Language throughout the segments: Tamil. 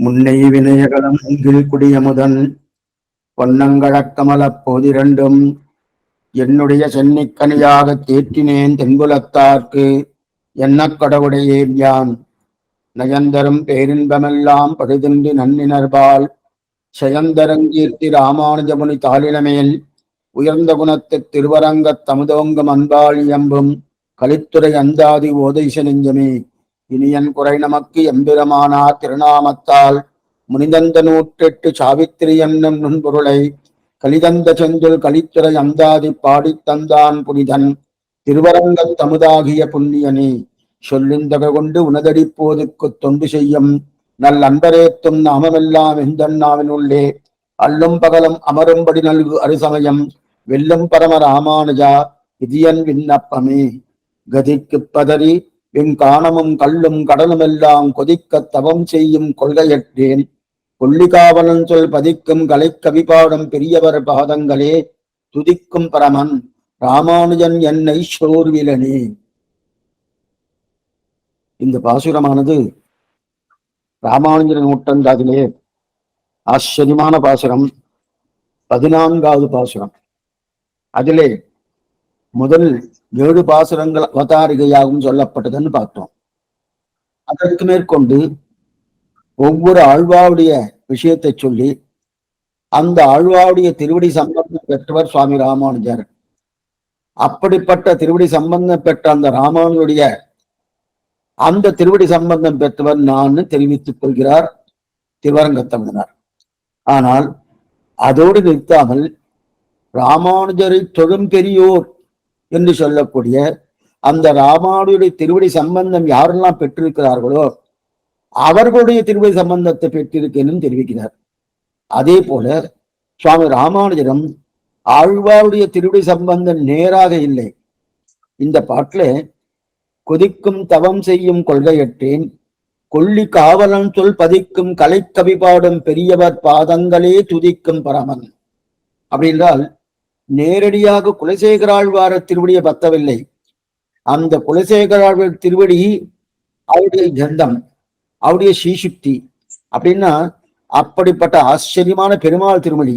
முன்னை வினயகலம் இங்கில் குடியமுதன் பொன்னங்கழக்கமலப் போதிரண்டும் என்னுடைய சென்னிக்கனியாக தேற்றினேன் தென்குலத்தார்க்கு என்ன கடவுடையேன் யான் நயந்தரும் பேரின்பமெல்லாம் படுதின்றி நன்னினர்பால் செயந்தரங்கீர்த்தி ராமானுஜமுனி தாளிலமேல் உயர்ந்த குணத்துத் திருவரங்கத் தமுதோங்கும் அன்பால் இயம்பும் கலித்துறை அந்தாதி ஓதைச நெஞ்சமே இனியன் குறை நமக்கு எம்பிரமானார் திருநாமத்தால் முனிதந்த 108 சாவித்திரி என்னும் நுண்பொருளை கலிதந்த செஞ்சொல் கலித்துறை அந்தாதி பாடித் தந்தான் புனிதன் திருவரங்கத் தமுதாகிய புண்ணியனே சொல்லிந்தக கொண்டு உனதடிப்போதுக்குத் தொண்டு செய்யும் நல் அன்பரேத்தும் நாமமெல்லாம் எந்தன்னாவினுள்ளே அல்லும் பகலும் அமரும்படி நல்கு அருசமயம் வெல்லும் பரம ராமானுஜா இதயன் விண்ணப்பமே கதிக்குப் பதறி வெங்காணமும் கல்லும் கடலுமெல்லாம் கொதிக்கத் தவம் செய்யும் கொள்கையற்றேன் கொல்லிகாவலன் சொல் பதிக்கும் கலைக்கவிபாடும் பெரியவர் பாதங்களே துதிக்கும் பரமன் ராமானுஜன் என்னை சோர்விலனே. இந்த பாசுரமானது ராமானுஜன் நூற்றந்தாதிலே ஆச்சரியமான பாசுரம், 14வது பாசுரம். அதிலே முதல் 7 பாசுரங்கள் அவதாரிகையாகவும் சொல்லப்பட்டதுன்னு பார்த்தோம். அதற்கு மேற்கொண்டு ஒவ்வொரு ஆழ்வாவுடைய விஷயத்தை சொல்லி அந்த ஆழ்வாவுடைய திருவடி சம்பந்தம் பெற்றவர் சுவாமி ராமானுஜர். அப்படிப்பட்ட திருவடி சம்பந்தம் பெற்ற அந்த ராமானுடைய அந்த திருவடி சம்பந்தம் பெற்றவர் நான் தெரிவித்துக் கொள்கிறார் திருவரங்கத்தமிழனார். ஆனால் அதோடு நிறுத்தாமல் ராமானுஜரை தொழும் பெரியோர் என்று சொல்லக்கூடிய அந்த ராமானுடைய திருவடி சம்பந்தம் யாரெல்லாம் பெற்றிருக்கிறார்களோ அவர்களுடைய திருவடி சம்பந்தத்தை பெற்றிருக்கேன்னு தெரிவிக்கிறார். அதே போல சுவாமி ராமானுஜரும் ஆழ்வாருடைய திருவடி சம்பந்தம் நேராக இல்லை. இந்த பாட்டில கொதிக்கும் தவம் செய்யும் கொள்கையற்றேன் கொல்லி காவலன் சொல் பதிக்கும் கலைக்கவி பாடும் பெரியவர் பாதங்களே துதிக்கும் பரமன் அப்படின்றால் நேரடியாக குலசேகராழ்வார திருவடியை பத்தவில்லை. அந்த குலசேகராழ்வார் திருவடி அவருடைய கந்தம், அவருடைய ஸ்ரீசுக்தி. அப்படின்னா அப்படிப்பட்ட ஆச்சரியமான பெருமாள் திருமொழி.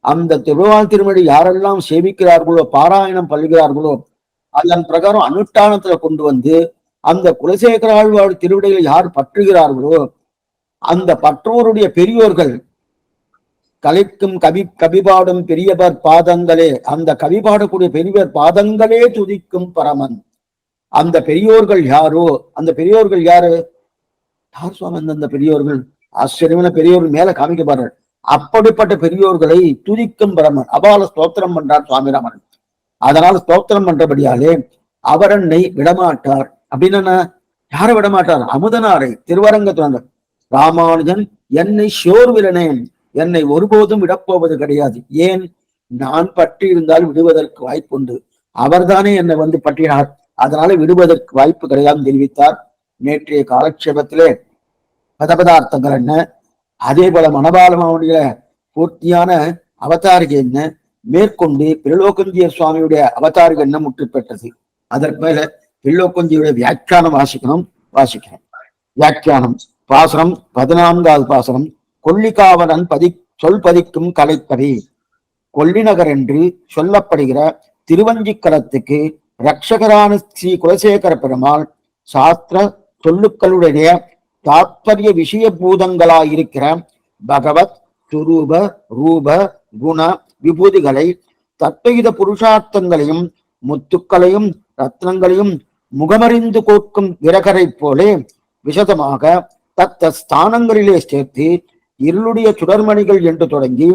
அந்த பெருமாள் திருமொழி யாரெல்லாம் சேவிக்கிறார்களோ பாராயணம் பல்கிறார்களோ அதன் பிரகாரம் அனுஷ்டானத்துல கொண்டு வந்து அந்த குலசேகராழ்வார் திருவடிகளை யார் பற்றுகிறார்களோ அந்த பற்றோருடைய பெரியோர்கள் கலைக்கும் கவிபாடும் பெரியவர் பாதங்களே, அந்த கவி பாடக்கூடிய பெரியவர் பாதங்களே துதிக்கும் பரமன். அந்த பெரியோர்கள் யாரோ, அந்த பெரியோர்கள் யாரு? யார் சுவாமி அந்த பெரியோர்கள்? ஆச்சரியமான பெரியோர்கள் மேல காமிக்கப்படுறார். அப்படிப்பட்ட பெரியோர்களை துதிக்கும் பரமன் அபால ஸ்தோத்திரம் பண்றார் சுவாமிராமன். அதனால ஸ்தோத்திரம் பண்றபடியாலே அவர் என்னை விடமாட்டார். அப்படின்னு யாரை விடமாட்டார்? அமுதனாரை திருவரங்கத்துவங்க ராமானுஜன் என்னை சோர்விலனேன், என்னை ஒருபோதும் விடப்போவது கிடையாது. ஏன்? நான் பற்றி இருந்தால் விடுவதற்கு வாய்ப்புண்டு. அவர்தானே என்னை வந்து பற்றினார், அதனால விடுவதற்கு வாய்ப்பு கிடையாது தெரிவித்தார். நேற்றைய காலக்ஷேபத்திலே பதபதார்த்தங்கள் என்ன, அதே போல மணபாலமாவுடைய பூர்த்தியான அவதாரிகை என்ன, மேற்கொண்டு பிரிலோகஞ்சிய சுவாமியுடைய அவதாரிகை என்ன முற்று பெற்றது. அதற்கு மேல பிரிலோகஞ்சியுடைய வியாக்கியானம் வாசிக்கிறேன். வியாக்கியானம் பாசனம் 14வது பாசனம். கொல்லிகாவலன் சொல் பதிக்கும் கலைக்கவி. கொல்லிநகர் என்று சொல்லப்படுகிற திருவஞ்சிக்கலத்துக்கு ரட்சகரான ஸ்ரீ குலசேகர பெருமாள் சாஸ்திர சொல்லுக்களுடைய தாத்பரிய விஷய பூதங்களாயிருக்கிற பகவத் சுரூப ரூப குண விபூதிகளை தத்வகித புருஷார்த்தங்களையும் முத்துக்களையும் ரத்னங்களையும் முகமறிந்து கோக்கும் விரகரை போலே விசதமாக தத்த ஸ்தானங்களிலே சேர்த்து இருளுடைய சுடர்மணிகள் என்று தொடங்கி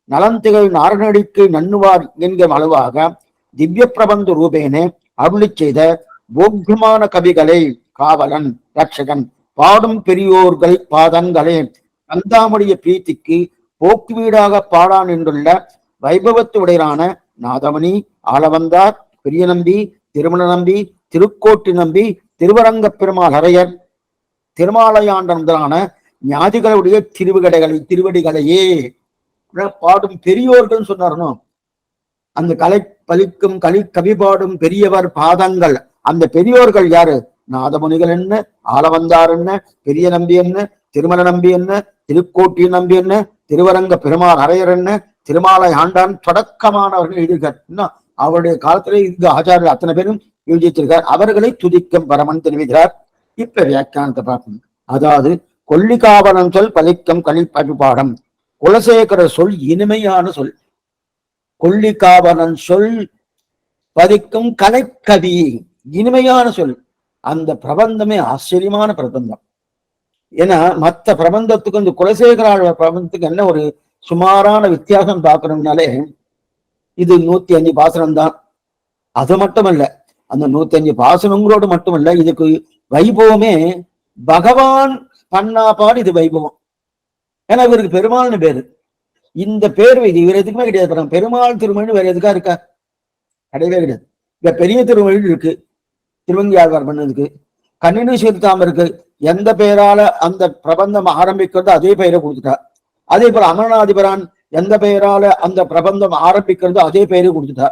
நலந்திகள் நாரணடிக்கு நன்னுவார் என்கிற அளவாக திவ்ய பிரபந்த ரூபேனே அருளி செய்த போக்கியமான கவிகளை காவலன் ரட்சகன் பாடும் பெரியோர்கள் பாதங்களே கந்தாமுடைய பிரீத்திக்கு போக்கு வீடாக பாடான் என்றுள்ள வைபவத்து உடையரான நாதமணி ஆளவந்தார் பெரிய நம்பி திருமண நம்பி திருக்கோட்டி நம்பி திருவரங்க பெருமாள் அரையர் திருமாலையாண்டனான ஞாதிகளுடைய திருவடிகளையே பாடும் பெரியோர்கள் சொன்னார்னோ. அந்த கலை பலிக்கும் கவி பாடும் பெரியவர் பாதங்கள், அந்த பெரியோர்கள் யாரு? நாதமுனிகள் என்ன, ஆளவந்தார் என்ன, பெரிய நம்பி என்ன, திருமல நம்பி என்ன, திருக்கோட்டி நம்பி என்ன, திருவரங்க பெருமாள் அரையர் என்ன, திருமாலை ஆண்டான் தொடக்கமானவர்கள் எழுதியிருக்கார். இன்னும் அவருடைய காலத்திலே இங்கு ஆச்சாரியர் அத்தனை பேரும் எழுதியிருக்கார். அவர்களை துதிக்கும் பரமன் தெரிவிக்கிறார். இப்ப வியாக்கியானத்தை பார்க்கணும். அதாவது கொல்லிகாவலன் சொல் பலிக்கம் கலிப்பாடம். குலசேகர சொல் இனிமையான சொல். கொல்லிகாவலன் சொல் பதிக்கும் கலைக்கவி, இனிமையான சொல். அந்த பிரபந்தமே ஆச்சரியமான பிரபந்தம். ஏன்னா மற்ற பிரபந்தத்துக்கு இந்த குலசேகர பிரபந்தத்துக்கு என்ன ஒரு சுமாரான வித்தியாசம் பார்க்கணும்னாலே, இது 105 பாசனம் தான். அது மட்டும் இல்ல, அந்த 105 பாசனங்களோடு மட்டும் இல்ல, இதுக்கு வைபவமே பகவான் பண்ணாப்பாடு. இது வைபவம். ஏன்னா இவருக்கு பெருமாள்னு பேரு. இந்த பேர் இது இவர் எதுக்குமே கிடையாது. பெருமாள் திருமொழி வேற எதுக்கா இருக்கா? கிடையவே கிடையாது. இப்ப பெரிய திருமொழி இருக்கு, திருவங்கியாழ்வார் பண்ணதுக்கு. கண்ணினு சீர்த்தாம இருக்கு. எந்த பெயரால அந்த பிரபந்தம் ஆரம்பிக்கிறதோ அதே பெயரை கொடுத்துட்டா. அதே போல அமரநாதிபரான் எந்த பெயரால அந்த பிரபந்தம் ஆரம்பிக்கிறதோ அதே பெயரை கொடுத்துட்டா.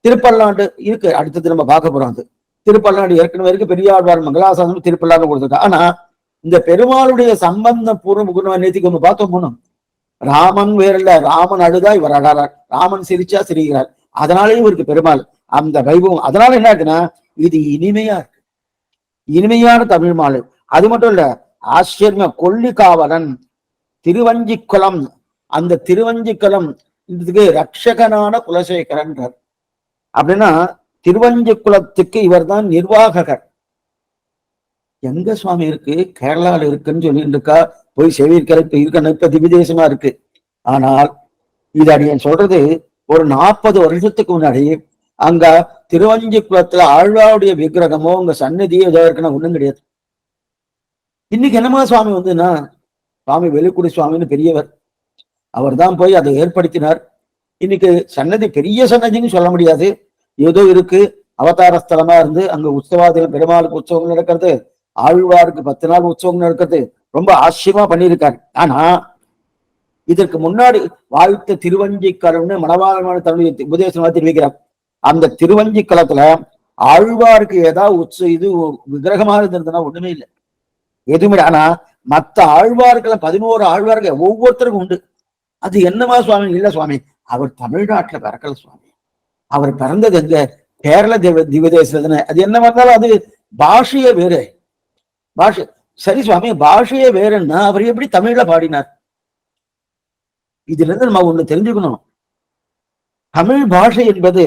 திருப்பல்லாண்டு இருக்கு, அடுத்தது நம்ம பார்க்க போறோம். அது திருப்பல்லாண்டு ஏற்கனவே இருக்கு. பெரியாழ்வார் மங்களாசாசனம் திருப்பல்லாண்டு கொடுத்துட்டா. ஆனா இந்த பெருமாளுடைய சம்பந்த பூர்வ நேத்திக்கு ஒண்ணு பார்த்தோம் போனோம். ராமன் வேற இல்ல, ராமன் அழுதா இவர் அழறார், ராமன் சிரிச்சா சிரிக்கிறார். அதனாலேயும் இவருக்கு பெருமாள் அந்த வைபவம். அதனால என்ன இருக்குன்னா, இது இனிமையா இருக்கு, இனிமையான தமிழ் மாலை. அது மட்டும் இல்ல, ஆச்சரியமா கொல்லிகாவலன் திருவஞ்சிக்குளம். அந்த திருவஞ்சிக்குளம் இதுக்கு ரட்சகனான குலசேகரன். அப்படின்னா திருவஞ்சிக்குளத்துக்கு இவர் தான் நிர்வாககர். எங்க சுவாமி இருக்கு? கேரளால இருக்குன்னு சொல்லிட்டு இருக்கா. போய் செவியிருக்கிற இப்ப இருக்க இப்ப திவிதேசமா இருக்கு. ஆனால் இது அடியன் சொல்றது ஒரு 40 வருஷத்துக்கு முன்னாடி அங்க திருவஞ்சிக்குளத்துல ஆழ்வாருடைய விக்கிரகமோ உங்க சன்னதியோ ஏதோ இருக்குன்னா ஒண்ணும் கிடையாது. இன்னைக்கு என்னமா சுவாமி வந்துன்னா, சுவாமி வெளிக்குடி சுவாமின்னு பெரியவர், அவர் தான் போய் அதை ஏற்படுத்தினார். இன்னைக்கு சன்னதி பெரிய சன்னதின்னு சொல்ல முடியாது, ஏதோ இருக்கு. அவதார ஸ்தலமா இருந்து அங்க உற்சவாதிகள், பெருமாளுக்கு உற்சவங்கள் நடக்கிறது, ஆழ்வாருக்கு 10 நாள் உற்சவம் நடக்கிறது, ரொம்ப ஆச்சரியமா பண்ணியிருக்காரு. ஆனா இதற்கு முன்னாடி வாழ்த்த திருவஞ்சிக்கலம்னு மணவாளமான தன்னுடைய உபதேசமா தெரிவிக்கிறார். அந்த திருவஞ்சிக்கலத்துல ஆழ்வாருக்கு ஏதாவது இது விக்கிரகமாக இருந்திருந்ததுன்னா ஒண்ணுமே இல்லை, எதுவுமே. ஆனா மற்ற ஆழ்வார்களை 11 ஆழ்வார்கள் ஒவ்வொருத்தருக்கும் உண்டு. அது என்னமா சுவாமி? இல்ல சுவாமி, அவர் தமிழ்நாட்டுல பிறக்கல சுவாமி, அவர் பிறந்தது எங்க கேரள திவதேசத்துல. அது என்ன வந்தாலும் அது பாஷையே வேறு, பாஷை. சரி சுவாமி, பாஷையே வேறுன்னா அவர் எப்படி தமிழ்ல பாடினார்? இதுல இருந்து நம்ம ஒண்ணு தெரிஞ்சுக்கணும். தமிழ் பாஷை என்பது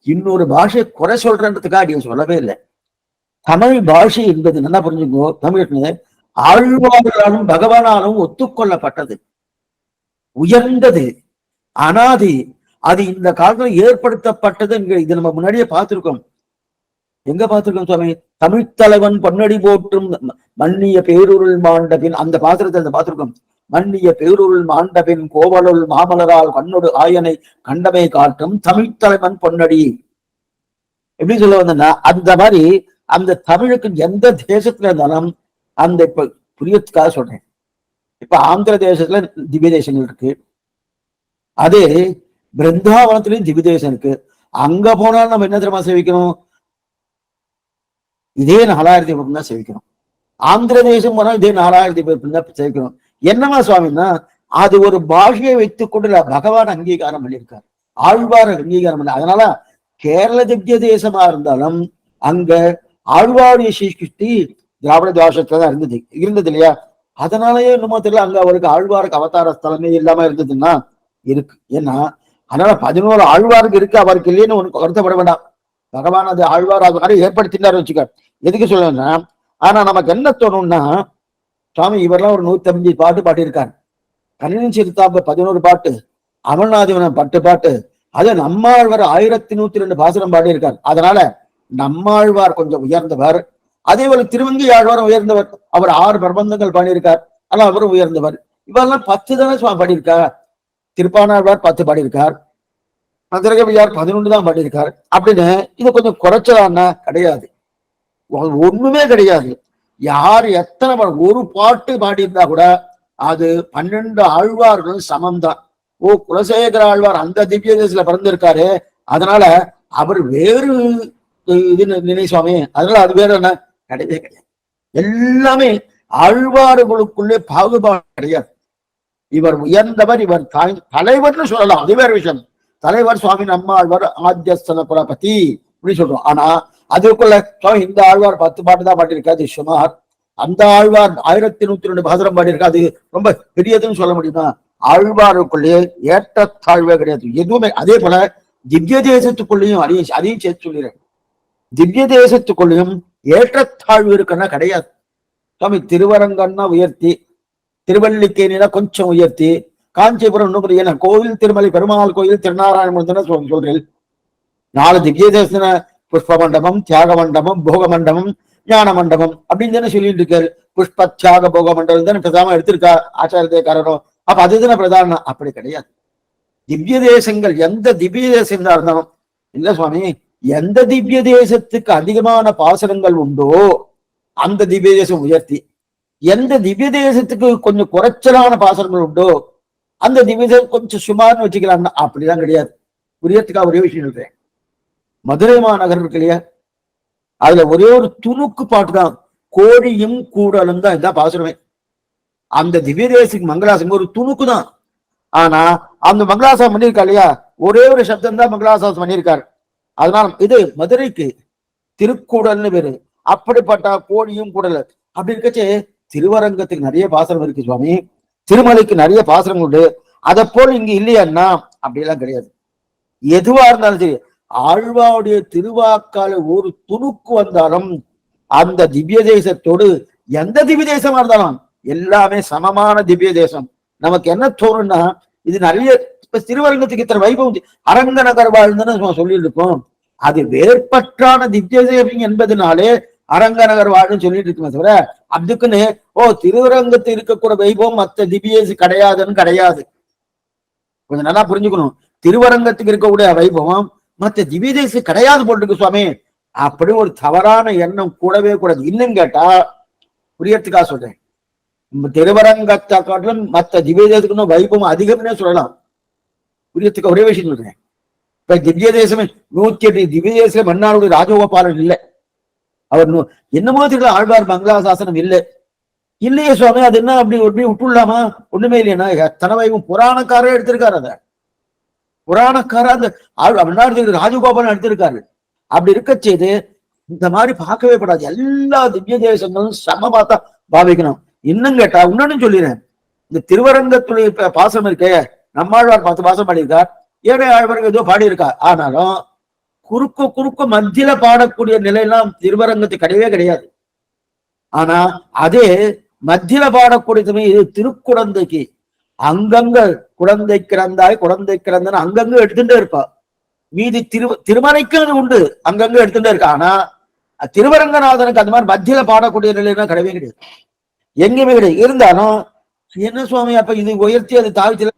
இன்னொரு பாஷை குறை சொல்றதுக்காக அடிய சொல்லவே இல்லை. தமிழ் பாஷை என்பது நல்லா புரிஞ்சுக்கோ, தமிழ் ஆழ்வார்களாலும் பகவானாலும் ஒத்துக்கொள்ளப்பட்டது, உயர்ந்தது, அனாதி. அது இந்த காலத்துல ஏற்படுத்தப்பட்டது. இது நம்ம முன்னாடியே பார்த்திருக்கோம். எங்க பார்த்திருக்கோம் சுவாமி? தமிழ்த்தலைவன் பொன்னடி போற்றும் மன்னிய பேருருள் மாண்டபின், அந்த பாத்திரத்தை பார்த்திருக்கோம். மன்னிய பேருருள் மாண்டபின் கோவலுள் மாமலரால் கண்ணொடு ஆயனை கண்டமை காட்டும் தமிழ்த்தலைவன் பொன்னடி. எப்படி சொல்ல வந்தேன்னா, அந்த மாதிரி அந்த தமிழுக்கு எந்த தேசத்துல இருந்தாலும், அந்த இப்ப புரியத்துக்காக சொல்றேன். இப்ப ஆந்திர தேசத்துல திவ்ய தேசங்கள் இருக்கு, அதே பிருந்தாவனத்திலையும் திவ்ய தேசம் இருக்கு. அங்க போனாலும் நம்ம என்ன தெரியுமா சேவிக்கணும்? இதே 4000 தீபம் தான் சேவிக்கணும். ஆந்திர தேசம் போனா இதே 4000 தீபம் தான் சேவிக்கணும். என்னமா சுவாமின்னா, அது ஒரு பாஷையை வைத்துக் கொண்டு பகவான் அங்கீகாரம் பண்ணியிருக்காரு, ஆழ்வார் அங்கீகாரம் பண்ண. அதனால கேரள திவ்ய தேசமா இருந்தாலும் அங்க ஆழ்வாருடைய ஸ்ரீகிருஷ்டி திராவிட துவாசத்துல தான் இருந்தது இல்லையா? அதனாலயே என்னமோ தெரியல, அங்க அவருக்கு ஆழ்வாருக்கு அவதார ஸ்தலமே இல்லாம இருந்ததுன்னா இருக்கு. ஏன்னா அதனால 11 ஆழ்வாருக்கு இருக்கு, அவருக்கு இல்லைன்னு உனக்கு வருத்தப்பட வேண்டாம். பகவான் அது ஆழ்வார் அது மாதிரி ஏற்படுத்தினாரு வச்சுக்க. எதுக்கு சொல்லுன்னா, ஆனா நமக்கு என்ன தோணும்னா, சுவாமி இவரெல்லாம் ஒரு 105 பாட்டு பாடியிருக்காரு. கண்ணின் சிறுத்தாம்ப 11 பாட்டு, அமல்நாதிவன 10 பாட்டு, அது நம்மாழ்வார் 1102 பாசுரம் பாடியிருக்கார். அதனால நம்மாழ்வார் கொஞ்சம் உயர்ந்தவர். அதே போல திருவங்கி ஆழ்வாரும் உயர்ந்தவர். அவர் 6 பிரபந்தங்கள் பாடியிருக்கார், ஆனா அவரும் உயர்ந்தவர். இவரெல்லாம் 10 தானே சுவாமி பாடியிருக்கார். திருப்பானாழ்வார் 10 பாடியிருக்கார், மதுரகவியார் 11 தான் பாடியிருக்கார். அப்படின்னு இது கொஞ்சம் குறைச்சலான்னா கிடையாது, ஒண்ணுமே கிடையாது. யார் எத்தனை ஒரு பாட்டு பாடியிருந்தா கூட அது 12 ஆழ்வார்களும் சமம்தான். ஓ, குலசேகர ஆழ்வார் அந்த திவ்ய தேசத்துல பிறந்திருக்காரு, அதனால அவர் வேறு இது நினை சுவாமி, அதனால அது வேற என்ன கிடையவே கிடையாது. எல்லாமே ஆழ்வார்களுக்குள்ளே பாகுபாடு கிடையாது. இவர் உயர்ந்தவர், இவர் தலைவர்னு சொல்லலாம், அது வேற விஷயம். தலைவர் சுவாமி நம்மாழ்வார் ஆத்தியஸ்தல குலபதி இப்படி சொல்றோம். ஆனா அதுக்குள்ள சுவாமி இந்த ஆழ்வார் 10 பாட்டு தான் பாடியிருக்காது சுமார், அந்த ஆழ்வார் 1102 பாசுரம் பாடியிருக்காது, ரொம்ப பெரியதுன்னு சொல்ல முடியுமா? ஆழ்வாருக்குள்ளே ஏற்றத்தாழ்வே கிடையாது எதுவுமே. அதே போல திவ்ய தேசத்துக்குள்ளேயும் அதையும் சேர்த்து சொல்லிடுறேன். திவ்ய தேசத்துக்குள்ளேயும் ஏற்றத்தாழ்வு இருக்குன்னா கிடையாது. சுவாமி திருவரங்கன்னா உயர்த்தி, திருவல்லிக்கேணினா கொஞ்சம் உயர்த்தி, காஞ்சிபுரம் இன்னும் ஏன்னா கோவில் திருமலை பெருமாள் கோயில் திருநாராயண சொல்றேன். 4 திவ்ய தேசன புஷ்ப மண்டபம், தியாக மண்டபம், போக மண்டபம், ஞான மண்டபம் அப்படின்னு தானே சொல்லிட்டு இருக்காரு. புஷ்ப தியாக போக மண்டபம் தானே பிரதானமா எடுத்திருக்கா ஆச்சாரியக்காரரும். அப்ப அதுதானே பிரதானம். அப்படி கிடையாது. திவ்ய தேசங்கள் எந்த திவ்ய தேசம் இருந்தாலும் இல்ல சுவாமி, எந்த திவ்ய தேசத்துக்கு அதிகமான பாசனங்கள் உண்டோ அந்த திவ்ய தேசம் உயர்த்தி, எந்த திவ்ய தேசத்துக்கு கொஞ்சம் குறைச்சலான பாசனங்கள் உண்டோ அந்த திவ்ய தேசம் கொஞ்சம் சுமார்னு வச்சுக்கலாம்னா அப்படிலாம் கிடையாது. புரியறதுக்காக ஒரே விஷயம் சொல்றேன். மதுரை மாநகர் இருக்கு இல்லையா, அதுல ஒரே ஒரு துணுக்கு பாட்டு தான், கோழியும் கூடலும் தான் இதான் பாசுரமே. அந்த திவ்ய தேசத்துக்கு மங்களாசம் ஒரு துணுக்கு தான். ஆனா அந்த மங்களாசாசம் பண்ணியிருக்கா இல்லையா, ஒரே ஒரு சப்தம் தான் மங்களாசாசம் பண்ணியிருக்காரு. அதனால இது மதுரைக்கு திருக்கூடல்னு பேரு. அப்படிப்பட்ட கோழியும் கூடல் அப்படி இருக்கச்சே திருவரங்கத்துக்கு நிறைய பாசனம் இருக்கு சுவாமி, திருமலைக்கு நிறைய பாசனம் உண்டு. அதை போல் இங்க இல்லையான்னா அப்படியெல்லாம் கிடையாது. எதுவா இருந்தாலும் சரி, ஆழ்வாவுடைய திருவாக்கால ஒரு துணுக்கு வந்தாலும் அந்த திவ்ய தேசத்தோடு எந்த திவ்ய தேசமா இருந்தாலும் எல்லாமே சமமான திவ்ய தேசம். நமக்கு என்ன தோணும்னா இது நிறைய இப்ப திருவரங்கத்துக்கு இத்தனை வைபவம் அரங்க நகர் வாழ்ந்துன்னு நம்ம சொல்லிட்டு இருக்கோம். அது வேறுபற்றான திவ்ய தேசம் என்பதனாலே அரங்க நகர் வாழ்ன்னு சொல்லிட்டு இருக்குமே தவிர அதுக்குன்னு திருவரங்கத்தில் இருக்கக்கூடிய வைபவம் மற்ற திவ்ய கிடையாதுன்னு கிடையாது. கொஞ்சம் நல்லா புரிஞ்சுக்கணும். திருவரங்கத்துக்கு இருக்கக்கூடிய வைபவம் மற்ற திவ்ய தேசம் கிடையாது போட்டுருக்கு சுவாமி. அப்படி ஒரு தவறான எண்ணம் கூடவே கூடாது. இன்னும் கேட்டா புரியறதுக்காக சொல்றேன், திருவரங்கத்தை காட்டிலும் மற்ற திவ்ய தேசத்துக்கு வைபவம் அதிகம்னே சொல்லலாம். புரியறதுக்கு ஒரே விஷயம் சொல்றேன். இப்ப திவ்ய தேசமே 108 திவ்ய தேசம் மன்னாருடைய ராஜகோபாலன் இல்லை, அவர் என்னமோ தெரியல ஆழ்வார் மங்களாசாசனம் இல்லை இல்லையே சுவாமி. அது என்ன அப்படி எப்படி விட்டுலாமா? ஒண்ணுமே இல்லையா? எத்தனை வைபவம் புராணக்காரே எடுத்திருக்காரு. அத புராணக்கார அந்த ராஜகோபாலன் எடுத்திருக்காரு. அப்படி இருக்க செய்து இந்த மாதிரி பார்க்கவே படாது. எல்லா திவ்ய தேசங்களும் சமமா தான் பாவிக்கணும். இன்னும் கேட்டா இன்னொன்னு சொல்லிடுறேன், இந்த திருவரங்கத்துடைய பாசம் இருக்கே, நம்மாழ்வார் 10 பாசம் பாடியிருக்கார், ஏழை ஆழ்வார்கள் ஏதோ பாடியிருக்கா. ஆனாலும் குறுக்க மத்தியில பாடக்கூடிய நிலையெல்லாம் திருவரங்கத்துக்கு கிடையவே கிடையாது. ஆனா அதே மத்தியில பாடக்கூடிய இது திருக்குழந்தைக்கு அங்கங்க குழந்தை கிறந்தாய் குழந்தை கிறந்தன்னு அங்கங்க எடுத்துட்டே இருப்பா. மீதி திருமலைக்கு அது உண்டு, அங்கங்க எடுத்துட்டே இருக்கா. ஆனா திருவரங்கநாதனுக்கு அந்த மாதிரி மத்தியில பாடக்கூடிய நிலையெல்லாம் கிடையவே கிடையாது, எங்கேயுமே கிடையாது. இருந்தாலும் என்ன சுவாமி அப்ப இது உயர்த்தி அது தாழ்த்தில?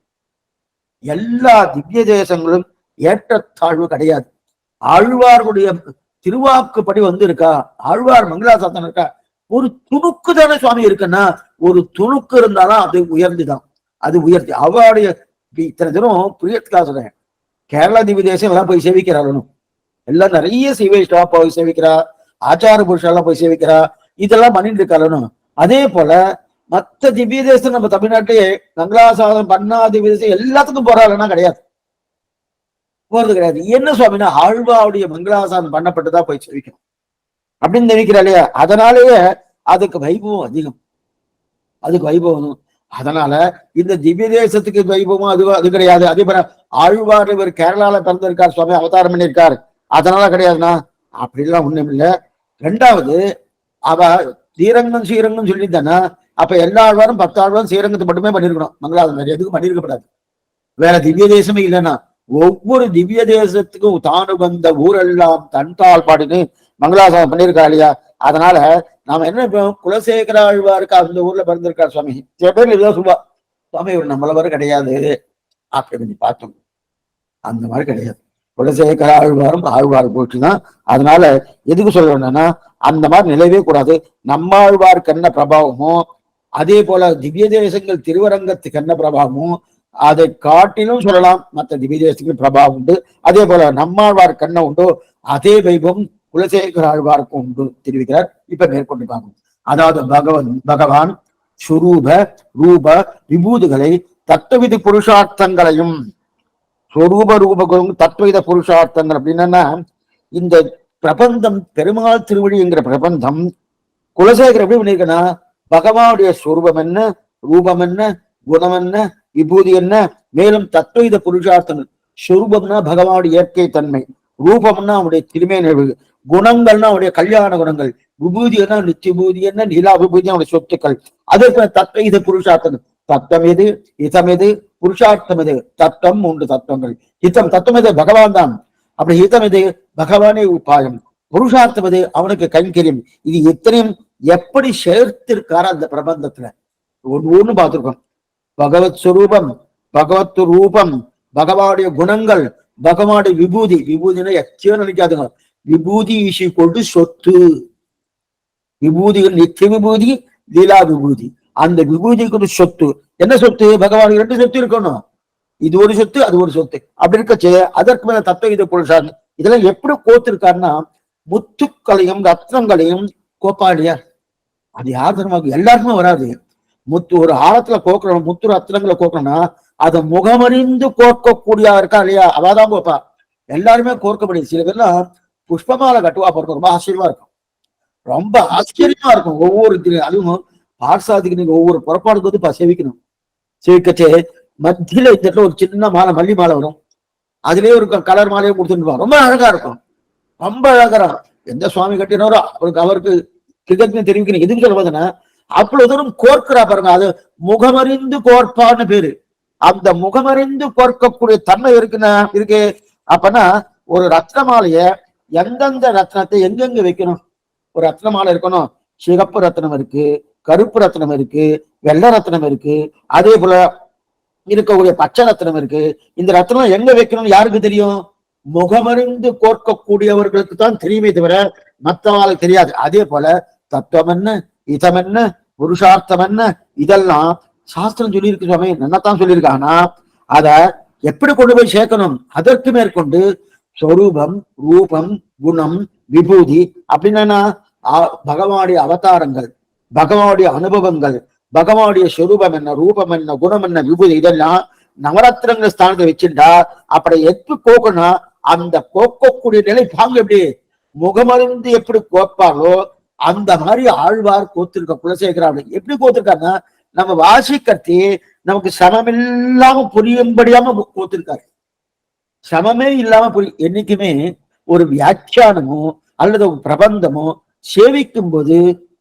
எல்லா திவ்ய தேசங்களும் ஏற்றத்தாழ்வு கிடையாது. ஆழ்வார்களுடைய திருவாக்குப்படி வந்து இருக்கா, ஆழ்வார் மங்களாசாசனம் இருக்கா, ஒரு துணுக்கு தானே சுவாமி இருக்குன்னா ஒரு துணுக்கு இருந்தாலும் அது உயர்ந்துதான். அது உயர்த்தி அவருடைய இத்தனை தினம் புரியத்துக்காக சொல்றேன். கேரளா திவ்ய தேசம் எல்லாம் போய் சேவிக்கிறாரும், எல்லாம் நிறைய சிவைஷ்டா போய் சேவிக்கிறா, ஆச்சார புருஷெல்லாம் போய் சேவிக்கிறா, இதெல்லாம் பண்ணிட்டு இருக்காரும். அதே போல மற்ற திவ்ய தேசம் நம்ம தமிழ்நாட்டிலே மங்களாசாசனம் பண்ணா திவ்ய தேசம் எல்லாத்துக்கும் போறாருன்னா கிடையாது, போறது கிடையாது. என்ன சுவாமினா ஆழ்வாவுடைய மங்களாசாசனம் பண்ணப்பட்டுதான் போய் சேவிக்கணும் அப்படின்னு நினைக்கிறா இல்லையா? அதனாலேயே அதுக்கு வைபவம் அதிகம், அதுக்கு வைபவம். அதனால இந்த திவ்ய தேசத்துக்கு வைபவம் அது கிடையாது. அதே போல ஆழ்வார் இவர் கேரளால பிறந்திருக்கார் சுவாமி, அவதாரம் பண்ணியிருக்கார், அதனால கிடையாதுன்னா அப்படிலாம் ஒண்ணும் இல்லை. ரெண்டாவது அவ ஸ்ரீரங்கம் ஸ்ரீரங்கம் சொல்லித்தானா, அப்ப எல்லா ஆழ்வாரும் 10 ஆழ்வாரும் ஸ்ரீரங்கத்தை மட்டுமே பண்ணிருக்கணும், மங்களாசம் வேற எதுக்கும் பண்ணிருக்கப்படாது. வேற திவ்ய தேசமே இல்லைன்னா ஒவ்வொரு திவ்ய தேசத்துக்கும் தானு வந்த ஊரெல்லாம் தன்பால் பாடினு மங்களாசாசனம் பண்ணியிருக்கா இல்லையா? அதனால நாம என்ன குலசேகர ஆழ்வாருக்கு அந்த ஊர்ல பிறந்திருக்கார் சுவாமி, சில பேர் இதுதான் சொல்லுவா, சுவாமி ஒரு நம்மளவர கிடையாது அப்படின்னு பார்த்தோம். அந்த மாதிரி கிடையாது. குலசேகர ஆழ்வாரும் ஆழ்வார் போச்சுதான். அதனால எதுக்கு சொல்றேன்னா அந்த மாதிரி நிலையவே கூடாது. நம்மாழ்வாருக்கு என்ன பிரபாவமோ அதே போல திவ்ய தேசங்கள் திருவரங்கத்துக்கு என்ன பிரபாவமோ அதை காட்டிலும் சொல்லலாம் மற்ற திவ்ய தேசத்துக்கு பிரபாவம் உண்டு. அதே போல நம்மாழ்வார் கண்ண உண்டோ அதே வைபவம் குலசேகர ஆழ்வார்க்கும் உண்டு தெரிவிக்கிறார். இப்ப மேற்கொண்டு பார்க்கும். அதாவது பகவான் சுரூப ரூப விபூதிகளை தத்துவவிதி புருஷார்த்தங்களையும் சொரூப ரூபங்களும் தத்துவவித புருஷார்த்தங்கள் அப்படின்னா இந்த பிரபந்தம் பெருமாள் திருவடி என்கிற பிரபந்தம் குலசேகர் எப்படி பண்ணிருக்கனா பகவானுடைய சொரூபம் என்ன, ரூபம் என்ன, குணம் என்ன, விபூதி என்ன, மேலும் தத்துவவித புருஷார்த்தங்கள். சொரூபம்னா பகவானுடைய இயற்கை தன்மை, ரூபம்னா அவனுடைய திருமே நிகழ்வு, குணங்கள்னா அவனுடைய கல்யாண குணங்கள், விபூதி என்ன நித்தியபூதி என்ன நிலா விபூதி அவனுடைய சொத்துக்கள். அதற்கு தத்துவவித புருஷார்த்தங்கள். தத்துவம் எது, இதம் எது, புருஷார்த்தம் எது? தத்துவம் 3 தத்துவங்கள். தத்துவம் எது? பகவான் தான். அப்படி ஹிதம் எது? பகவானே உபாயம். புருஷார்த்தம் எது? அவனுக்கு கைங்கரியம். இது எத்தனையும் எப்படி சேர்த்திருக்கார அந்த பிரபந்தத்துல ஒண்ணு பார்த்திருக்கோம். பகவத் சுரூபம், பகவத் ரூபம், பகவானுடைய குணங்கள், பகவானுடைய விபூதி. விபூதினா எச்சோ நினைக்காதுங்க. விபூதி ஈசி கொண்டு சொத்து. விபூதிகள் நித்திய விபூதி, லீலா விபூதி. அந்த விபூதிக்கு சொத்து என்ன சொத்து? பகவான் 2 சொத்து இருக்கணும். இது ஒரு சொத்து, அது ஒரு சொத்து. அப்படி இருக்கச்சே அதற்கு மேல தத்துவ புருஷார் இதெல்லாம் எப்படி கோத்திருக்காருன்னா முத்துக்களையும் ரத்னங்களையும் கோப்பாடியார். அது யார் தருமாக்கு எல்லாருக்குமே வராது. முத்து ஒரு ஆழத்துல கோக்கணும், முத்து ரத்னங்களை கோக்கணும்னா அதை முகமறிந்து கோர்க்கக்கூடிய இருக்கா இல்லையா, அவாதான் கோப்பா. எல்லாருமே கோர்க்க முடியும். சில பேர்லாம் புஷ்பமாலை கட்டுவா பிறக்கும். ரொம்ப ஆச்சரியமா இருக்கும், ரொம்ப ஆச்சரியமா இருக்கும். ஒவ்வொரு அதுவும் பார்சாதிக்கு நீங்க ஒவ்வொரு புறப்பாடுக்கு வந்து சேவிக்கணும். சேவிக்கச்சே மத்தியில இந்த இடத்துல ஒரு சின்ன மாலை, மல்லி மாலை வரும். அதுலயே ஒரு கலர் மாலையை கொடுத்துட்டு ரொம்ப அழகா இருக்கும், ரொம்ப அழகா. எந்த சுவாமி கட்டினாரோ அவருக்கு கிருதஜ்ஞை தெரிவிக்கணும். எதுக்கு சொல்றதுன்னா அப்பொழுதும் கோர்க்கிறா பாருங்க, அது முகமறிந்து கோர்ப்பான்னு பேரு. அந்த முகமறிந்து கோர்க்கக்கூடிய தன்மை இருக்குன்னா இருக்கு. அப்பனா ஒரு ரத்ன மாலைய எந்தெந்த ரத்னத்தை எங்கெங்க வைக்கணும்? ஒரு ரத்ன மாலை இருக்கணும். சிகப்பு ரத்னம் இருக்கு, கருப்பு ரத்னம் இருக்கு, வெள்ளை ரத்னம் இருக்கு, அதே போல இருக்கக்கூடிய பச்சை ரத்னம் இருக்கு. இந்த ரத்னம் எங்க வைக்கணும்னு யாருக்கு தெரியும்? முகமறிந்து கோர்க்கக்கூடியவர்களுக்கு தான் தெரியுமே தவிர மற்றவாளுக்கு தெரியாது. அதே போல தத்துவம் என்ன, இதம் என்ன, புருஷார்த்தம் என்ன, இதெல்லாம் சாஸ்திரம் சொல்லியிருக்கு. சுவாமி என்னத்தான் சொல்லியிருக்காங்கன்னா அத எப்படி கொண்டு போய் சேர்க்கணும்? அதற்கு மேற்கொண்டு சொரூபம், ரூபம், குணம், விபூதி அப்படின்னா பகவானுடைய அவதாரங்கள், பகவானுடைய அனுபவங்கள், பகவானுடைய சொரூபம் என்ன, ரூபம் என்ன, குணம் என்ன, விபூதி இதெல்லாம் நவரத்னங்கள் ஸ்தானத்தை வச்சுட்டா அப்படி எப்படி கோக்கணும்? அந்த கோக்கக்கூடிய நிலை பாங்க எப்படி முகமறிந்து எப்படி கோப்பாங்களோ அந்த மாதிரி ஆழ்வார் கோத்திருக்க குலசேகராக எப்படி கோத்திருக்காருன்னா நம்ம வாசிக்கத்தி நமக்கு சமமில்லாம புரியும்படியாம கோத்திருக்காரு. சமமே இல்லாம என்னைக்குமே ஒரு வியாக்கியானமோ அல்லது ஒரு பிரபந்தமோ சேவிக்கும் போது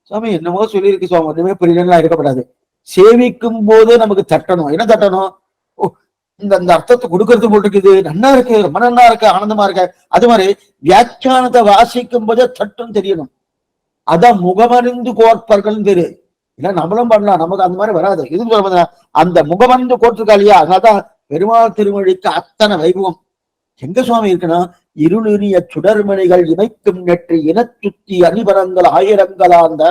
சுவாமி என்னமோ சொல்லியிருக்கு சுவாமி ஒண்ணுமே புரியலாம் இருக்கப்படாது. சேவிக்கும் போது நமக்கு தட்டணும். என்ன தட்டணும்? இந்த அர்த்தத்தை கொடுக்கறது போல் இருக்குது, நன்னா இருக்கு, ரொம்ப நன்னா இருக்கு, ஆனந்தமா இருக்கு. அது மாதிரி வியாக்கியானத்தை வாசிக்கும் போதே தட்டும் தெரியணும். அதான் முகமறிந்து கோர்ப்பர்கள் பேரு. இல்ல நம்மளும் பண்ணலாம், நமக்கு அந்த மாதிரி வராது. இது அந்த முகமறிந்து கோர்த்திருக்கா இல்லையா, அதனால்தான் பெருமாள் திருமொழிக்கு அத்தனை வைபவம். எங்க சுவாமி இருக்குன்னா இருளிய சுடர்மணிகள் இமைக்கும் நெற்றி இனச்சுத்தி அணிபரங்கள் ஆயிரங்களாந்த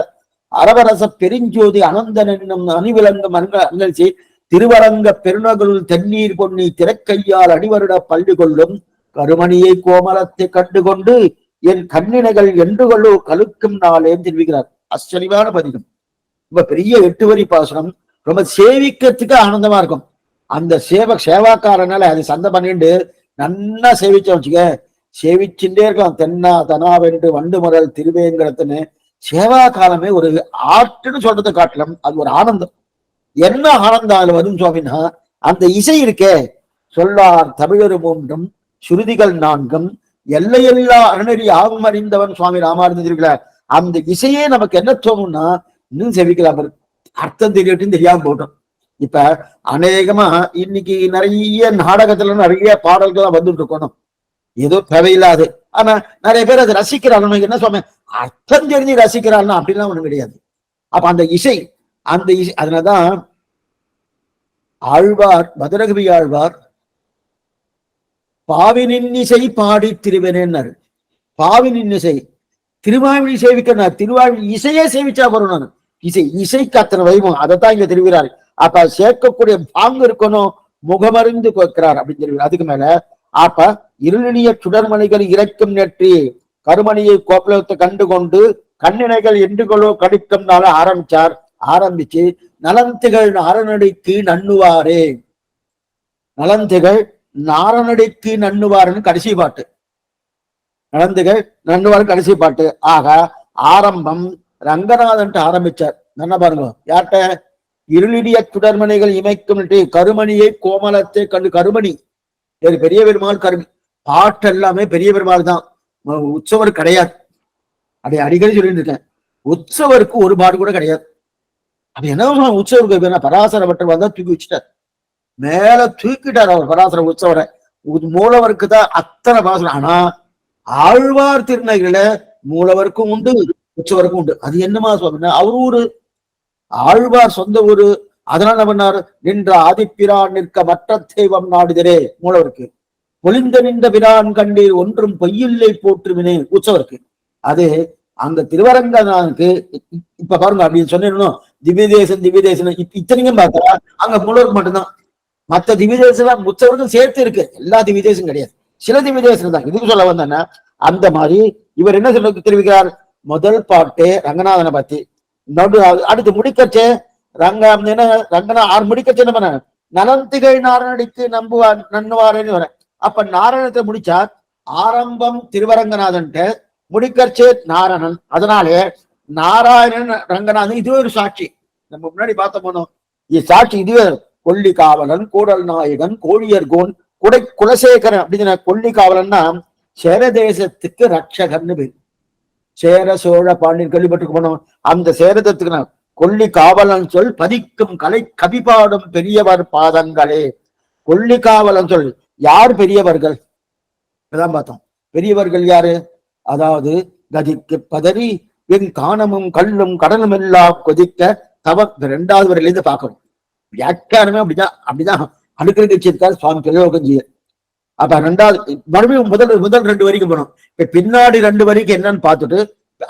அரவரச பெருஞ்சோதி அனந்தன் என்னும் அணிவிலங்கும் அங்கழ்ச்சி திருவரங்க பெருநகருள் தென்னீர் பொன்னி திரைக்கையால் அடிவருட பள்ளி கொள்ளும் கருமணியை கோமலத்தை கண்டுகொண்டு என் கண்ணினைகள் என்று கொள்ளு கழுக்கும் நாளேன்னு தெரிவிக்கிறார். ஆச்சரியமான பதிகம். ரொம்ப பெரிய 8 வரி பாசனம். ரொம்ப சேவிக்கிறதுக்கு ஆனந்தமா இருக்கும். அந்த சேவாக்காரனால அது சந்தை பண்ணிட்டு நன்னா சேவிச்ச வச்சுக்க, சேவிச்சுட்டே இருக்கலாம். தென்னா தனாவென்று வண்டு முரல் திருவேங்கடத்துன்னு சேவா காலமே ஒரு ஆட்டுன்னு சொல்றதை காட்டலாம். அது ஒரு ஆனந்தம். என்ன ஆனந்தம் அதுல வரும் சுவாமின்னா அந்த இசை இருக்கே, சொல்லார் தமிழரு 3 சுருதிகள் 4 எல்லையெல்லா அருணறி ஆகும் அறிந்தவன் சுவாமி ராமானந்த இருக்கிறார். அந்த இசையே நமக்கு என்ன தோணும்னா இன்னும் செவிக்கலாம், அர்த்தம் தெரியட்டும் தெரியாம போட்டோம். இப்ப அநேகமா இன்னைக்கு நிறைய நாடகத்துல நிறைய பாடல்கள் வந்துட்டு இருக்கணும், ஏதோ தேவையில்லாது. ஆனா நிறைய பேர் அதை ரசிக்கிறாங்க. என்ன சுவாமி அர்த்தம் தெரிஞ்சு ரசிக்கிறாள்னா அப்படிலாம் ஒண்ணும் கிடையாது. அப்ப அந்த இசை, அந்த இசை அதனாலதான் ஆழ்வார், மதுரகவி ஆழ்வார் பாவினின் இசை பாடி திருவனேன்னாரு. பாவினின் இசை திருவாழ்வி சேவிக்கிறார். திருவாழ்வி இசையே சேவிச்சா வரணும். இசைக்கு அத்தனை வைபவம். அதைத்தான் இங்க தெரிவிக்கிறார். அப்ப சேர்க்கக்கூடிய பாங்கு இருக்கணும், முகமறிந்து கேட்கிறார் அப்படின்னு தெரிவிக்கிறார். அதுக்கு மேல அப்ப இருளிய சுடர்மணிகள் இறக்கும் நெற்றி கருமணியை கோப்பலத்தை கண்டு கொண்டு கண்ணினைகள் என்று கொள்ளோ கடிக்கும்னால ஆரம்பிச்சு நலந்திகள் நாரணடிக்கு நண்ணுவாரே, நலந்திகள் நாரணடிக்கு நண்ணுவாருன்னு கடைசி பாட்டு. நலந்திகள் நண்ணுவாரு கடைசி பாட்டு. ஆக ஆரம்பம் ரங்கநாதன் ஆரம்பிச்சார். என்ன பாருங்க, யார்கிட்ட? இருளிடிய சுடர்மணிகள் இமைக்கும் கருமணியை கோமலத்தை கண்டு. கருமணி பெரிய பெருமாள், கருமணி பாட்டு எல்லாமே பெரிய பெருமாள் தான், உற்சவர் கிடையாது. அதை அடிக்கடி சொல்லிட்டு இருக்கேன். உற்சவருக்கு ஒரு பாட்டு கூட கிடையாது. அது என்ன உற்சவருக்கு பராசர பட்டர் வந்தா தூக்கி வச்சுட்டார், மேல தூக்கிட்டார் அவர் பராசர உற்சவரை. மூலவருக்கு தான் அத்தனை பாசனம். ஆனா ஆழ்வார் திருநகையில மூலவருக்கும் உண்டு உற்சவருக்கும் உண்டு. அது என்னமா சுவாமின்னா அவர் ஊரு, ஆழ்வார் சொந்த ஊரு. அதனால என்ன பண்ணாரு? நின்ற ஆதிப்பிரான் நிற்க மற்ற தெய்வம் நாடுதரே மூலவருக்கு. பொலிந்த நின்ற பிரான் கண்டீர் ஒன்றும் பொய்யில்லை போற்றுவினே உற்சவருக்கு. அது அங்க திருவரங்கநாதனுக்கு இப்ப பாருங்க அப்படின்னு சொன்னோம். திவ்ய தேசம் இத்தனைக்கும் பார்த்தா அங்க மூலவருக்கு மட்டும்தான். மற்ற திவ்ய தேசம் உற்சவருக்கும் சேர்த்து இருக்கு. எல்லா திவ்ய தேசம் கிடையாது, சில திவ்ய தேசம் தான். இதுக்கு சொல்ல வந்தேன்னா அந்த மாதிரி இவர் என்ன சொல்ல தெரிவிக்கிறார்? முதல் பாட்டு ரங்கநாதனை பத்தி, அடுத்து முடிக்கச்சே ரங்கனா ஆறு முடிக்கச்சே என்ன பண்ண? நலந்திகை நாரணடிக்கு நண்ணுவாரேன்னு வர. அப்ப நாராயணத்தை முடிச்சா ஆரம்பம் திருவரங்கநாதன், முடிக்கச்சே நாரணன். அதனாலே நாராயணன் ரங்கநாதன் இதுவே ஒரு சாட்சி. நம்ம முன்னாடி பார்த்த போனோம், இது சாட்சி. இதுவே கொல்லி காவலன், கூடல் நாயகன், கோழியர்கோன், குலசேகரன் அப்படின்னு. கொல்லி காவலன்னா சேர தேசத்துக்கு ரட்சகர்னு பேர். சேர சோழ பாண்டியன் கேள்விப்பட்டு போனோம். அந்த சேரதத்துக்கு நான் கொல்லி காவலன் சொல் பதிக்கும் கலை கவிபாடும் பெரியவர் பாதங்களே. கொல்லி காவலன் சொல் யார் பெரியவர்கள்? இதான் பார்த்தோம். பெரியவர்கள் யாரு? அதாவது கதிக்கு பதறி என் காணமும் கல்லும் கடலும் எல்லாம் கொதிக்க தவ. இரண்டாவது வரையிலிருந்து பார்க்கணும். வியாக்கியானமே அப்படிதான் அடுக்கிறது வச்சிருக்காரு சுவாமி திரைலோகஞ்சியர். அப்ப ரெண்டாவது மறுபடியும் முதல் ரெண்டு வரைக்கும் போனோம். இப்ப பின்னாடி ரெண்டு வரைக்கும் என்னன்னு பார்த்துட்டு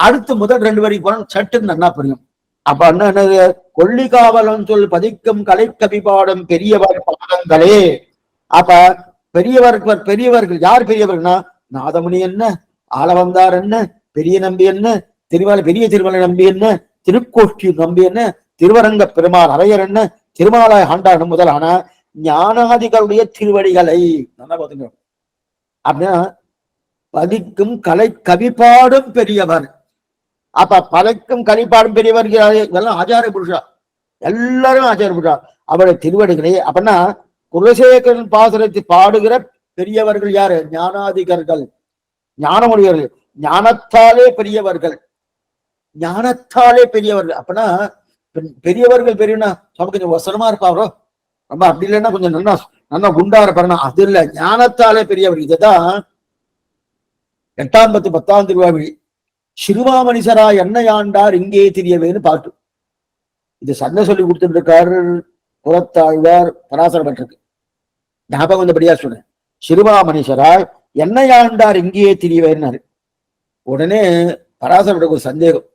அடுத்து முதல் ரெண்டு வரைக்கும் போனோம். சட்டுன்னு நல்லா புரியும். அப்ப என்னது? கொல்லி காவலன் சொல் பதிக்கும் கலை கவிபாடும் பெரியவர் பாதங்களே. அப்ப பெரியவர்கள் யார் பெரியவர்கள்னா நாதமுனி என்ன, ஆளவந்தார் என்ன, பெரிய நம்பி என்ன, பெரிய திருமலை நம்பி என்ன, திருக்கோஷ்டியூர் நம்பி என்ன, திருவரங்க பெருமாள் அரையர் என்ன, திருமாலாய் ஆண்டான் முதலான ஞானாதிகளுடைய திருவடிகளை நல்லா பாத்துங்க. அப்படின்னா பதிக்கும் கலை கவிபாடும் பெரியவர். அப்ப பலைக்கும் கலிப்பாடும் பெரியவர் இதெல்லாம் ஆச்சாரிய புருஷா, எல்லாரும் ஆச்சாரிய புருஷா. அவருடைய திருவடிகளே. அப்படின்னா குலசேகரன் பாசுரத்தை பாடுகிற பெரியவர்கள் யாரு? ஞானாதிகர்கள், ஞானமுடையவர்கள், ஞானத்தாலே பெரியவர்கள், ஞானத்தாலே பெரியவர்கள். அப்படின்னா பெரியவர்கள் பெரியனா நமக்கு கொஞ்சம் வசனமா இருப்பாரோ, ரொம்ப அப்படி இல்லைன்னா கொஞ்சம் நல்லா குண்டா இருப்பாருன்னா அது இல்ல, ஞானத்தாலே பெரியவர். இதுதான் 8ஆம் 10ஆம் திருவாவி சிறுமாமணிசரா என்னையாண்டார் இங்கே தெரியவேன்னு பாட்டு. இது சண்டை சொல்லி கொடுத்துட்டு இருக்காரு புறத்தாழ்வார் பராசர பட்டிருக்கு. ஞாபகம் வந்தபடியா சொன்னேன். சிறுமாமணிசராய் என்னையாண்டார் இங்கேயே தெரியவேன்னாரு. உடனே பராசரப்பட்ட ஒரு சந்தேகம்.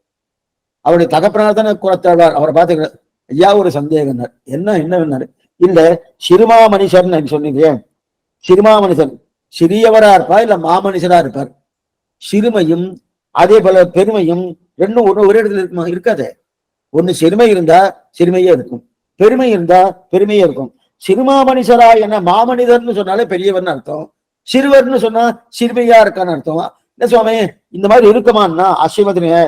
அவருடைய தகப்பனார் தானே குலத்தாழ்வார், அவரை பார்த்து ஐயா ஒரு சந்தேகம். என்னன்னாரு? இல்ல சிறுமாமணிசர் சொன்னீங்க. சிறுமாமணிசர் சிறியவரா இருப்பார் இல்ல மாமனிசரா இருப்பார். சிறுமையும் அதே போல பெருமையும் ரெண்டும் ஒரே இடத்துல இருக்குமா? இருக்காது. ஒண்ணு சிறுமை இருந்தா சிறுமையே இருக்கும், பெருமை இருந்தா பெருமையே இருக்கும். சிறுமாமனிசரா என்ன மாமனிதர்னு சொன்னாலே பெரியவர்னு அர்த்தம், சிறுவர்னு சொன்னா சிறுமையா இருக்கான்னு அர்த்தம். என்ன சுவாமி இந்த மாதிரி இருக்குமான்னா ஆச்சரியமா.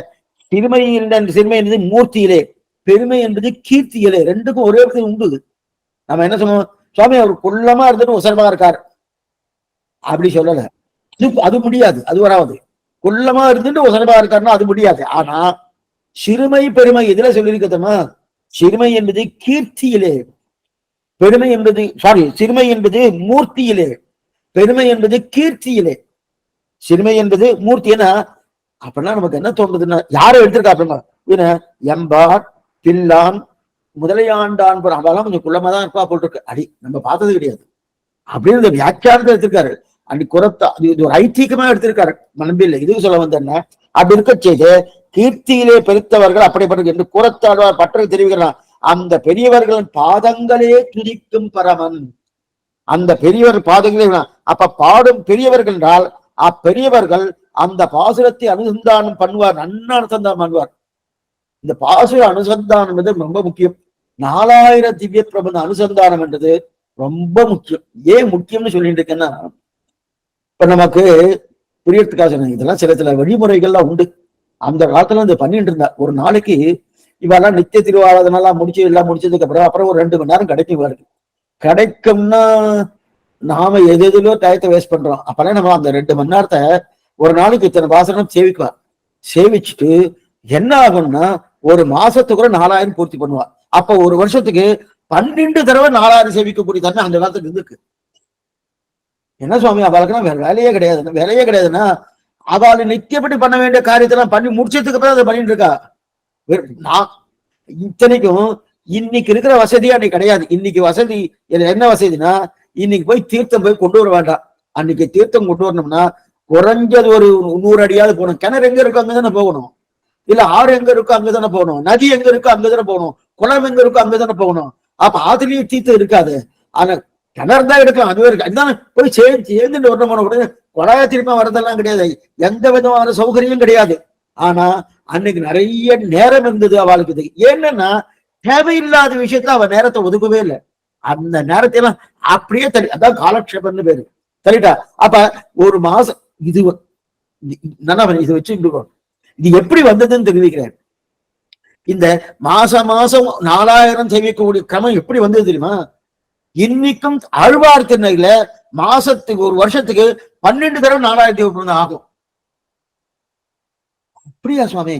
சிறுமை என்பது மூர்த்தியிலே, பெருமை என்பது கீர்த்தியிலே, ரெண்டுக்கும் ஒரே இடத்துல உண்டு. நம்ம என்ன சொல்லுவோம்? சுவாமி அவர் குள்ளமா இருந்துட்டு உசரமா இருக்கார் அப்படி சொல்லல, அது முடியாது, அது வராது. குள்ளமா இருந்துட்டு உசரமா இருக்காருன்னா அது முடியாது. ஆனா சிறுமை பெருமை எதுல சொல்லியிருக்கமா? சிறுமை என்பது கீர்த்தியிலே, பெருமை என்பது சிறுமை என்பது மூர்த்தியிலே, பெருமை என்பது கீர்த்தியிலே. சிறுமை என்பது மூர்த்தி. ஏன்னா அப்படின்னா நமக்கு என்ன தோன்றுதுன்னா, யாரை எடுத்திருக்கா அப்படின்னா எம்பார் பில்லான் முதலையாண்டான் அவெல்லாம் கொஞ்சம் குள்ளமா தான் இருப்பா போட்டிருக்கு. அடி நம்ம பார்த்தது கிடையாது அப்படின்னு இந்த வியாக்கியானத்தை எடுத்திருக்காரு. அன்னைக்கு குறத்தா இது ஒரு ஐதீகமா எடுத்திருக்காரு. மனம்பில்லை இதுக்கு சொல்ல வந்தேன்னா அப்படி இருக்க செய்து கீர்த்தியிலே பெருத்தவர்கள் அப்படிப்பட்ட என்று குறத்தாழ்வார் பற்றை தெரிவிக்கிறான். அந்த பெரியவர்களின் பாதங்களே துதிக்கும் பரமன். அந்த பெரியவர் பாதங்களே. அப்ப பாடும் பெரியவர்கள் என்றால் அப்பெரியவர்கள் அந்த பாசுரத்தை அனுசந்தானம் பண்ணுவார், நன்னா அனுசந்தானம் பண்ணுவார். இந்த பாசுர அனுசந்தானம் ரொம்ப முக்கியம். 4000 திவ்ய பிரபந்த அனுசந்தானம் என்றது ரொம்ப முக்கியம். ஏன் முக்கியம்னு சொல்லிட்டு இருக்கேன்னா, இப்ப நமக்கு புரியறதுக்காக சொன்னேன், இதெல்லாம் சில வழிமுறைகள்லாம் உண்டு. அந்த காலத்துல இந்த பண்ணிட்டு இருந்தா, ஒரு நாளைக்கு இவெல்லாம் நித்திய திருவாராதனெல்லாம் எல்லாம் முடிச்சதுக்கு அப்புறம் ஒரு 2 மணி நேரம் கிடைக்கும் இவருக்கு. கிடைக்கும்னா நாம எதுலோ டயத்தை வேஸ்ட் பண்றோம். அப்பெல்லாம் நம்ம அந்த 2 மணி நேரத்தை ஒரு நாளைக்கு இத்தனை பாசனம் சேவிக்குவா. சேவிச்சுட்டு என்ன ஆகும்னா ஒரு மாசத்துக்குள்ள 4000 பூர்த்தி பண்ணுவா. அப்ப ஒரு வருஷத்துக்கு 12 தடவை 4000 சேவிக்கக்கூடிய தன்மை அந்த காலத்துக்கு இருந்திருக்கு. என்ன சுவாமி அவளுக்குன்னா வேற வேலையே கிடையாதுன்னா அவளை நித்தியப்படி பண்ண வேண்டிய காரியத்தெல்லாம் பண்ணி முடிச்சதுக்கு அப்புறம் அதை பண்ணிட்டு இருக்கா. நான் இத்தனைக்கும் இன்னைக்கு இருக்கிற வசதி அன்னைக்கு கிடையாது. இன்னைக்கு வசதி என்ன வசதினா, இன்னைக்கு போய் தீர்த்தம் போய் கொண்டு வர வேண்டாம். அன்னைக்கு தீர்த்தம் கொண்டு வரணும்னா குறைஞ்சது ஒரு 100 அடியாவது போகணும். கிணறு எங்க இருக்கோ அங்கதானே போகணும், இல்ல ஆறு எங்க இருக்கோ அங்கதானே போகணும், நதி எங்க இருக்கோ அங்கதானே போகணும், குளம் எங்க இருக்கோ அங்கதானே போகணும். அப்ப ஆத்துலயே தீர்த்தம் இருக்காது. ஆனா கிணறு தான் எடுக்கலாம், அதுவே இருக்கு. அதுதான் போய் சேர்ந்துட்டு வரணும் போன கூட குழாய திரும்ப வரதெல்லாம் கிடையாது, எந்த விதமான சௌகரியம் கிடையாது. ஆனா அன்னைக்கு நிறைய நேரம் இருந்தது அவளுக்கு. என்னன்னா தேவையில்லாத விஷயத்துல அவ நேரத்தை ஒதுக்கவே இல்லை. அந்த நேரத்தை எல்லாம் அப்படியே தள்ளி, அதான் காலக்ஷேபம்னு பேரு, தள்ளிட்டா. அப்ப ஒரு மாசம் இது நல்லா இதை வச்சு இது எப்படி வந்ததுன்னு தெரிவிக்கிறேன். இந்த மாசம் 4000 சேவிக்கக்கூடிய கிரமம் எப்படி வந்தது தெரியுமா? இன்னைக்கும் ஆழ்வார் திருநகையில மாசத்துக்கு ஒரு வருஷத்துக்கு 12 தடவை 4000 ஆகும். அப்படியா சுவாமி?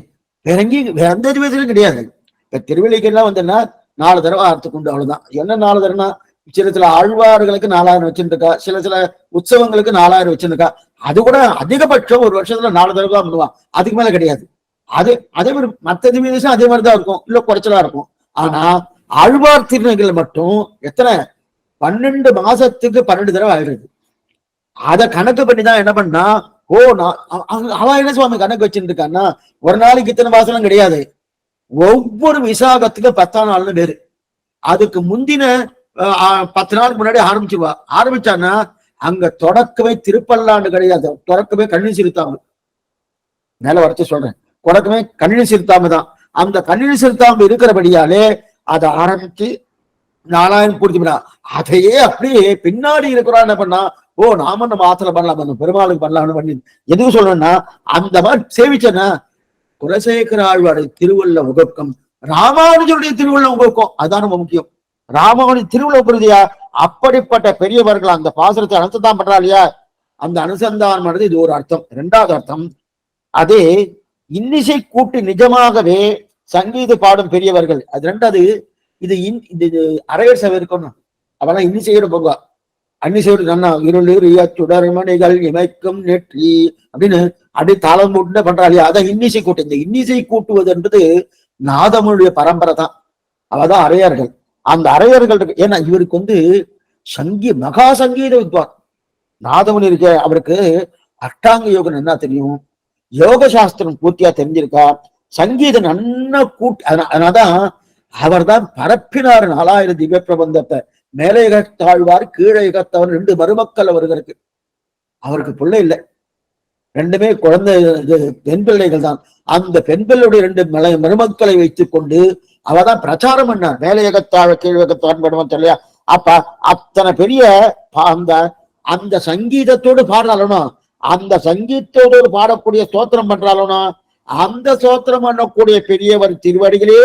வேற எங்கேயும் வேற எந்த விதத்திலும் கிடையாது. இப்ப திருவள்ளிக்கெல்லாம் வந்தேன்னா 4 தடவை ஆர்த்துக்கு உண்டு, அவ்வளவுதான். என்ன 4 தடவைனா, சில ஆழ்வார்களுக்கு 4000 வச்சுருக்கா, சில உற்சவங்களுக்கு 4000 வச்சிருக்கா. அது கூட அதிகபட்சம் ஒரு வருஷத்துல 4 தடவை தான் பண்ணுவான், அதுக்கு மேல கிடையாது. அதே மாதிரி மற்ற திவ்யம் அதே மாதிரிதான் இருக்கும், இல்ல குறைச்சலா இருக்கும். ஆனா ஆழ்வார் திருநகைகள் மட்டும் எத்தனை 12 மாசத்துக்கு 12 தடவை ஆயிடுது. அதை கணக்கு பண்ணிதான் என்ன பண்ணா, அவன் என்ன சுவாமி கணக்கு வச்சுட்டு இருக்கான்னா, ஒரு நாளைக்கு இத்தனை வாசனம் கிடையாது, ஒவ்வொரு விசாகத்துக்கு 10ஆம் நாள்னு பேரு. அதுக்கு முந்தின 10 நாளுக்கு முன்னாடி ஆரம்பிச்சான்னா அங்க தொடக்கமே திருப்பல்லாண்டு கிடையாது, தொடக்கமே கண்ணீர் சிறுத்தாம. மேல வரச்சு சொல்றேன், தொடக்கமே கண்ணீர் சிறுத்தாம தான். அந்த கண்ணீர் சிறுத்தாம இருக்கிறபடியாலே அதை ஆரம்பிச்சு 4000 பூர்த்தி பண்ணா. அதையே அப்படியே பின்னாடி இருக்கிறா என்ன பண்ணா, நாம நம்ம ஆத்துல பண்ணலாம், பெருமாளுக்கு பண்ணலாம்னு பண்ணி எதுவும் சொல்லணும்னா, அந்த மாதிரி சேவிச்சனா குலசேகர ஆழ்வாருடைய திருவள்ள உகக்கம், ராமானுஜருடைய திருவள்ள உகக்கம், அதுதான் ரொம்ப முக்கியம். ராமானுஜ திருவள்ள உபரியா அப்படிப்பட்ட பெரியவர்கள் அந்த பாசுரத்தை அனுசந்தானம் பண்றா இல்லையா, அந்த அனுசந்தானம் பண்றது இது ஒரு அர்த்தம். 2வது அர்த்தம், அதே இன்னிசை கூட்டி நிஜமாகவே சங்கீத பாடும் பெரியவர்கள், அது 2வது. இது அரையர் சபை இருக்கணும், அவெல்லாம் இன்னிசையோட போவா. அன்னிசையோடு நன்னா இருளிய சுடர்மணிகள் இமைக்கும் நெற்றி அப்படின்னு அப்படி தாளம் போட்டு பண்றா இல்லையா, அதான் இன்னிசை கூட்டு. இந்த இன்னிசை கூட்டுவது என்பது நாதமுடைய பரம்பரை தான், அவதான் அரையர்கள். அந்த அரையர்கள் இருக்கு. ஏன்னா இவருக்கு மகா சங்கீத வித்வான் நாதமுனி இருக்க. அவருக்கு அஷ்டாங்க யோகம் என்ன தெரியும், யோக சாஸ்திரம் பூர்த்தியா தெரிஞ்சிருக்கா, சங்கீதம் நன்னா கூட்டி. அதனாலதான் அவர் தான் பரப்பினார் 4000 திவ்ய பிரபந்தத்தை. மேலையகத்தாழ்வார் கீழையகத்தவர் 2 மருமக்கள் அவருக்கு. அவருக்கு பிள்ளை இல்லை, 2மே குழந்தை பெண் பிள்ளைகள் தான். அந்த பெண் பிள்ளையுடைய 2 மருமக்களை வைத்துக் கொண்டு அவதான் பிரச்சாரம் பண்ணார். மேலையகத்தாழ கீழகத்தான் படுவோம் இல்லையா. அப்ப அத்தனை பெரிய அந்த சங்கீதத்தோடு பாடுறாலும், அந்த சங்கீதத்தோடு பாடக்கூடிய ஸ்தோத்திரம் பண்றாலும், அந்த ஸ்தோத்திரம் பண்ணக்கூடிய பெரியவர் திருவடிகளே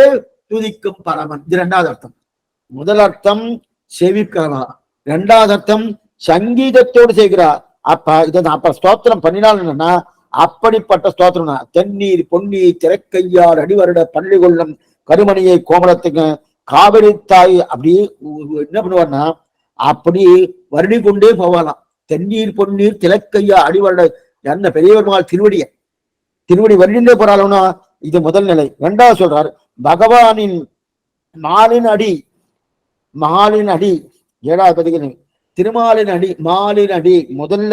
துதிக்கும் பரமன். இது 2வது அர்த்தம். முதல் அர்த்தம் சேவிக்கிறவா, 2வது அர்த்தம் சங்கீதத்தோடு செய்கிறார். அப்ப ஸ்தோத்திரம் பண்ணினால் என்னன்னா, அப்படிப்பட்ட ஸ்தோத்திரம்னா தென்னீர் பொன்னீர் திரைக்கையார் அடிவருட பள்ளி கொள்ளும் கருமணியை கோமலத்துக்கு காவிரி தாய். அப்படி என்ன பண்ணுவார்னா, அப்படி வருடி கொண்டே போவாலாம். தென்னீர் பொன்னீர் திரைக்கையா அடிவருட என்ன பெரியவர்மாள் திருவடி வருடிண்டே போறாளும்னா, இது முதல் நிலை. 2வது சொல்றாரு, பகவானின் மாலின் அடி 7வது பதிகை திருமாலின் அடி மாலின் அடி. முதல்ல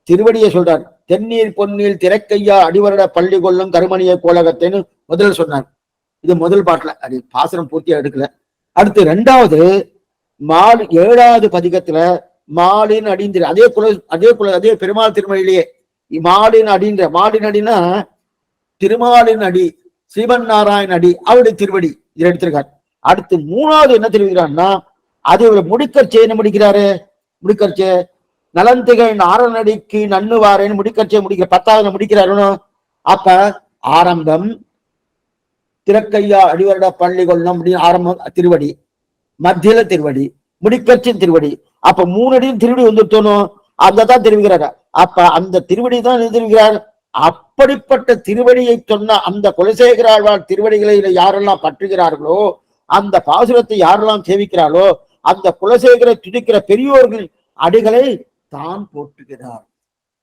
திருவடியை சொல்றார், தென்னீர் பொன்னீர் திரைக்கையா அடிவருட பள்ளி கொள்ளும் கருமணிய கோலகத்தைன்னு முதல்ல சொன்னார். இது முதல் பாட்டுல, அது பாசனம் பூர்த்தியா எடுக்கல. அடுத்து 2வது 7வது பதிகத்துல மாலின் அடிந்திரு, அதே பெருமாள் திருமொழியிலேயே மாடின் அடின்ற மாடின் அடினா திருமாலின் அடி, ஸ்ரீமன் நாராயண அடி, அவருடைய திருவடி இதை எடுத்திருக்காரு. அடுத்து மூணாவது என்ன தெரிவிக்கிறான்னா, அது முடிக்கச்சேன்னு முடிக்கிறாரு. முடிக்கச்சே நலந்திகள் நாரணடிக்கு நன்னுவாரேன்னு முடிக்கச்சே முடிக்கிற 10வது முடிக்கிறாரு. அப்ப ஆரம்பம் திரக்கையா அடிவருட பள்ளி கொள்ளம் அப்படின்னு ஆரம்பம் திருவடி, மத்தியில திருவடி, முடிக்கச்சின் திருவடி. அப்ப 3 அடியும் திருவடி வந்துட்டோம். அதான் தெரிவிக்கிறாரு. அப்ப அந்த திருவடி தான் தெரிவிக்கிறார். அப்படிப்பட்ட திருவடியை சொன்ன அந்த குலசேகராழ்வார் திருவடிகளை யாரெல்லாம் பற்றுகிறார்களோ, அந்த பாசுரத்தை யாரெல்லாம் சேவிக்கிறார்களோ, அந்த குலசேகரை துதிக்கிற பெரியோர்கள் அடிகளை தான் போற்றுகிறார்.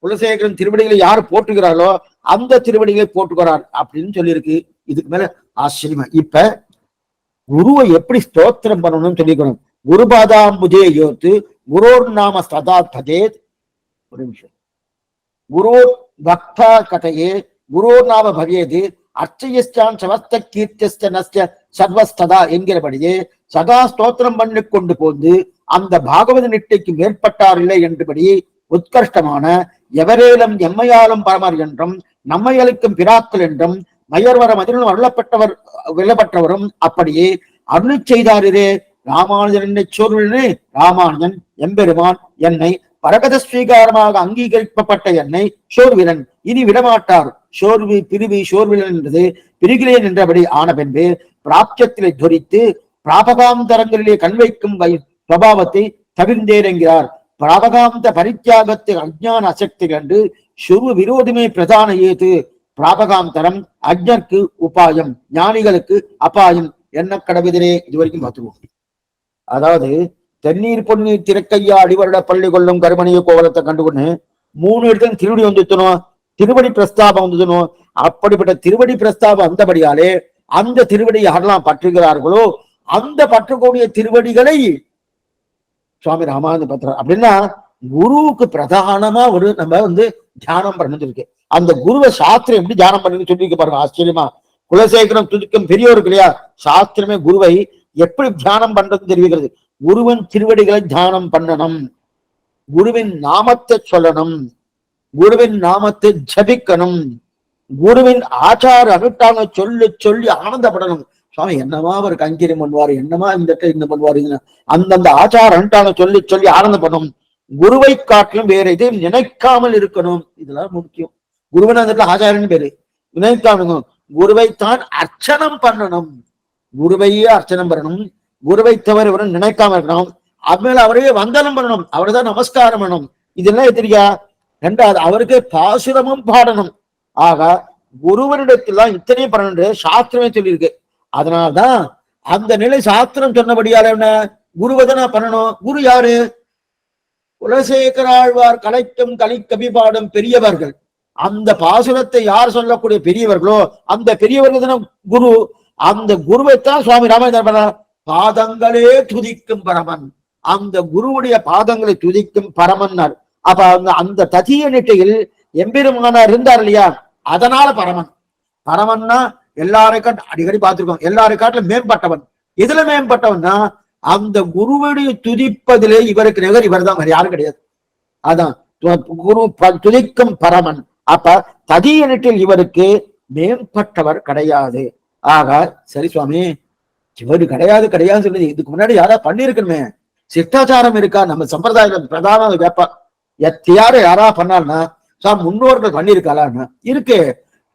குலசேகரன் திருவடிகளை யார் போற்றுகிறார்களோ அந்த திருவடிகளை போற்றுகிறார் அப்படின்னு சொல்லியிருக்கு. இதுக்கு மேல ஆச்சரியமா இப்ப குருவை எப்படி ஸ்தோத்திரம் பண்ணணும்னு சொல்லிக்கணும். குருபாதாம்புஜே யோத்து குரோர் நாம சதா ததேத். ஒரு நிமிஷம். குரு பக்தா கதையே குரோர் நாம பவேது அர்ச்சயஸ்டான் சமஸ்த கீர்த்திஸ்ட நஸ்ட சர்வஸ்ததா என்கிறபடியே சதா ஸ்தோத்திரம் பண்ணி கொண்டு போந்து அந்த பாகவத நிட்டைக்கு மேற்பட்டார் இல்லை என்றபடி உத்கர்ஷ்டமான எவரேலும் எம்மையாலும் பரமர் என்றும் நம்மையளிக்கும் பிராக்கள் என்றும் மயர்வர மதிலும் அருளப்பட்டவர் வெல்லப்பட்டவரும் அப்படியே அருளி செய்தாரே. ராமானுஜன் என்னை சோர்விலே ராமானுஜன் எம்பெருமான் என்னை பரகத ஸ்வீகாரமாக அங்கீகரிக்கப்பட்ட என்னை சோர்விலன் இனி விடமாட்டார். சோர்வி பிரிவி சோர்விலன் என்றது பிரிகிறேன் என்றபடி ஆன பின்பு பிராப்தியத்திலே துரித்து பிராபகாந்தரங்களிலே கண்வைக்கும் சுவாவத்தை தவிர்ந்தேன் என்கிறார். பிராபகாந்த பரித்தியாகத்தை அஜ்ஞான அசக்தி கண்டு சுரு விரோதமே பிரதான ஏது. பிராபகாந்தரம் அஜ்ஞர்க்கு உபாயம், ஞானிகளுக்கு அபாயம் என்ன கடவுதிரே. இதுவரைக்கும் பார்த்துவோம். அதாவது தென்னீர் பொன்னீர் திரக்கையா அடிவருட பள்ளி கொள்ளும் கருமணிய கோவலத்தை கண்டுகொண்டு 3 இடத்துல திருவடி வந்துட்டணும், திருவடி பிரஸ்தாபம் வந்துடணும். அப்படிப்பட்ட திருவடி பிரஸ்தாபம் வந்தபடியாலே அந்த திருவடி யாரெல்லாம் பற்றுகிறார்களோ அந்த பற்றக்கூடிய திருவடிகளை சுவாமி ராமானந்த பத்திர அப்படின்னா குருவுக்கு பிரதானமா ஒரு நம்ம தியானம் பண்ணது இருக்கு. அந்த குருவை சாஸ்திரம் எப்படி தியானம் பண்ணு சொல்லிக்க பாருங்க. ஆச்சரியமா குலசேகரம் துதிக்கும் பெரியோருக்கு இல்லையா சாஸ்திரமே குருவை எப்படி தியானம் பண்றது தெரிவிக்கிறது. குருவின் திருவடிகளை தியானம் பண்ணணும், குருவின் நாமத்தை சொல்லணும், குருவின் நாமத்தை ஜபிக்கணும், குருவின் ஆச்சார அனுஷ்டான சொல்லி சொல்லி ஆனந்தப்படணும். சுவாமி என்னமா அவர் கைங்கரியம் பண்ணுவாரு, என்னமா இந்த பண்ணுவாரு, அந்தந்த ஆச்சார அனுஷ்டான சொல்லி சொல்லி ஆனந்தப்படணும். குருவை காட்டிலும் வேற எதையும் நினைக்காமல் இருக்கணும். இதெல்லாம் முக்கியம். குருவன் அந்த ஆச்சாரன்னு பேரு நினைக்காம குருவைத்தான் அர்ச்சனம் பண்ணணும், குருவையே அர்ச்சனம் பண்ணணும், குருவை தவிர இவரும் நினைக்காம இருக்கணும். அதுமேல அவரையே வந்தனம் பண்ணணும், அவர்தான் நமஸ்காரம் பண்ணணும். இதெல்லாம் தெரியா. 2வது அவருக்கு பாசுரமும் பாடணும். ஆக குருவனிடத்திலாம் இத்தனையும் பண்ணணும் சாஸ்திரமே சொல்லியிருக்கு. அதனால்தான் அந்த நிலை சாஸ்திரம் சொன்னபடியால என்ன குருவதனா பண்ணணும். குரு யாரு? குலசேகராழ்வார் கலைக்கும் கலிக்கவி பாடும் பெரியவர்கள். அந்த பாசுரத்தை யார் சொல்லக்கூடிய பெரியவர்களோ அந்த பெரியவர்கள் தானே குரு. அந்த குருவைத்தான் சுவாமி ராமச்சந்திரன் பாதங்களே துதிக்கும் பரமன், அந்த குருவுடைய பாதங்களை துதிக்கும் பரமன்னார். அப்ப அந்த ததிய நிட்டையில் எம்பெருமானார் இருந்தார் இல்லையா, அதனால பரமன். பரமன்னா எல்லாரை காட்டு அடிக்கடி பார்த்திருக்கோம், எல்லாரை காட்டுல மேம்பட்டவன். எதுல மேம்பட்டவன்னா அந்த குருவுடைய துதிப்பதிலே இவருக்கு நிகர் இவர் தான், வேற யாரும் கிடையாது. அதான் குரு துதிக்கும் பரமன். அப்ப ததிய நிட்டில் இவருக்கு மேம்பட்டவர் கிடையாது. ஆக சரி சுவாமி இவரு கிடையாது கிடையாது சொல்லுது, இதுக்கு முன்னாடி யாராவது பண்ணிருக்கணுமே, சிஷ்டாச்சாரம் இருக்கா நம்ம சம்பிரதாயம் பிரதான கேப்பா. எத்தையாரு யாரா பண்ணார்னா முன்னோர்கள் பண்ணிருக்காளான்னா இருக்கு.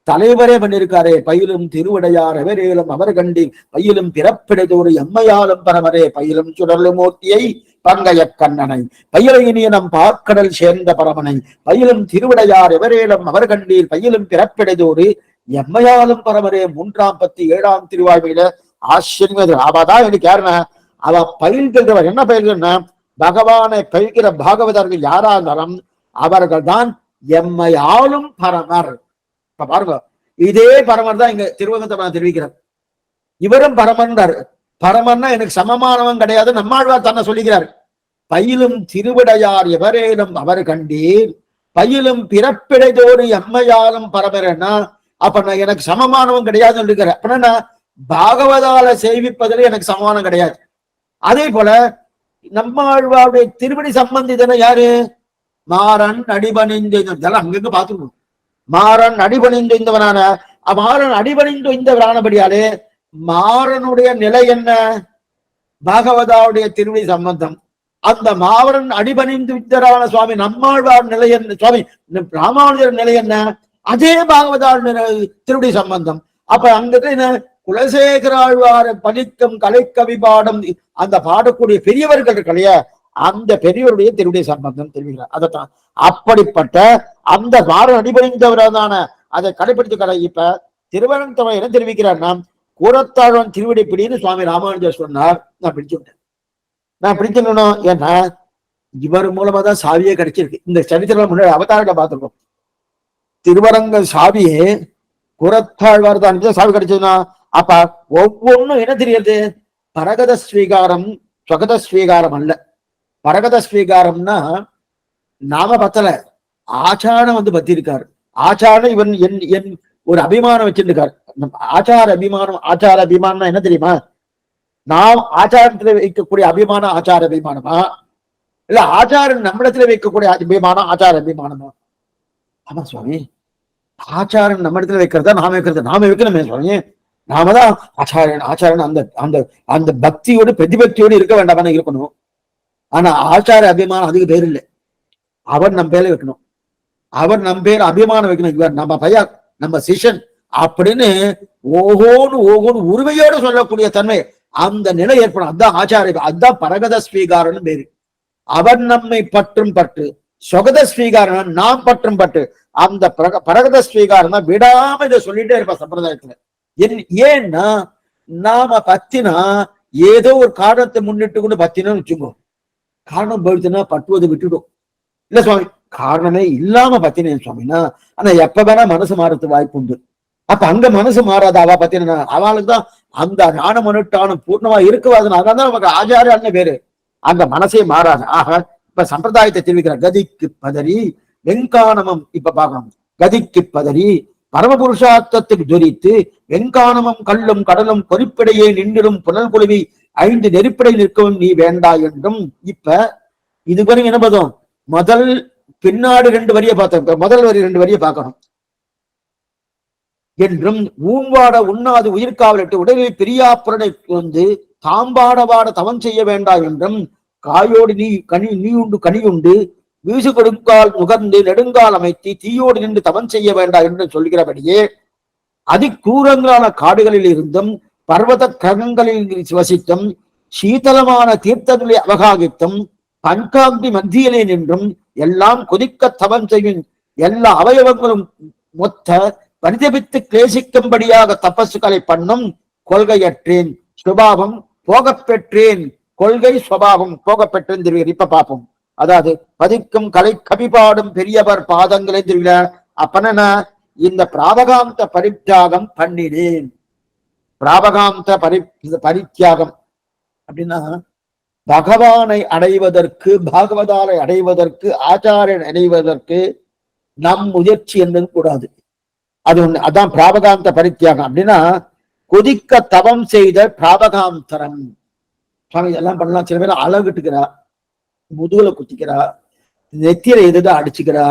தலைவரே பண்ணிருக்காரே, பயிலும் திருவடையார் எவரேலும் அவர் கண்டி பயிலும் பிறப்பிடைதோடு எம்மையாலும் பரமரே பயிலும் சுடர்லு மூர்த்தியை பங்கைய கண்ணனை பயில இனிய நம் பாக்கடல் சேர்ந்த பரமனை பயிலும் திருவிடையார் எவரேலும் அவர் கண்டீர் பயிலும் பிறப்பிடைதோடு எம்மையாலும் பரமரே 3ஆம் பத்தி 7ஆம் திருவாழ்மையில ஆச்சரியம். அவதான் எனக்கு யாருன்னா அவ பயில்கிறவர். என்ன பயில்கிறன்னா பகவானை பயில்கிற பாகவதர்கள் யாரா இருந்தாலும் அவர்கள் தான் எம்மையாலும் பரமர். இப்ப பாருங்க, இதே பரமர் தான் இங்க திருவங்கத்தை தெரிவிக்கிறார். இவரும் பரமன்றார். பரமன்னா எனக்கு சமமானவன் கிடையாது, நம்மாழ்வார் தன்னை சொல்லுகிறார். பயிலும் திருவிடையார் எவரேனும் அவர் கண்டீர் பயிலும் பிறப்பிடைதோடு எம்மையாலும் பரமரன்னா அப்ப நான் எனக்கு சமமானவன் கிடையாதுன்னு இருக்கிறேன். அப்படின்னா பாகவதால சேவிப்பதில் எனக்கு சமமானம் கிடையாது. அதே போல நம்மாழ்வாருடைய திருவடி சம்பந்திதன யாரு? மாறன் அடிபணிந்து இதெல்லாம் அங்கங்க பார்த்துக்கணும். மாறன் அடிபணிந்து இந்தவனான மாறன் அடிபணிந்து இந்தவரானபடியாலே மாறனுடைய நிலை என்ன? பாகவதாவுடைய திருவடி சம்பந்தம். அந்த மாவரன் அடிபணிந்து வித்தரான சுவாமி நம்மாழ்வார் நிலை என்ன? சுவாமி ராமானுஜர் நிலை என்ன? அதே பாகவதார் திருவடி சம்பந்தம். அப்ப அங்க என்ன? குலசேகராழ்வார பணிக்கும் கலைக்கவிபாடம் அந்த பாடக்கூடிய பெரியவர்கள் இருக்கலையா, அந்த பெரியவருடைய திருவடி சம்பந்தம் தெரிவிக்கிறார். அதைத்தான் அப்படிப்பட்ட அந்த மாறன் அடிபணிந்தவரான அதை கடைபிடித்து கடை. இப்ப திருவனந்தபுரம் என்ன தெரிவிக்கிறார்? நாம் கூரத்தாழ்வான் திருவடி பிடின்னு சுவாமி ராமானுஜர் சொன்னார். நான் பிடிச்சு விட்டேன். நான் பிடிக்கணும். ஏன்னா இவர் மூலமா தான் சாவியே கிடைச்சிருக்கு. இந்த சரித்திரம் முன்னாடி அவதாரத்தை பார்த்திருக்கோம். திருவரங்க சாவியே கூரத்தாழ்வார் தான் சாவி கிடைச்சதுன்னா அப்ப ஒவ்வொன்னும் என்ன தெரியுது? பரகத ஸ்வீகாரம், ஸ்வகத ஸ்வீகாரம் அல்ல. பரகத ஸ்வீகாரம்னா நாம பத்தல, ஆச்சாரம் வந்து பத்தி இருக்காரு. ஆச்சாரம் இவன் என் ஒரு அபிமானம் வச்சிருக்காரு. ஆச்சார அபிமானம். ஆச்சார அபிமானம் என்ன தெரியுமா? நாம் ஆச்சாரத்துல வைக்கக்கூடிய அபிமானம் ஆச்சார அபிமானமா, இல்ல ஆச்சாரம் நம்மிடத்துல வைக்கக்கூடிய அபிமானம் ஆச்சார அபிமானமா? ஆமா சுவாமி, ஆச்சாரம் நம்ம இடத்துல வைக்கிறதா நாம வைக்கிறது? நாம வைக்கணுமே சுவாமி. நாம தான் ஆச்சாரன். ஆச்சாரன் அந்த அந்த அந்த பக்தியோடு பிரதிபக்தியோடு இருக்க வேண்டாமா? இருக்கணும். ஆனா ஆச்சார அபிமானம் அதுக்கு பேர் இல்லை. அவர் நம் பேர்ல வைக்கணும். அவர் நம் பேர் அபிமானம் வைக்கணும். இவர் நம்ம பையன், நம்ம சிஷன் அப்படின்னு ஓகோன்னு உரிமையோடு சொல்லக்கூடிய தன்மை, அந்த நிலை ஏற்படும். அதுதான் ஆச்சாரிய, அதுதான் பரகத ஸ்வீகாரம்னு பேரு. அவர் நம்மை பற்றும் பற்று, சொகத ஸ்வீகாரம் நாம் பற்றும் பற்று. அந்த பரகத ஸ்வீகாரம் தான் விடாம இதை சொல்லிட்டே இருப்பா சம்பிரதாயத்துல. ஏன்னா நாம பத்தினா ஏதோ ஒரு காரணத்தை முன்னிட்டு கொண்டு பத்தினு வச்சுக்கோ. காரணம் போயிடுச்சுன்னா பட்டுவதை விட்டுடும். இல்ல சுவாமி, காரணமே இல்லாம பத்தினேன் சுவாமினா, ஆனா எப்ப வேணா மனசு மாறத்து வாய்ப்பு உண்டு. அப்ப அங்க மனசு மாறாத அவ பத்தினா அவளுக்கு தான் அந்த ஞானம் அனுட்டானம் பூர்ணமா இருக்குவாதுன்னு. அதனாலதான் நமக்கு ஆச்சாரியான்னு பேரு. அந்த மனசே மாறாது. ஆக இப்ப சம்பிரதாயத்தை தெரிவிக்கிற கதிக்கு பதறி வெங்கானமம். இப்ப பார்க்கணும். கதிக்கு பதறி பரமபுருஷார்த்தத்துக்கு ஜொலித்து வெங்கானமும் கல்லும் கடலும் பொறிப்படையே நின்றிடும் புனல் குழுவி 5 நெருப்படை நிற்கவும் நீ வேண்டா என்றும். இப்ப இதுவரை என்ன பார்த்தோம்? முதல் பின்னாடி 2 வரியை பார்த்தோம். முதல் வரி 2 வரியை பார்க்கணும். என்றும் ஊன்வாட உண்ணாது உயிர்காவலிட்டு உடலில் பிரியாப்புறனை வந்து தாம்பாடவாட தவம் செய்ய வேண்டாம் என்றும், காயோடு நீ உண்டு கனி உண்டு வீசு கொடுக்கால் நுகர்ந்து நெடுங்கால் அமைத்தி தீயோடு நின்று தவம் செய்ய வேண்டாம் என்று சொல்கிறபடியே அதிகூரங்களான காடுகளில் இருந்தும் பர்வத கிரகங்களில் வசித்தும் சீதளமான தீர்த்தங்களை அவகாகித்தும் பஞ்சாக்னி மத்தியிலே நின்றும் எல்லாம் கொதிக்க தவம் செய்யும் எல்லா அவயவங்களும் மொத்த பரிதபித்து கிளேசிக்கும்படியாக தபசுகளை பண்ணும் கொள்கையற்றேன் சுபாவம் போகப்பெற்றேன். கொள்கை சுபாவம் போகப்பெற்றேன் தெரிவிக்கிற. இப்ப பார்ப்போம். அதாவது பதிக்கும் கலை கவிபாடும் பெரியவர் பாதங்களை தெரிவில. அப்பனா இந்த பிராபகாந்த பரித்தியாகம் பண்ணினேன். பிராபகாந்த பரித்தியாகம் அப்படின்னா பகவானை அடைவதற்கு, பாகவதாரை அடைவதற்கு, ஆச்சாரியன் அடைவதற்கு நம் முயற்சி என்பது கூடாது. அது ஒண்ணு. அதான் பிராபகாந்த பரித்தியாகம். அப்படின்னா கொதிக்க தவம் செய்த பிராபகாந்தரம். சுவாமி இதெல்லாம் பண்ணலாம். சில பேர் அழகிட்டுக்கிறா, முதுகுல குத்திக்கிறா, நெத்தியில எதுதான் அடிச்சுக்கிறா.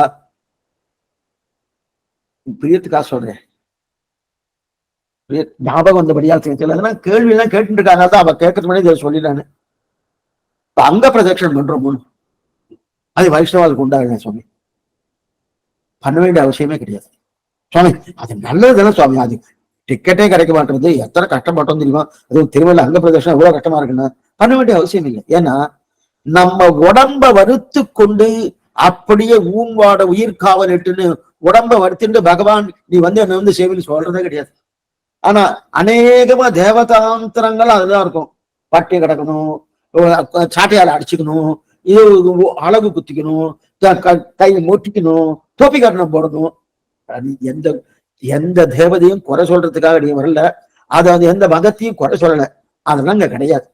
பிரியத்துக்காக சொல்றேன், ஞாபகம் வந்தபடியா கேள்வி எல்லாம் கேட்டு இருக்காங்க. தான் அவ கேட்கறது முன்னாடி சொல்லிடானு. இப்ப அங்க பிரதட்சணம் பண்றோம், அது வைஷ்ணவாளுக்கு உண்டாக சுவாமி பண்ண வேண்டிய அவசியமே கிடையாது சுவாமி. அது நல்லதுதானே சுவாமி. அது டிக்கெட்டே கிடைக்க மாட்டேங்குது, எத்தனை கஷ்டப்பட்டோம் தெரியுமா? அதுவும் திருவள்ள அங்க பிரதட்சணம் எவ்வளவு கஷ்டமா இருக்குன்னா பண்ண வேண்டிய அவசியம் இல்லை. ஏன்னா நம்ம உடம்ப வருத்து கொண்டு அப்படியே ஊன்வாட உயிர் காவலிட்டுன்னு உடம்ப வருத்திட்டு பகவான் நீ வந்து என்ன வந்து சேவைன்னு சொல்றதே கிடையாது. ஆனா அநேகமா தேவதாந்திரங்கள் அதுதான் இருக்கும். பட்டி கிடக்கணும், சாட்டையால அடிச்சுக்கணும், இது அழகு குத்திக்கணும், கையை மொட்டிக்கணும், தொப்பி கட்டணம் போடணும். அது எந்த தேவதையும் குறை சொல்றதுக்காக நீ வரல. அது அது எந்த மதத்தையும் குறை சொல்லல. அதெல்லாம் இங்க கிடையாது.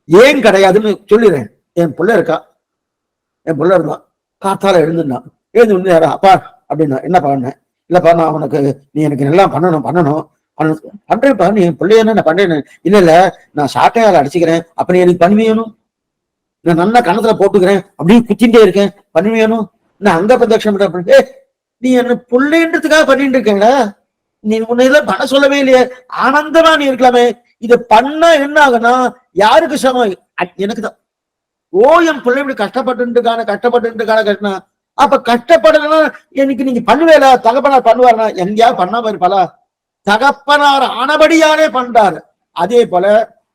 ஏன் கிடையாதுன்னு சொல்லிடுறேன். என் பிள்ளை இருக்கா, என் பிள்ளை இருந்தான், காத்தால எழுந்துருந்தான். எழுந்து அப்பா அப்படின்னா என்ன பண்ணேன்? இல்லப்பா நான் உனக்கு நீ எனக்கு எல்லாம் பண்ணணும் பண்றேன்ப்பா. நீ என் பிள்ளைய என்ன பண்றேன்னு. இல்ல நான் சாட்டையால அடிச்சுக்கிறேன், அப்ப நீ எனக்கு பண்ணி வேணும். நான் நல்லா கணத்துல போட்டுக்கிறேன் அப்படின்னு குத்திட்டே இருக்கேன், பண்ணுவேணும். நான் அங்க பிரதட்சணம் பண்றேன். நீ என்ன புள்ளைன்றதுக்காக பண்ணிட்டு இருக்கேங்களா? நீ உன்னையெல்லாம் பண்ண சொல்லவே இல்லையே, ஆனந்தமா நீ இருக்கலாமே. இதை பண்ண என்ன ஆகுனா யாருக்கு சமம்? எனக்குதான். ஓ, என் பிள்ளை இப்படி கஷ்டப்பட்டு கட்டினா, அப்ப கஷ்டப்படலாம். எனக்கு நீங்க பண்ணுவேல, தகப்பனார் பண்ணுவாருனா எங்கேயா பண்ணாம இருப்பாளா? தகப்பனார் ஆனபடியாலே பண்றாரு. அதே போல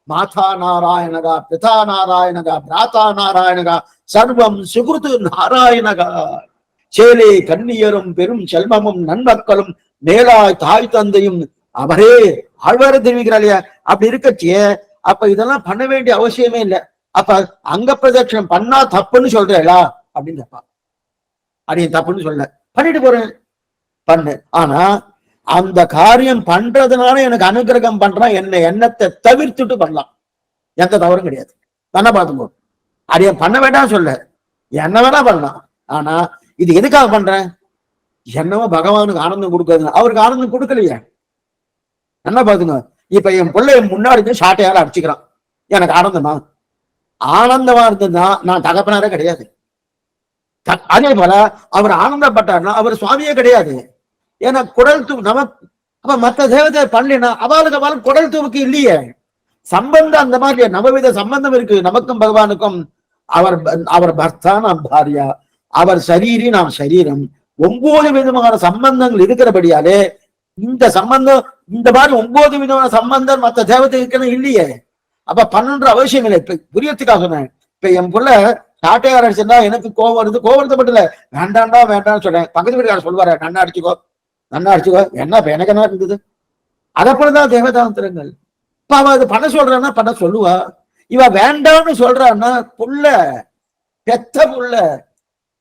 மாதா நாராயணகா, பிதா நாராயணகா, பிராத்தா நாராயணகா, சர்வம் சுகுருது நாராயணகா. சேலே கண்ணியரும் பெரும் செல்வமும் நன்மக்களும் மேலாய் தாய் தந்தையும் அவரே ஆழ்வார தெரிவிக்கிறாள் இல்லையா? அப்படி இருக்கச்சே அப்ப இதெல்லாம் பண்ண வேண்டிய அவசியமே இல்லை. அப்ப அங்க பிரதட்சணம் பண்ணா தப்புன்னு சொல்றா அப்படின்னு தப்பா? அது தப்புன்னு சொல்ல, பண்ணிட்டு போறேன் பண்ணு. ஆனா அந்த காரியம் பண்றதுனால எனக்கு அனுகிரகம் பண்றான் என்ன எண்ணத்தை தவிர்த்துட்டு பண்ணலாம், எந்த தவறும் கிடையாது. பண்ண பார்த்துக்கோ, அது பண்ண வேண்டாம் சொல்ல, என்ன வேணா பண்ணலாம். ஆனா இது எதுக்காக பண்றேன்? என்னவோ பகவானுக்கு ஆனந்தம் கொடுக்காது, அவருக்கு ஆனந்தம் கொடுக்கலையே. என்ன பாத்துங்க, இப்ப என் பிள்ளை முன்னாடி சாட்டையால அடிச்சுக்கிறான், எனக்கு ஆனந்தமா? ஆனந்தமா இருந்ததுன்னா நான் தகப்பனாரே கிடையாது. அதே போல அவர் ஆனந்தப்பட்டார்னா அவர் சுவாமியே கிடையாது. ஏன்னா குடல் தூ நமக்கு, அப்ப மற்ற தேவதை பண்ணலினா அவளுக்கு குடல் தூவுக்கு இல்லையே சம்பந்தம். அந்த மாதிரி நவவித சம்பந்தம் இருக்கு நமக்கும் பகவானுக்கும். அவர் பர்த்தா, நாம் பாரியா, அவர் சரீரி, நாம் சரீரம். 9 விதமான சம்பந்தங்கள் இருக்கிறபடியாலே இந்த சம்பந்தம், இந்த மாதிரி 9 விதமான சம்பந்தம் மற்ற தேவதை இருக்கணும் இல்லையே. அப்ப பன்னெண்டு அவசியம் இல்லை. இப்ப புரியத்துக்காக சொன்னேன். இப்ப என் புள்ள சாட்டையார் அடிச்சிருந்தா எனக்கு கோவம் வருது, கோவத்தை மட்டும் இல்ல, வேண்டாண்டா வேண்டாம்னு சொல்றேன். பக்கத்து வீட்டுக்காரர் சொல்லுவாரு, நன்னா அடிச்சுக்கோ என்ன எனக்கு என்ன இருந்தது? அதை போலதான் தேவதாந்திரங்கள். இப்ப அவ அது பண்ண சொல்றான்னா பண்ண சொல்லுவா. இவ வேண்டாம்னு சொல்றான்னா புள்ள, பெத்த புள்ள,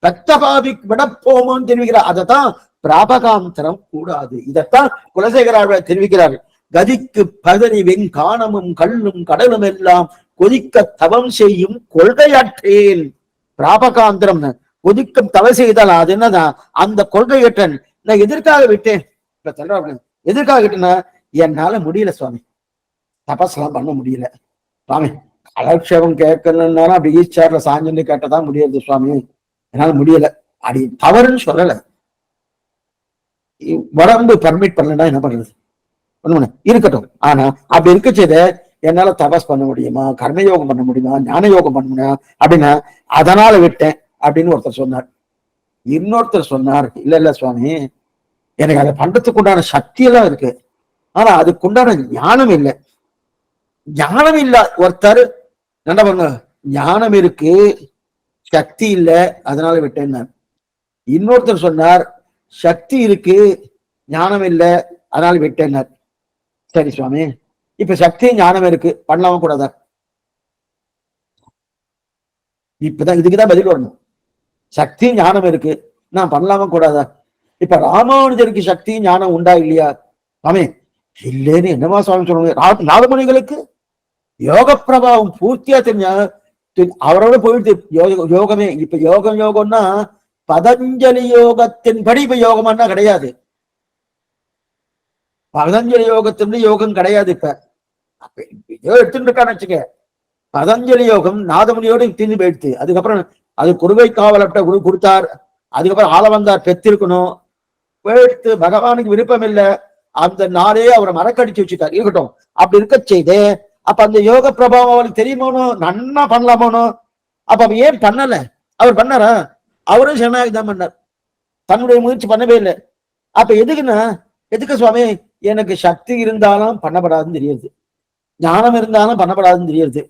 பெத்த பாவி விடப்போமோன்னு தெரிவிக்கிறார். அதைத்தான் பிராபகாந்தரம் கூடாது. இதைத்தான் குலசேகர தெரிவிக்கிறார். கதிக்கு பதறி வெங்கானமும் கல்லும் கடலும் எல்லாம் கொதிக்க தவம் செய்யும் கொள்கையற்றேன். பிராபகாந்திரம் கொதிக்கும் தவ செய்தால் அது என்னதான் அந்த கொள்கையற்றன். நான் எதற்காக விட்டேன்? இப்ப சொல்ற எதற்காக விட்டேன்னா, என்னால முடியல சுவாமி, தபஸ்லாம் பண்ண முடியல சுவாமி. கலட்சேபம் கேட்கணும்னாலும் அப்படி ஈஸ்டர்ல சாஞ்சுன்னு கேட்டதான் முடியாது சுவாமி, என்னால முடியல. அப்படி தவறுன்னு சொல்லல, உடம்பு பர்மிட் பண்ணலன்னா என்ன பண்றது? இருக்கட்டும். ஆனா அப்படி இருக்கச்சது என்னால தபஸ் பண்ண முடியுமா, கர்மயோகம் பண்ண முடியுமா, ஞான யோகம் பண்ண முடியுமா அப்படின்னா அதனால விட்டேன் அப்படின்னு ஒருத்தர் சொன்னார். இன்னொருத்தர் சொன்னார், இல்ல சுவாமி, எனக்கு அதை பண்றதுக்கு உண்டான சக்தி எல்லாம் இருக்கு, ஆனா அதுக்குண்டான ஞானம் இல்லை. ஞானம் இல்ல ஒருத்தர் என்ன பண்ண, ஞானம் இருக்கு சக்தி இல்லை அதனால விட்டேன். இன்னொருத்தர் சொன்னார், சக்தி இருக்கு ஞானம் இல்லை அதனால விட்டேன். சரி சுவாமி, இப்ப சக்தி ஞானம் இருக்கு, பண்ணலாம கூடாதா? இப்பதான் இதுக்குதான் பதில் வரணும். சக்தி ஞானம் இருக்கு, நான் பண்ணலாம கூடாதா? இப்ப ராமானுஜருக்கு சக்தி ஞானம் உண்டா இல்லையா? ஆமே இல்லேன்னு என்னமா சுவாமி சொல்லுங்க. நாதமுனிகளுக்கு யோக பிரபாவம் பூர்த்தியா தெரிஞ்ச அவரோட போயிடுது யோகமே. இப்ப யோகம்னா பதஞ்சலி யோகத்தின்படி இப்ப யோகம்னா கிடையாது. பதஞ்சலி யோகத்தின் யோகம் கிடையாது. இப்ப எடுத்துட்டு இருக்கான்னு வச்சுக்க, பதஞ்சலி யோகம் நாதமுனியோடு தின்னு போயிடுத்து. அதுக்கப்புறம் அது குருவை காவலப்பட்ட குரு கொடுத்தார், அதுக்கப்புறம் ஆளவந்தார் பெற்றிருக்கணும் போயிடுத்து. பகவானுக்கு விருப்பம் இல்லை, அந்த நாளே அவரை மறக்கடிச்சு வச்சுட்டார். இருக்கட்டும், அப்படி இருக்க செய்து அப்ப அந்த யோக பிரபாவம் அவருக்கு தெரியுமோனோ, நன்னா பண்ணலாமோனோ. அப்ப அவ ஏன் பண்ணல? அவர் பண்ணாரா? அவரும் சரணாகி தான் பண்ணார், தன்னுடைய முயற்சி பண்ணவே இல்லை. அப்ப எதுக்குன்னா, எதுக்கு சுவாமி, எனக்கு சக்தி இருந்தாலும் பண்ணப்படாதுன்னு தெரியுது, ஞானம் இருந்தாலும் பண்ணப்படாதுன்னு தெரியுது.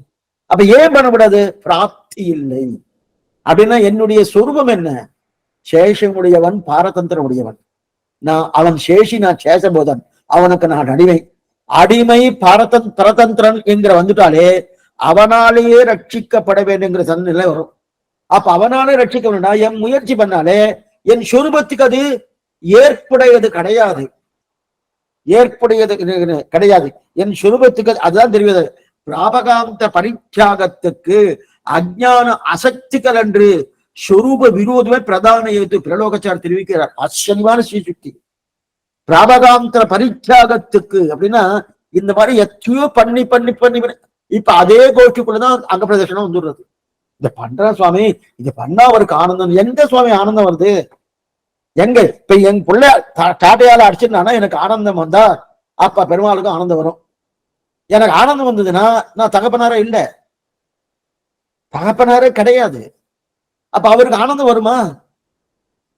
அப்ப ஏன் பண்ணப்படாது? பிராப்தி இல்லை. அப்படின்னா என்னுடைய சொரூபம் என்ன? சேஷமுடையவன், பாரதந்திர உடையவன். நான் அவன் சேஷி, நான் சேஷபோதன், அவனுக்கு நான் அடிமை. அடிமை பரதந்திரன் என்கிற வந்துட்டாலே அவனாலேயே ரட்சிக்கப்பட வேண்டுங்கிற சந்நிலை வரும். அப்ப அவனாலே ரட்சிக்க வேண்டாம், என் முயற்சி பண்ணாலே என் சொரூபத்துக்கு அது ஏற்புடையது கிடையாது, ஏற்புடையது கிடையாது. என் சொரூபத்துக்கு அதுதான் தெரிவது. பிராபகாந்த பரித்தியாகத்துக்கு அஜ்ஞான அசக்திகள் என்று சொரூப விரோதமே பிரதான ஏத்து பிரலோகச்சார் தெரிவிக்கிறார். ஆச்சரியமான ஸ்ரீசுக்தி. பிராபகாந்திர பரித்தியாகத்துக்கு அப்படின்னா இந்த மாதிரி எத்தையோ பண்ணி இப்ப அதே கோஷ்டிக்குள்ளதான் அங்க பிரதர்ஷனம் வந்துடுறது. இத பண்ற சுவாமி, இது பண்ணா அவருக்கு ஆனந்தம். எங்க சுவாமி ஆனந்தம் வருது? எங்க இப்ப என் பிள்ளை காட்டையால அடிச்சிருந்தானா எனக்கு ஆனந்தம் வந்தா அப்ப பெருமாளுக்கும் ஆனந்தம் வரும். எனக்கு ஆனந்தம் வந்ததுன்னா நான் தகப்பனாரே இல்ல, தகப்பனாரே கிடையாது. அப்ப அவருக்கு ஆனந்தம் வருமா?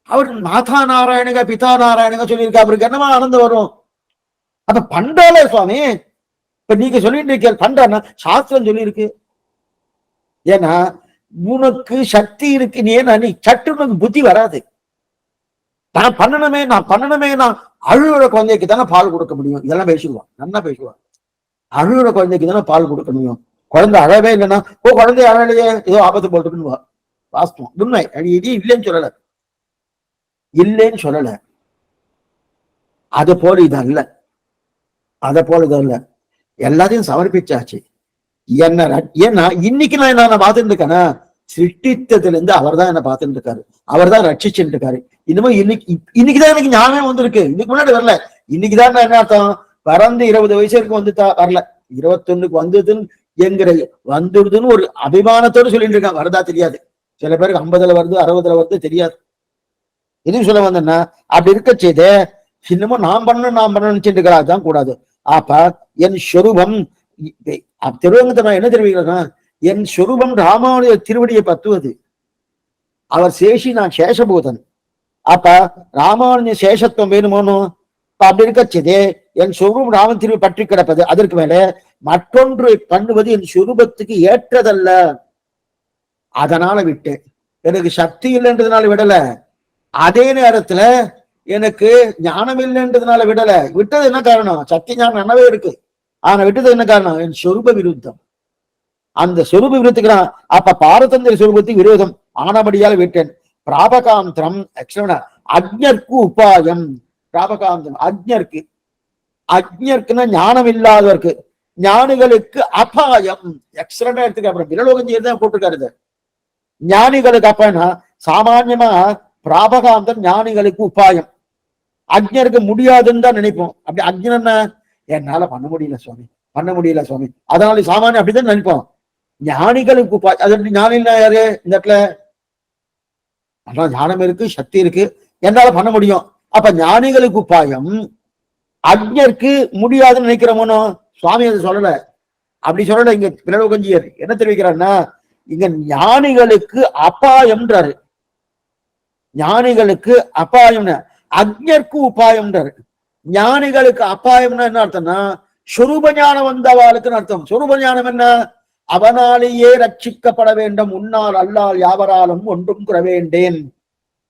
அவர் மாதா நாராயணக பிதா நாராயணக சொல்லியிருக்க, அவருக்கு என்னமா ஆனந்தம் வரும்? அப்ப பண்றாலே சுவாமி. இப்ப நீங்க சொல்லிட்டு இருக்க பண்றா சாஸ்திரம் சொல்லி இருக்கு. ஏன்னா உனக்கு சக்தி இருக்கு, நீ சட்டு உனக்கு புத்தி வராது. நான் பண்ணணுமே நான் அழுகிற குழந்தைக்கு தானே பால் கொடுக்க முடியும். இதெல்லாம் பேசுவான், நல்லா பேசுவான். அழுகிற குழந்தைக்கு தானே பால் கொடுக்க முடியும். குழந்தை அழவே இல்லைன்னா குழந்தை அழலையே ஏதோ ஆபத்து போட்டுக்குன்னு வாஸ்தவம் உண்மை. இது இல்லைன்னு சொல்லல, இல்லைன்னு சொல்லல. அது போல இது அல்ல, அதை போல இது அல்ல. எல்லாத்தையும் சமர்ப்பிச்சாச்சு. ஏன்னா இன்னைக்கு நான் என்ன பார்த்துட்டு இருக்கேன்னா, சிருஷ்டித்ததுல இருந்து அவர் தான் என்ன பார்த்துட்டு இருக்காரு, அவர் தான் ரட்சிச்சுட்டு இருக்காரு. இன்னமும் இன்னைக்குதான் எனக்கு ஞாபகம் வந்திருக்கு, இன்னைக்கு முன்னாடி வரல. இன்னைக்குதான் என்ன அர்த்தம், பிறந்து 20 வயசுக்கு வந்துட்டா வரல, 21க்கு வந்ததுன்னு என்கிற வந்துடுதுன்னு ஒரு அபிமானத்தோடு சொல்லிட்டு இருக்காங்க. வரதா தெரியாது, சில பேருக்கு 50ல வருது 60ல வருது தெரியாது. எதுவும் சொல்ல வந்தேன்னா அப்படி இருக்க செய்து இன்னமும் நான் பண்ணணும்னு தான் கூடாது. அப்ப என் சொரூபம் திருவங்கத்தை என்ன தெரிவிக்கிறேன்னா, என் சொரூபம் ராமாவுடைய திருவடியை பத்துவது. அவர் சேஷி, நான் சேஷபூதன். அப்ப ராமானுடைய சேஷத்துவம் வேணுமோனோ? அப்படி இருக்கச்சதே என் சொரூபம் ராமன் திருவி பற்றி கிடப்பது. அதற்கு மேல மற்றொன்று பண்ணுவது என் சொரூபத்துக்கு ஏற்றதல்ல, அதனால விட்டேன். எனக்கு சக்தி இல்லைன்றதுனால விடல, அதே நேரத்துல எனக்கு ஞானம் இல்லைன்றதுனால விடல. விட்டது என்ன காரணம்? சக்தி ஞானம் நன்னவே இருக்கு, ஆனா விட்டது என்ன காரணம்? என் சொரூப விருத்தம். அந்த சொரூப விருத்துக்கிறான். அப்ப பாரதந்திர சொரூபத்துக்கு விரோதம் ஆனபடியால் விட்டேன். பிராபகாந்திரம் அக்ஞர்க்கு உபாயம். பிராபகாந்திரம் அக்ஞர்க்கு, அக்ஞர்க்குன்னா ஞானம் இல்லாதவருக்கு, ஞானிகளுக்கு அபாயம். எக்ஸலண்டா எடுத்துக்க. அப்புறம் விரலோகஞ்சி தான் போட்டிருக்காரு. ஞானிகளுக்கு அப்பனா சாமான்யமா பிராபகாந்தம் ஞானிகளுக்கு உபாயம், அக்ஞருக்கு முடியாதுன்னு தான் நினைப்போம். அப்படி அக்ஞன என்னால பண்ண முடியல சுவாமி, அதனால சாமானியம் அப்படிதான் நினைப்போம். ஞானிகளுக்கு உபாயம். அது எப்படி ஞானினா யாரு இந்த இடத்துல? அதான் ஞானம் இருக்கு, சக்தி இருக்கு, என்னால பண்ண முடியும். அப்ப ஞானிகளுக்கு உபாயம், அக்ஞருக்கு முடியாதுன்னு நினைக்கிறோமோ? சுவாமி அதை சொல்லல, அப்படி சொல்லல. இங்க பிரணவகஞ்சியர் என்ன தெரிவிக்கிறாருன்னா, இங்க ஞானிகளுக்கு அபாயம்ன்றாரு. ஞானிகளுக்கு அபாயம், அக்ஞருக்கு உபாயம்ன்றாரு. ஞானிகளுக்கு அபாயம்னா என்ன அர்த்தம்னா, சொரூப ஞானம் வந்தவாளுக்குன்னு அர்த்தம். சொரூப ஞானம் என்ன? அவனாலேயே ரட்சிக்கப்பட வேண்டும், உன்னால் அல்லால் யாவராலும் ஒன்றும் குற வேண்டேன்.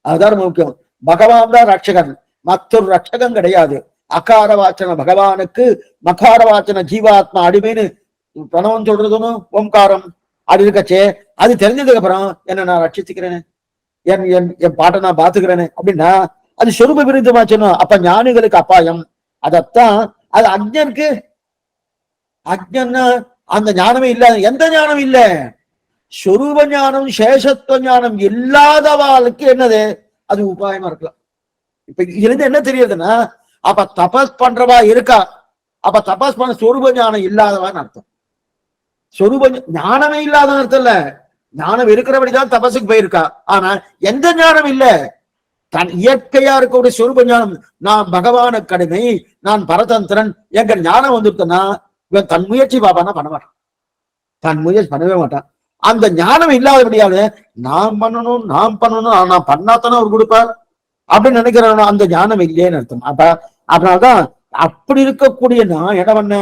அதுதான் முக்கியம். பகவான் தான் ரட்சகன், மற்றொரு ரட்சகம் கிடையாது. அகார வாச்சன பகவானுக்கு, மகார வாச்சன ஜீவாத்மா அடிமைன்னு பிரணவம் சொல்றதுன்னு ஓம்காரம் அது இருக்கச்சே, அது தெரிஞ்சதுக்கு அப்புறம் என்ன நான் ரட்சிச்சுக்கிறேன்னு, என் பாட்டை நான் பாத்துக்கிறேன்னு அப்படின்னா அது சொரூப விருத்தமாச்சுன்னு. அப்ப ஞானிகளுக்கு அபாயம். அதத்தான் அது அக்ஞனுக்கு, அக்ஞன்னா அந்த ஞானமே இல்லாத. எந்த ஞானம் இல்ல? சொரூப ஞானம் சேஷத்துவ ஞானம் இல்லாதவாளுக்கு என்னது? அது உபாயமா இருக்கலாம். இப்ப இதுல இருந்து என்ன தெரியுதுன்னா, அப்ப தபஸ் பண்றவா இருக்கா, அப்ப தபஸ் பண்ண சொரூப ஞானம் இல்லாதவான்னு அர்த்தம். சொரூப ஞானமே இல்லாத அர்த்தம் இல்ல, ஞானம் இருக்கிறபடிதான் தபஸுக்கு போயிருக்கா. ஆனா எந்த ஞானம் இல்ல, தன் இயற்கையா இருக்கக்கூடிய சொரூப ஞானம், நான் பகவான கடுமை, நான் பரதந்திரன் எங்க ஞானம் வந்துருத்தனா, இவன் தன் முயற்சி பாப்பானா பண்ண மாட்டான், தன் முயற்சி பண்ணவே மாட்டான். அந்த ஞானம் இல்லாதபடியால நான் பண்ணணும் நான் பண்ணாத்தானே அவர் கொடுப்பார் அப்படின்னு நினைக்கிறேன். அந்த ஞானம் இல்லையேன்னு அர்த்தம். அப்ப அதனால்தான் அப்படி இருக்கக்கூடிய நான் என்ன பண்ண,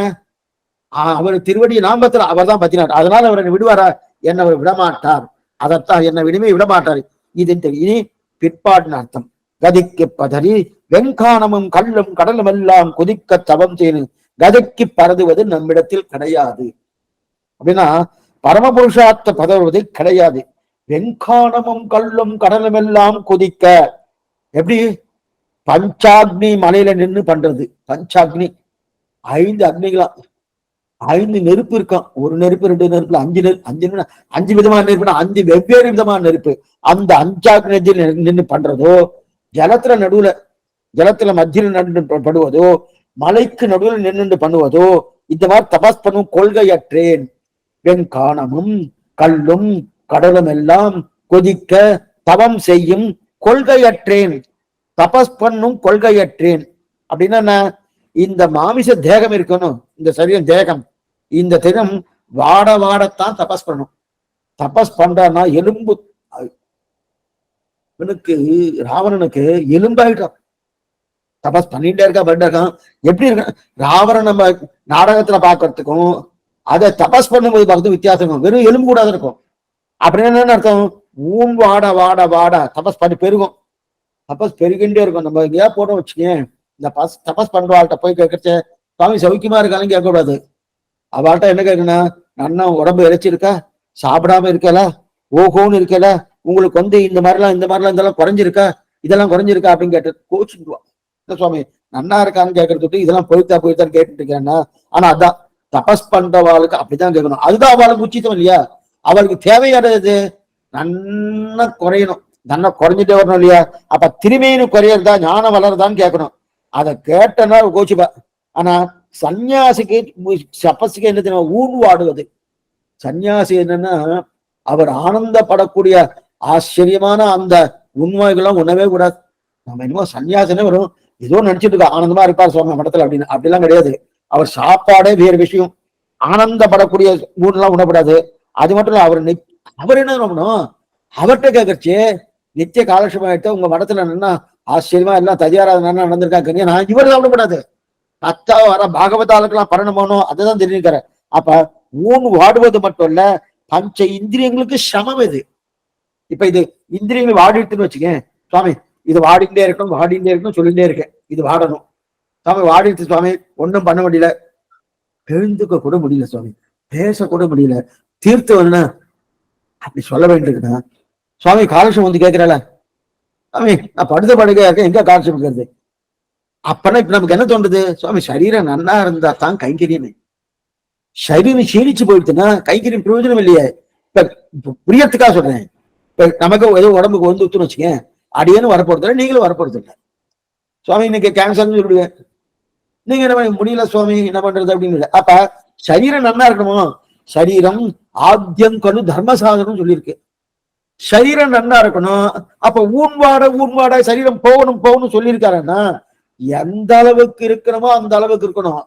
அவர் திருவடி நாமத்துல அவர் தான் பத்தினார், அதனால அவர் என்னை விடுவாரா? என்னை அவர் விடமாட்டார். அதைத்தான் என்னை விடுமே விடமாட்டார். இது இனி பிற்பாடுன்னு அர்த்தம். கதிக்கு பதறி வெங்கானமும் கல்லும் கடலும் எல்லாம் குதிக்க தவம் செய்து கதைக்கு பரதுவது நம்மிடத்தில் கிடையாது. அப்படின்னா பரமபுருஷார்த்த பதவுவது கிடையாது. வெங்கானமும் கல்லும் கடலும் எல்லாம் குதிக்க, எப்படி பஞ்சாக்னி மலையில நின்று பண்றது. பஞ்சாக்னி 5 அக்னிகளா, 5 நெருப்பு இருக்கான். ஒரு நெருப்பு 2 நெருப்புல 5 விதமான நெருப்புனா 5 வெவ்வேறு விதமான நெருப்பு. அந்த 5 நெஞ்சில் நின்று பண்றதோ, ஜலத்துல நடுவுல, ஜலத்துல மத்தியில் நின்று படுவதோ, மலைக்கு நடுவில் நின்று பண்ணுவதோ, இந்த மாதிரி தபஸ் பண்ணும் கொள்கையற்றேன். வெண்கானமும் கல்லும் கடலும் எல்லாம் கொதிக்க தவம் செய்யும் கொள்கையற்றேன், தபஸ் பண்ணும் கொள்கையற்றேன். அப்படின்னா என்ன? இந்த மாமிச தேகம் இருக்கணும், இந்த சரீரம் தேகம், இந்த தினம் வாட வாடத்தான் தபஸ் பண்ணும். தபஸ் பண்றான்னா எலும்பு, இவனுக்கு ராவணனுக்கு எலும்பாயிட்டான். தபஸ் பண்ணிட்டே இருக்கான். எப்படி இருக்க ராவணன் நம்ம நாடகத்துல பாக்குறதுக்கும் அதை தபஸ் பண்ணும்போது பார்க்கறது வித்தியாசம் இருக்கும். வெறும் எலும்பு கூடாது இருக்கும். அப்படின்னு என்ன அர்த்தம்? ஊன் வாட வாட வாட தபஸ் பண்ணி பெருகும். தபஸ் பெருகின்றே இருக்கும். நம்ம எங்கேயா போட்டோம் வச்சுக்கேன், இந்த தபஸ் பண்றவாள்கிட்ட போய் கேட்கறச்ச சுவாமி சௌக்கியமா இருக்கான்னு கேட்கக்கூடாது. அவள்கிட்ட என்ன கேட்கணும்? நன்னா உடம்பு இறைச்சிருக்கா, சாப்பிடாம இருக்கல, ஓகோன்னு இருக்கல, உங்களுக்கு இந்த மாதிரிலாம் இதெல்லாம் குறைஞ்சிருக்கா, இதெல்லாம் குறைஞ்சிருக்கா அப்படின்னு கேட்டு கோச்சுடுவான். என்ன சுவாமி நன்னா இருக்கான்னு கேட்கறதுக்கு இதெல்லாம் போய்த்தான்னு கேட்டுட்டு இருக்கேன்னா, ஆனா அதான் தபஸ் பண்றவாளுக்கு அப்படித்தான் கேட்கணும். அதுதான் அவளுக்கு உச்சிதம் இல்லையா? அவளுக்கு தேவையானது நன்னா குறையணும், நன்னா குறைஞ்சிட்டே வரணும் இல்லையா? அப்ப திரும்பின்னு குறையறதா, ஞானம் வளருதான்னு கேட்கணும். அதை கேட்டனா கோச்சுப்பா. ஆனா சன்னியாசிக்கு தபஸுக்கு என்ன தெரியும்? ஊன் வாடுவது. சன்னியாசி என்னன்னா அவர் ஆனந்தப்படக்கூடிய ஆச்சரியமான அந்த உண்மைகள்லாம் உணவே கூடாது. நம்ம என்னமோ சன்னியாசனே வரும் ஏதோ நினைச்சிட்டு இருக்கா ஆனந்தமா இருப்பார் சுவாமி மடத்துல அப்படின்னு, அப்படிலாம் கிடையாது. அவர் சாப்பாடே வேறு விஷயம். ஆனந்தப்படக்கூடிய ஊன்லாம் உணப்படாது. அது மட்டும் இல்ல, அவர் என்ன பண்ணணும்? அவர்கிட்ட கேட்கறச்சு நித்திய காலட்சேபம் ஆயிட்டு உங்க மடத்துல என்னன்னா ஆச்சரியமா எல்லாம் ததியாராதனா நடந்திருக்காங்க, நான் இவர் சாப்பிடக்கூடாது. அத்தா வர பாகவதாளுக்கெல்லாம் பரணம் போகணும், அதுதான் தெரிஞ்சுக்கிற. அப்ப ஊன் வாடுவது மட்டும் இல்ல, பஞ்ச இந்திரியங்களுக்கு சமம் இது. இப்ப இது இந்திரியங்கள் வாடிட்டுன்னு வச்சுக்கேன், சுவாமி இது வாடிட்டே இருக்கணும் சொல்லிட்டே இருக்கேன், இது வாடணும் சுவாமி, வாடிட்டு சுவாமி ஒன்றும் பண்ண முடியல, எழுந்துக்க கூட முடியல சுவாமி, பேசக்கூட முடியல, தீர்த்து வரல அப்படி சொல்ல வேண்டியிருக்குன்னா, சுவாமி காலட்சம் வந்து கேட்கிறாள, சுவாமி நான் படுத்த படுக்கையா இருக்கேன், எங்க காலட்சம் இருக்கிறது? அப்பனா இப்ப நமக்கு என்ன தோன்றுது? சுவாமி சரீரம் நன்னா இருந்தா தான் கைங்கரியமே. சரீரம் சீனிச்சு போயிடுச்சுன்னா கைங்கரியம் பிரயோஜனம் இல்லையே. இப்ப புரியறதுக்காக சொல்றேன். இப்ப நமக்கு ஏதோ உடம்புக்கு வந்து ஊத்துன்னு வச்சுக்கேன், அடியேன்னு வரப்போறது இல்லை, நீங்களும் வரப்போறது இல்லை. சுவாமி இன்னைக்கு கேன்சர்னு சொல்லிடுவேன், நீங்க என்ன முடியல சுவாமி என்ன பண்றது அப்படின்னு. அப்ப சரீரம் நல்லா இருக்கணுமோ? சரீரம் ஆத்தியம் கரு தர்மசாதனம் சொல்லியிருக்கு. சரீரம் நல்லா இருக்கணும். அப்ப ஊன்வாட சரீரம் போகணும் சொல்லியிருக்காருன்னா எந்த அளவுக்கு இருக்கணுமோ அந்த அளவுக்கு இருக்கணும்.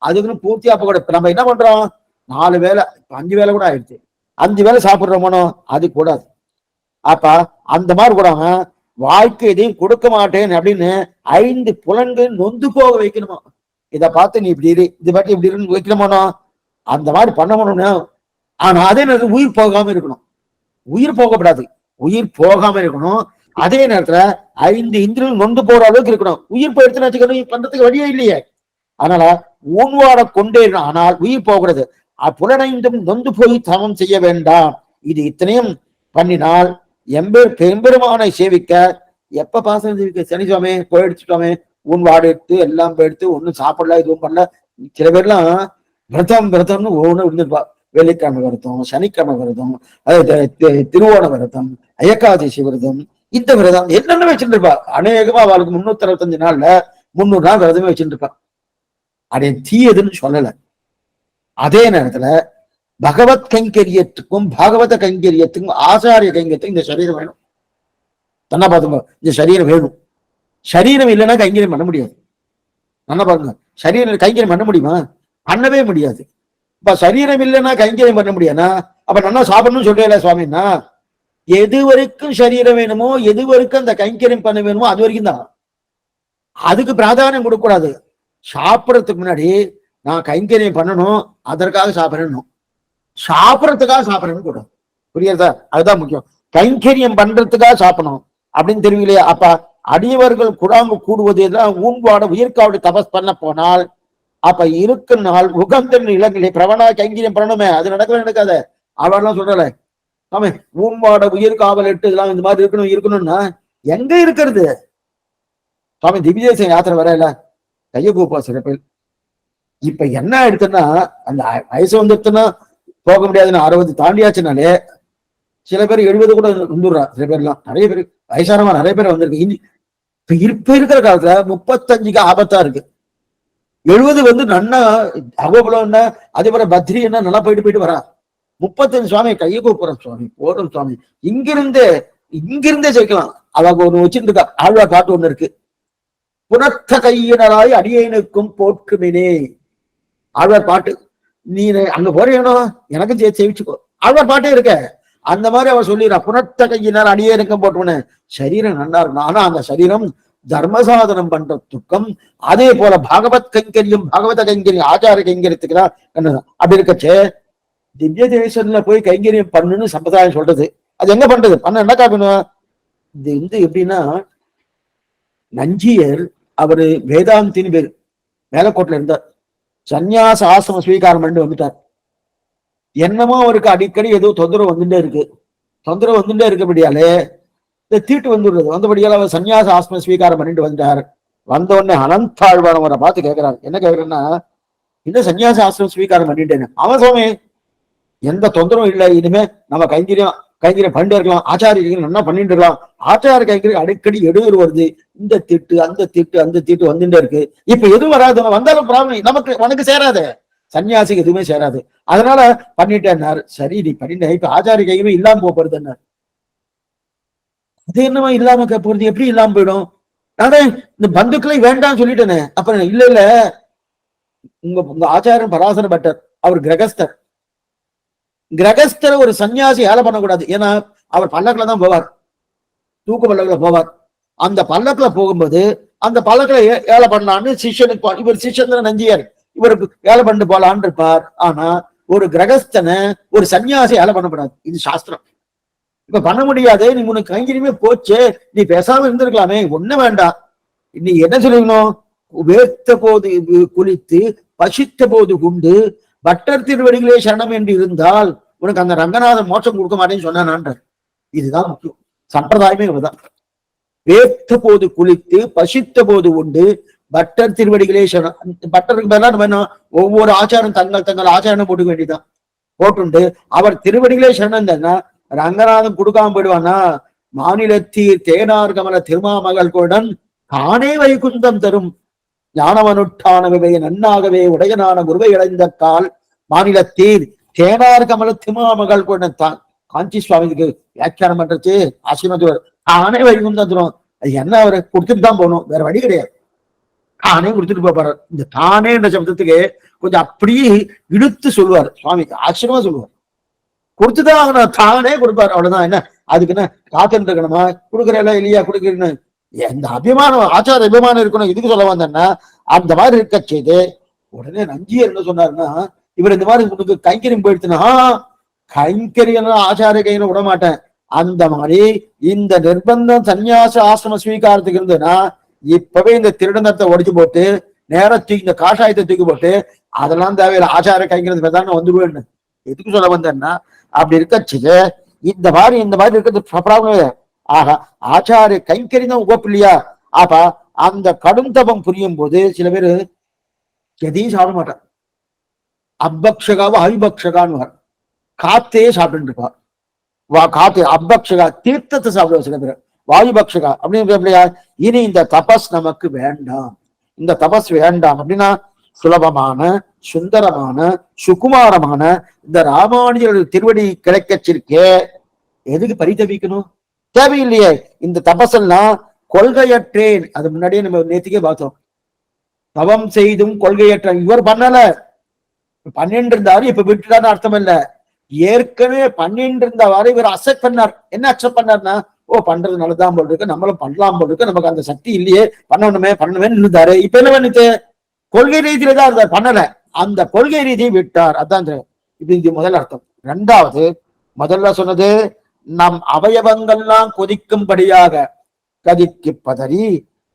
அதுக்குன்னு பூர்த்தியா போக கூட நம்ம என்ன பண்றோம்? 4 வேளை 5 வேளை கூட ஆயிடுச்சு, 5 வேளை சாப்பிடுறோமோ அது கூடாது. அப்ப அந்த மாதிரி கூட வாழ்க்கை எதையும் கொடுக்க மாட்டேன் அப்படின்னு 5 புலன்கள் நொந்து போக வைக்கணுமா? இதை பார்த்து நீ இப்படி இரு, இது பாட்டு இப்படி இருந்து வைக்கணுமானோ அந்த மாதிரி பண்ண முடியும். ஆனா அதே நேரத்தில் உயிர் போகாம இருக்கணும். உயிர் போகப்படாது, உயிர் போகாம இருக்கணும். அதே நேரத்துல 5 இந்திரியங்கள் நொந்து போற அளவுக்கு இருக்கணும். உயிர் போயிடுச்சுன்னு வச்சுக்கணும், பண்றதுக்கு வழியே இல்லையே. அதனால ஊன்வாட கொண்டே இருக்கணும், ஆனால் உயிர் போகிறது. புலனைந்தும் நொந்து போய் தவம் செய்ய வேண்டாம். இது இத்தனையும் பண்ணினால் பெரும்பெருமானை சேவிக்க எப்ப பாசனம் சேவிக்க? சனிசுவாமி போயிடுச்சுட்டோமே, ஊன்வாடு எடுத்து எல்லாம் போயிடுத்து ஒன்னும் சாப்பிடல, இதுவும் பண்ணல. சில பேர்லாம் விரதம்னு ஒவ்வொன்று இருந்திருப்பா. வெள்ளிக்கிழமை விரதம், சனிக்கிழமை விரதம், திருவோண விரதம், ஏகாதசி விரதம், இந்த விரதம் என்னென்ன வச்சுட்டு இருப்பா. அநேகமா அவளுக்கு 365 நாள்ல 300 நாள் விரதமே வச்சுட்டு இருப்பா. அதே தீயதுன்னு சொல்லல. அதே நேரத்துல பகவத் கைங்கரியத்துக்கும் பாகவத கைங்கரியத்துக்கும் ஆச்சாரிய கைங்கரியத்துக்கும் இந்த சரீரம் வேணும். நல்லா பாத்துங்க, இந்த சரீரம் வேணும். சரீரம் இல்லைன்னா கைங்கரியம் பண்ண முடியாது. நல்லா பாருங்க, சரீரம் கைங்கரியம் பண்ண முடியுமா? பண்ணவே முடியாது. இப்ப சரீரம் இல்லைன்னா கைங்கரியம் பண்ண முடியாதுன்னா அப்ப நல்லா சாப்பிடணும்னு சொல்றேன் சுவாமின்னா, எது வரைக்கும் சரீரம் வேணுமோ, எது வரைக்கும் அந்த கைங்கரியம் பண்ண வேணுமோ அது வரைக்கும் தான். அதுக்கு பிராதானியம் கொடுக்க கூடாது. சாப்பிடறதுக்கு முன்னாடி நான் கைங்கரியம் பண்ணணும், அதற்காக சாப்பிடணும், சாப்பிடறதுக்காக சாப்பிடணும் கூடாது. புரியுதா? அதுதான் முக்கியம். கைங்கரியம் பண்றதுக்காக சாப்பிடணும் அப்படின்னு தெரியுங்களே. அப்ப அடியவர்கள் குடாங்கு கூடுவதெல்லாம் ஊன்பாட உயிர்காவடி தபஸ் பண்ண போனால் அப்ப இருக்கு நாள் உகந்த இளங்களை பிரவணா கைங்கரியம் பண்ணணுமே, அது நடக்காத. அவெல்லாம் சொல்றல ஆமே ஊன்பாட உயிர் காவல் எட்டு இதெல்லாம் இந்த மாதிரி இருக்கணும்னா எங்க இருக்கிறது? சுவாமி திவ்யதேசம் யாத்திரை வரையில கைய கூப்பா சிறப்பில். இப்ப என்ன எடுத்துன்னா அந்த வயசு வந்துட்டுன்னா போக முடியாதுன்னு 60 தாண்டியாச்சுனாலே சில பேர் 70 கூட வந்துடுறான். சில பேர்லாம் நிறைய பேர் வயசானவா நிறைய பேர் வந்திருக்கு. இப்ப இருக்கிற காலத்துல 35க்கு ஆபத்தா இருக்கு. 70 நன்னா அகோபலம் என்ன, அதே போல பத்ரி என்ன நல்லா போயிட்டு வரா. 35 சுவாமி கையை கூப்புறோம் சுவாமி, போதும் சுவாமி, இங்கிருந்தே இங்கிருந்தே சேர்க்கலாம். அவங்க ஒண்ணு வச்சுட்டு இருக்கா, ஆழ்வார் பாட்டு ஒண்ணு இருக்கு, புனர்த்த கையினராய் அடியேனுக்கும் போற்றுமினே. ஆழ்வார் பாட்டு, நீ அங்க போறேனோ எனக்கும் சேவிச்சுக்கோ, ஆழ்வார் பாட்டே இருக்க. அந்த மாதிரி அவர் சொல்லிடுறா, புனர்த்த கையினர் அடியேனுக்கும் போட்டுவனே. சரீரம் நல்லா இருக்கும், ஆனா அந்த சரீரம் தர்மசாதனம் பண்ற துக்கம். அதே போல பாகவத் கைங்கரியம், பாகவத கைங்கரியம், ஆச்சார கைங்கரியத்துக்குதான் அப்படி இருக்கச்சே திவ்ய தேசத்துல போய் கைங்கரியம் பண்ணுன்னு சம்பிரதாயம் சொல்றது. அது எங்க பண்றது, பண்ண என்ன காரணம்? இது எப்படின்னா, நஞ்சியர் அவரு வேதாந்தின் பேர், மேலக்கோட்டில இருந்தார். சந்நியாச ஆசிரமம் ஸ்வீகாரம் பண்ணிட்டு வந்துட்டார். என்னமோ அவருக்கு அடிக்கடி ஏதோ தொந்தரவு வந்துட்டே இருக்கு. தொந்தரவு வந்துட்டே இருக்கபடியாலே இந்த தீட்டு வந்துடுறது. வந்தபடியால அவர் சன்னியாச ஆசிரமம் ஸ்வீகாரம் பண்ணிட்டு வந்தார். வந்த உடனே அனந்தாழ்வான் அவரை பார்த்து கேட்கிறார், என்ன கேட்கிறேன்னா, இந்த சன்னியாச ஆசிரமம் ஸ்வீகாரம் பண்ணிட்டேன்னு. அவன் சுவாமி எந்த தொந்தரவும் இல்லை, இனிமே நம்ம கைங்கரியம் பண்ணிட்டு இருக்கலாம், ஆச்சாரிய நல்லா பண்ணிட்டு இருக்கலாம். ஆச்சார கைங்கரியம் அடிக்கடி எடுவர் வருது, இந்த திட்டு அந்த திட்டு அந்த திட்டு வந்துட்டே இருக்கு. இப்ப எதுவும் வராது, வந்தாலும் ப்ராப்ளம் நமக்கு, உனக்கு சேராது, சன்னியாசிக்கு எதுவுமே சேராது, அதனால பண்ணிட்டேன்னாரு. சரி நீ பண்ணிட்ட, இப்ப ஆச்சாரிய கைங்கரியம் இல்லாம போறதுன்னாரு. அது என்னமா இல்லாம போறது, எப்படி இல்லாம போயிடும்? நானே இந்த பந்துக்களை வேண்டாம்னு சொல்லிட்டேனே. அப்புறம் இல்ல இல்ல, உங்க ஆச்சாரன் பராசர பட்டர், அவர் கிரகஸ்தர். கிரகஸ்தர் ஒரு சன்னியாசி ஏழை பண்ணக்கூடாது. ஏன்னா அவர் பல்லக்கில தான் போவார், தூக்கு பல்லக்கில போவார். அந்த பல்லக்கில போகும்போது அந்த பல்லக்கில ஏழை பண்ணலான்னு சிஷ்யனுக்கு, இவர் சிஷ்யன் நஞ்சியார், இவருக்கு ஏழை பண்ணிட்டு போலான்னு இருப்பார். ஆனா ஒரு கிரகஸ்தனை ஒரு சன்னியாசி ஏழை பண்ணக்கூடாது, இது சாஸ்திரம். இப்ப பண்ண முடியாது, நீ உனக்கு கைங்கரியமே போச்சு, நீ பேசாம இருந்திருக்கலாமே, ஒண்ணு வேண்டாம். நீ என்ன சொல்லிக்கணும், வேர்த்த போது குளித்து பசித்த போது குண்டு பட்டர் திருவடிகளே சரணம் என்று இருந்தால் உனக்கு அந்த ரங்கநாதன் மோட்சம் கொடுக்க மாட்டேன்னு சொன்னான். இதுதான் முக்கியம், சம்பிரதாயமே இதுதான். வேர்த்த போது குளித்து பசித்த போது உண்டு பட்டர் திருவடிகளே சரணம். பட்டருக்கு பதிலாக நம்ம என்ன, ஒவ்வொரு ஆச்சாரம் தங்கள் ஆச்சாரம் போட்டுக்க வேண்டியதான். போட்டுண்டு அவர் திருவடிகளே சரணம் தானே, ரங்கநாதன் கொடுக்காம போயிடுவானா? மாநிலத்தீர் தேனார் கமல திருமாமகள் கொடன் தானே வைகுந்தம் தரும் ஞானவனுட்டானவை நன்னாகவே உடையனான குருவை இழைந்த கால் மாநிலத்தீர் தேனார் கமல திருமாமகள் கொடன் தான். காஞ்சி சுவாமிக்கு வியாக்கியானம் பண்றச்சு ஆசீர்வாதம், தானே வைகுந்தம் தரும். அது என்ன, அவரை கொடுத்துட்டு தான் போகணும், வேற வழி கிடையாது. தானே கொடுத்துட்டு போப்பாரு. இந்த தானே என்ற சப்தத்துக்கு கொஞ்சம் அப்படியே இழுத்து சொல்லுவார் சுவாமி, ஆச்சரியமா சொல்லுவார். கொடுத்துதான் ஆகணும், தானே கொடுப்பாரு, அவ்வளவுதான். என்ன அதுக்கு என்ன காத்துட்டு இருக்கணுமா, கொடுக்குறேன் இல்லையா கொடுக்குறேன்னு எந்த அபிமானம், ஆச்சார அபிமானம் இருக்கணும். இதுக்கு சொல்ல வந்தேன்னா அந்த மாதிரி இருக்க செய்து. உடனே நஞ்சியர் என்ன சொன்னாருன்னா, இவர் இந்த மாதிரி உனக்கு கைங்கரியம் போயிடுச்சுன்னா, கைங்கரியம் ஆச்சார கையில விட மாட்டேன். அந்த மாதிரி இந்த நிர்பந்தம் சன்னியாச ஆசிரம ஸ்வீகாரத்துக்கு இருந்ததுன்னா இப்பவே இந்த திருடனத்தை உடைச்சு போட்டு நேரம் தூக்கி இந்த காஷாயத்தை தூக்கி போட்டு அதெல்லாம் தேவையில்லை, ஆச்சார கைங்கிறது தான் வந்துருவேன்னு எதுக்கு சொல்ல வந்தேன்னா, அப்படி இருக்கச்சு இந்த மாதிரி இருக்கிறது. ஆக ஆச்சாரிய கைங்கறி தான் உகப்பு இல்லையா? அப்ப அந்த கடும் தபம் புரியும் போது சில பேரு எதையும் சாப்பிட மாட்டான், அபக்ஷகாவோ அவிபக்ஷகான்னு காத்தையே சாப்பிட்டு இருப்பார். காத்து அபக்ஷகா தீர்த்தத்தை சாப்பிடுவார் சில பேர், வாயுபக்ஷகா அப்படின்னு. இனி இந்த தபஸ் நமக்கு வேண்டாம், இந்த தபஸ் வேண்டாம் அப்படின்னா சுலபமான சுந்தரமான சுகுமாரமான இந்த ராமானுஜர் திருவடி கிடைக்கச்சிருக்கே, எதுக்கு பரிதவிக்கணும், தேவையில்லையே. இந்த தபஸெல்லாம் கொள்கையற்றேன், அது முன்னாடியே நம்ம நேத்திக்கே பார்த்தோம். தவம் செய்தும் கொள்கையற்ற இவர் பண்ணல, பண்ணிட்டு இருந்தாரு, இப்ப விட்டுட்டான்னு அர்த்தம் இல்ல. ஏற்கனவே பண்ணிட்டு இருந்தவாறு இவர் அக்செப்ட் பண்ணார். என்ன அக்செப்ட் பண்ணார்னா, ஓ பண்றது நல்லதான் போல் இருக்கு, நம்மளும் பண்ணலாம் போல் இருக்கு, நமக்கு அந்த சக்தி இல்லையே, பண்ணணுமேன்னு இருந்தாரு. இப்ப என்ன பண்ணிட்டு கொள்கை ரீதியில தான் இருந்தார், பண்ணல. அந்த கொள்கை ரீதியை விட்டார், அதான் இது முதல் அர்த்தம். ரெண்டாவது, முதல்ல சொன்னது நம் அவயவங்கள்லாம் கொதிக்கும்படியாக கதிக்கு பதறி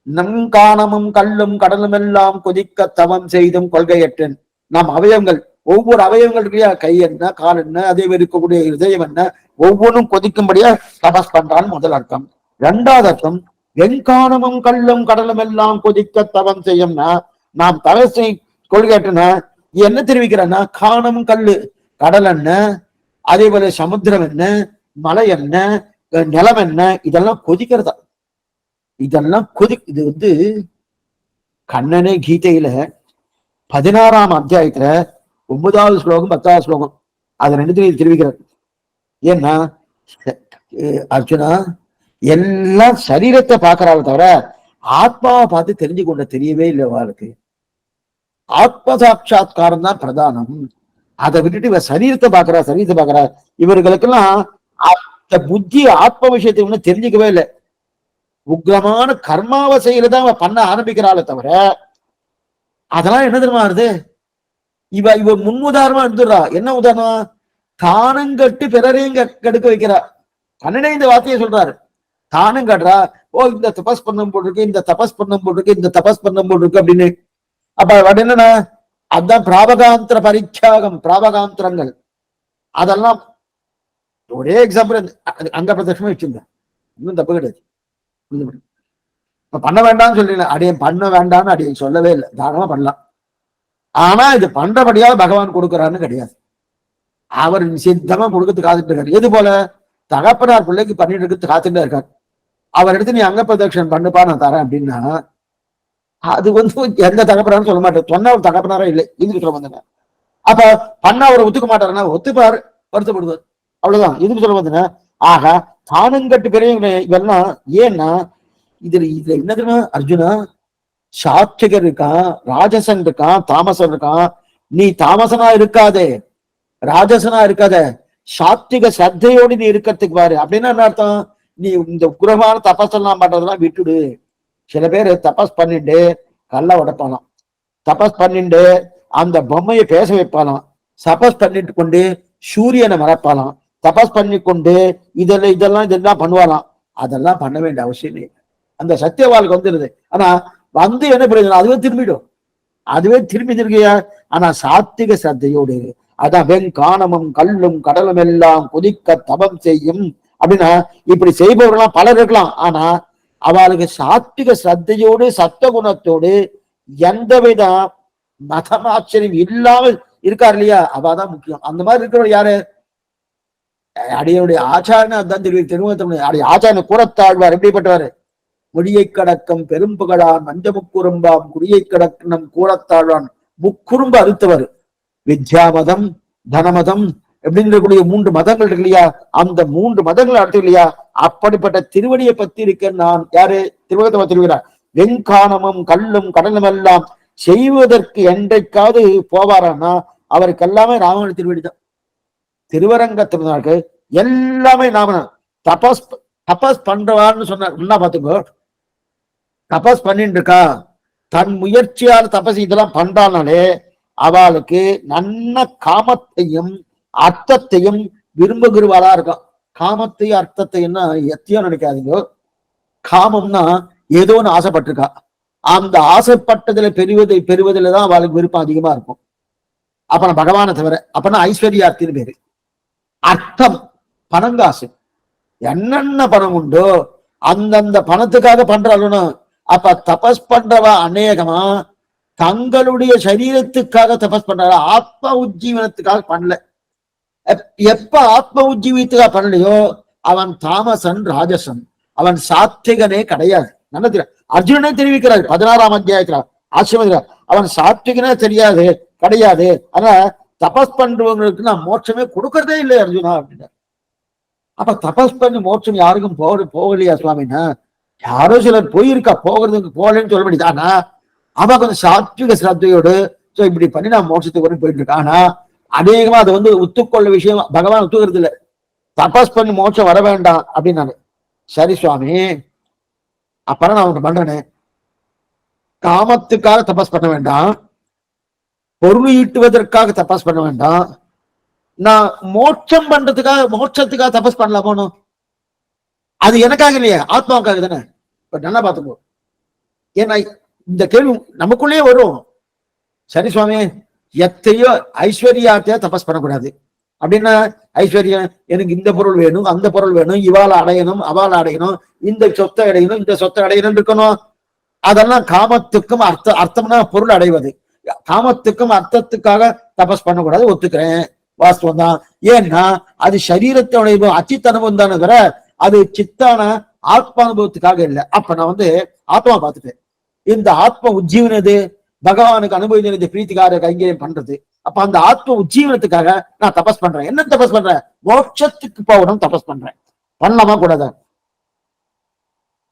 நன்காணமும் கல்லும் கடலும் எல்லாம் கொதிக்க தவம் செய்தும் கொள்கையற்றன். நம் அவயவங்கள், ஒவ்வொரு அவயவங்கள் இருக்கையா, கை என்ன கால் என்ன, அதே இருக்கக்கூடிய இதயம் என்ன, ஒவ்வொன்றும் கொதிக்கும்படியா தபஸ் பண்றான்னு முதல் அர்த்தம். ரெண்டாவது அர்த்தம், வெண்காணமும் கல்லும் கடலும் எல்லாம் கொதிக்க தவம் செய்யும்னா, நாம் தவசை கொள்கையற்றன என்ன தெரிவிக்கிறேன்னா, காணமும் கல்லு, கடல் என்ன, அதே போல சமுத்திரம் என்ன, மலை என்ன, நிலம் என்ன, இதெல்லாம் கொதிக்கிறதா, இதெல்லாம் இது கண்ணனே கீதையில 16ஆம் அத்தியாயத்துல 9வது ஸ்லோகம் 10வது ஸ்லோகம் அது ரெண்டுத்தையும் தெரிவிக்கிறார். ஏன்னா அர்ஜுனா எல்லாம் சரீரத்தை பாக்குறாள் தவிர ஆத்மாவை பார்த்து தெரிஞ்சு கொண்ட தெரியவே இல்லை அவளுக்கு. ஆத்ம சாட்சா்காரம் தான் பிரதானம். அதை விட்டுட்டு இவ சரீரத்தை பாக்குறா. இவர்களுக்கெல்லாம் அந்த புத்தி ஆத்ம விஷயத்தை ஒண்ணு தெரிஞ்சுக்கவே இல்லை. உக்ரமான கர்மாவை செய்யறதான் அவ பண்ண ஆரம்பிக்கிறாளே தவிர அதெல்லாம் என்ன தெரியுமா வருது? இவ முன் உதாரணமா எடுத்துடுறா. என்ன உதாரணம்? தானும் கட்டு பிறரையும் கெடுக்க வைக்கிறா. 12 வார்த்தையை சொல்றாரு. தானும் கட்டுறா. ஓ இந்த தபஸ் பண்ணம் போட்டிருக்கு, இந்த தபஸ் பண்ணம் போட்டிருக்கு, இந்த தபஸ் பண்ணம் போட்டிருக்கு அப்படின்னு. அப்ப என்னன்னா அதுதான் பிராபகாந்திர பரித்தியாகம், பிராபகாந்திரங்கள். அதெல்லாம் ஒரே எக்ஸாம்பிள் அங்க பிரதட்சமா வச்சிருந்தேன். இன்னும் தப்பு கிடையாது. இப்ப பண்ண வேண்டாம்னு சொல்றீங்க, அடியன் பண்ண வேண்டாம்னு அடியன் சொல்லவே இல்லை. தாராளமா பண்ணலாம். ஆனா இது பண்றபடியாவது பகவான் கொடுக்குறான்னு கிடையாது. அவர் சித்தமா கொடுக்கறது காத்துட்டு இருக்காரு. எது போல தகப்பனார் பிள்ளைக்கு பண்ணிட்டு இருக்கிறது காத்துட்டு இருக்காரு. அவர் எடுத்து நீ அங்க பிரதட்சணம் பண்ணுப்பா நான் தரேன் அப்படின்னா அது எந்த தகப்பனாரும் சொல்ல மாட்டார். சொன்ன ஒரு தகப்பனாரா இல்லை. இதுக்கு சொல்ல வந்தேன். அப்ப பண்ணா அவரை ஒத்துக்க மாட்டாருன்னா ஒத்துப்பாரு, வருத்தப்படுவார். அவ்வளவுதான். இதுக்கு சொல்ல வந்தேன். ஆக தானுங்கட்டு பெரிய இவெல்லாம் ஏன்னா இதுல என்ன தெரியுமா அர்ஜுனா, சாத்விகர் இருக்கான், ராஜசன் இருக்கான், தாமசன் இருக்கான். நீ தாமசனா இருக்காதே, ராஜசனா இருக்காத, சாத்விக சத்தையோடு நீ இருக்கிறதுக்கு பாரு. அப்படின்னா என்ன அர்த்தம்? நீ இந்த உக்ரமான தபஸெல்லாம் பண்றதெல்லாம் விட்டுடு. சில பேர் தபஸ் பண்ணிட்டு கல்ல உடைப்பானாம், தபஸ் பண்ணிட்டு அந்த பொம்மையை பேச வைப்பானாம், தபஸ் பண்ணிட்டு கொண்டு சூரியனை மறைப்பானாம், தபஸ் பண்ணி கொண்டு இதெல்லாம் பண்ணுவானாம். அதெல்லாம் பண்ண வேண்டிய அவசியம் இல்லை. அந்த சத்தியவாளுக்கு வந்துருது. ஆனா என்ன பிரயோஜனம்? அதுவே திரும்பியா. ஆனா சாத்திக சத்தையோடு, அதான் வெங்கானமும் கல்லும் கடலும் எல்லாம் குதிக்க தபம் செய்யும் அப்படின்னா இப்படி செய்பவர்கள்லாம் பலர் இருக்கலாம். ஆனா அவளுக்கு சாத்திக சத்தையோடு சத்தகுணத்தோடு எந்தவித மதமாச்சரியம் இல்லாமல் இருக்கார் இல்லையா, அவாதான் முக்கியம். அந்த மாதிரி இருக்கிறவர் யாரு? அடியுடைய ஆச்சாரன். அதான் திருமணத்தினுடைய அடைய ஆச்சாரன் கூறத்தாழ்வார். எப்படிப்பட்டவாரு? முடியை கடக்கம் பெரும்புகழான் மஞ்சமுக்குறும்பாம் குடியை கடக்கணும் கூறத்தாழ்வான் முக்குறும்பு அறுத்தவர். வித்யா மதம், தனமதம் எப்படின்றக்கூடிய 3 மதங்கள் இருக்கு இல்லையா, அந்த 3 மதங்கள் அடுத்து இல்லையா, அப்படிப்பட்ட திருவடியை பத்தி இருக்க நான் யாரு? திருவகத்தை திருவிழா. வெங்கானமும் கல்லும் கடலும் எல்லாம் செய்வதற்கு என்றைக்காவது போவாரான்னா அவருக்கு எல்லாமே ராமன் திருவடி தான். திருவரங்கத்திற்கு எல்லாமே நாம தபஸ் பண்றவான்னு சொன்னார். என்ன பாத்துக்கோ, தபஸ் பண்ணிட்டு இருக்கா, தன் முயற்சியால் தபஸ் இதெல்லாம் பண்றானாலே அவளுக்கு நல்ல காமத்தையும் அர்த்தத்தையும் விரும்புகிறவாளா இருக்கும். காமத்தையும் அர்த்தத்தையும் எத்தையும் நினைக்காதீங்க. காமம்னா ஏதோ ஒன்று ஆசைப்பட்டிருக்கா, அந்த ஆசைப்பட்டதுல பெறுவதில் தான் அவளுக்கு விருப்பம் அதிகமா இருக்கும். அப்ப பகவானை தவிர அப்பனா ஐஸ்வர்யார்த்தின்னு பேரு. அர்த்தம் பணங்காசு, என்னென்ன பணம் உண்டோ அந்தந்த பணத்துக்காக பண்றாளுன்னு. அப்ப தபஸ் பண்றவா அநேகமா தங்களுடைய சரீரத்துக்காக தபஸ் பண்றாங்க, ஆத்ம உஜ்ஜீவனத்துக்காக பண்ணல. எப்ப ஆத்ம உஜ்ஜீவனத்துக்காக பண்ணலையோ அவன் தாமசன், ராஜசன், அவன் சாத்விகனே கிடையாது. நல்ல அர்ஜுனனே தெரிவிக்கிறார் 16ஆம் அத்தியாயத்துல ஆசிரமத்தில், அவன் சாத்விகனே தெரியாது கிடையாது. ஆனா தபஸ் பண்றவங்களுக்கு நான் மோட்சமே கொடுக்கறதே இல்லை அர்ஜுனா அப்படின்னா. அப்ப தபஸ் பண்ணி மோட்சம் யாருக்கும் போகலையா சுவாமின்னா? யாரோ சிலர் போயிருக்கா, போகிறதுக்கு போகலன்னு சொல்ல முடியுது. ஆனா அவ கொஞ்சம் சாத்விக சிரத்தையோடு இப்படி பண்ணி நான் மோட்சத்துக்கு வரும் போயிட்டு இருக்கேன். ஆனா அநேகமா அதை ஒத்துக்கொள்ள விஷயம் பகவான் ஒத்துக்கிறது இல்லை. தபஸ் பண்ணி மோட்சம் வர வேண்டாம் அப்படின்னாரு. சரி சுவாமி, அப்புறம் நான் ஒன்று பண்றேனே, காமத்துக்காக தபஸ் பண்ண வேண்டாம், பொருள் ஈட்டுவதற்காக தபஸ் பண்ண வேண்டாம், நான் மோட்சத்துக்காக தபஸ் பண்ணலாம் போனோம். அது எனக்காக இல்லையா, ஆத்மாவுக்காக தானே. இப்ப நல்லா பார்த்துக்கோ. ஏன்னா இந்த கேள்வி நமக்குள்ளேயே வரும். சரி சுவாமி, எத்தையோ ஐஸ்வர்யாத்தையா தபஸ் பண்ணக்கூடாது அப்படின்னா, ஐஸ்வர்யம் எனக்கு இந்த பொருள் வேணும், அந்த பொருள் வேணும், இவாளை அடையணும், அவளை அடையணும், இந்த சொத்தை அடையணும், இந்த சொத்தை அடையணும் இருக்கணும். அதெல்லாம் காமத்துக்கும் அர்த்தம்னா பொருள் அடைவது. காமத்துக்கும் அர்த்தத்துக்காக தபஸ் பண்ணக்கூடாது, ஒத்துக்கிறேன், வாஸ்தவம் தான். ஏன்னா அது சரீரத்தோட அச்சித்தனுபவம் தானே தவிர அது சித்தான ஆத்மானுபவத்துக்காக இல்லை. அப்ப நான் ஆத்மா பார்த்துட்டேன். இந்த ஆத்ம உஜ்ஜீவனது பகவானுக்கு அனுபவிச்சது பிரீத்திகார கைங்கரியம் பண்றது. அப்ப அந்த ஆத்ம உஜ்ஜீவனத்துக்காக நான் தபஸ் பண்றேன். என்ன தபஸ் பண்றேன்? மோட்சத்துக்கு போகணும் தபஸ் பண்றேன். பண்ணலாமா கூடாதா?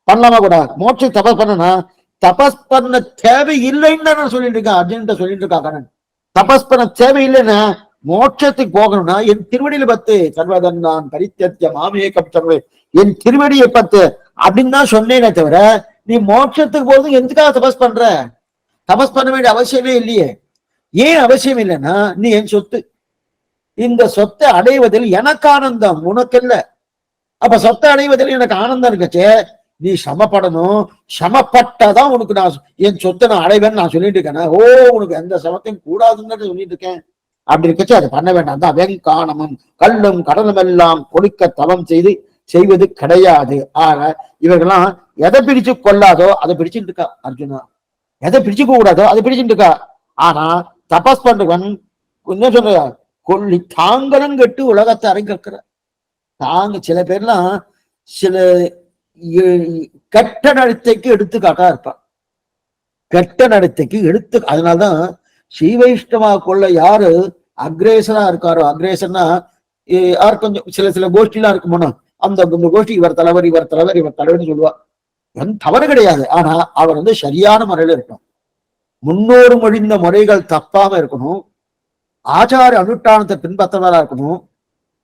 பண்ணலாமா கூடாது? மோட்சம் தபஸ் பண்ணனா தபஸ் பண்ண தேவை இல்லைன்னு நான் சொல்லிட்டு இருக்கேன். அர்ஜுன் சொல்லிட்டு இருக்கா கண்ணன். தபஸ் பண்ண தேவை இல்லைன்னா மோட்சத்துக்கு போகணும்னா என் திருவடியில பத்து சர்வதன் நான் பரித்திய மாமேகம் சர்வே, என் திருவடியை பத்து அப்படின்னு தான் சொன்னேனே தவிர நீ மோட்சத்துக்கு போறது எதுக்காக தபஸ் பண்ற? தபஸ் பண்ண வேண்டிய அவசியமே இல்லையே. ஏன் அவசியம் இல்லைன்னா நீ என் சொத்து, இந்த சொத்தை அடைவதில் எனக்கு ஆனந்தம், உனக்கு இல்ல. அப்ப சொத்தை அடைவதில் எனக்கு ஆனந்தம் இருக்கச்சே நீ சமப்படணும். சமப்பட்டாதான் உனக்கு நான் என் சொத்தை நான் அடைவேன்னு நான் சொல்லிட்டு இருக்கேன். ஓ, உனக்கு எந்த சமத்தையும் கூடாதுன்னு சொல்லிட்டு இருக்கேன். அப்படி இருக்கச்சு அதை பண்ண வேண்டாம் தான். வெங்கானமும் கல்லும் கடலும் எல்லாம் கொடுக்க தவம் செய்வது கிடையாது. ஆக இவர்கள்லாம் எதை பிடிச்சு கொள்ளாதோ அதை பிடிச்சுட்டு இருக்கா அர்ஜுனா. எதை பிடிச்சுக்க கூடாதோ அதை பிடிச்சுட்டு இருக்கா. ஆனா தபஸ் பண்றவன் என்ன சொல்ற, கொல்லி தாங்களும் கெட்டு உலகத்தை அரங்கிற தாங்க. சில பேர்லாம் சில கெட்ட நடத்தைக்கு எடுத்துக்காட்டா இருப்பான். கெட்ட நடத்தைக்கு எடுத்து. அதனால்தான் ஸ்ரீ வைஷ்ணவா கொள்ள யாரு அக்ரேசனா இருக்காரோ, அக்ரேசனா யார் கொஞ்சம் சில கோஷ்டிலாம் இருக்குமோனா அந்த கோஷ்டி இவர் தலைவர் இவர் தலைவர் இவர் தலைவர்னு சொல்லுவா. தவறு கிடையாது. ஆனா அவர் சரியான முறையில இருக்கணும். முன்னோரு மொழிந்த முறைகள் தப்பாம இருக்கணும். ஆச்சார அனுஷ்டானத்தை பின்பற்றவரா இருக்கணும்.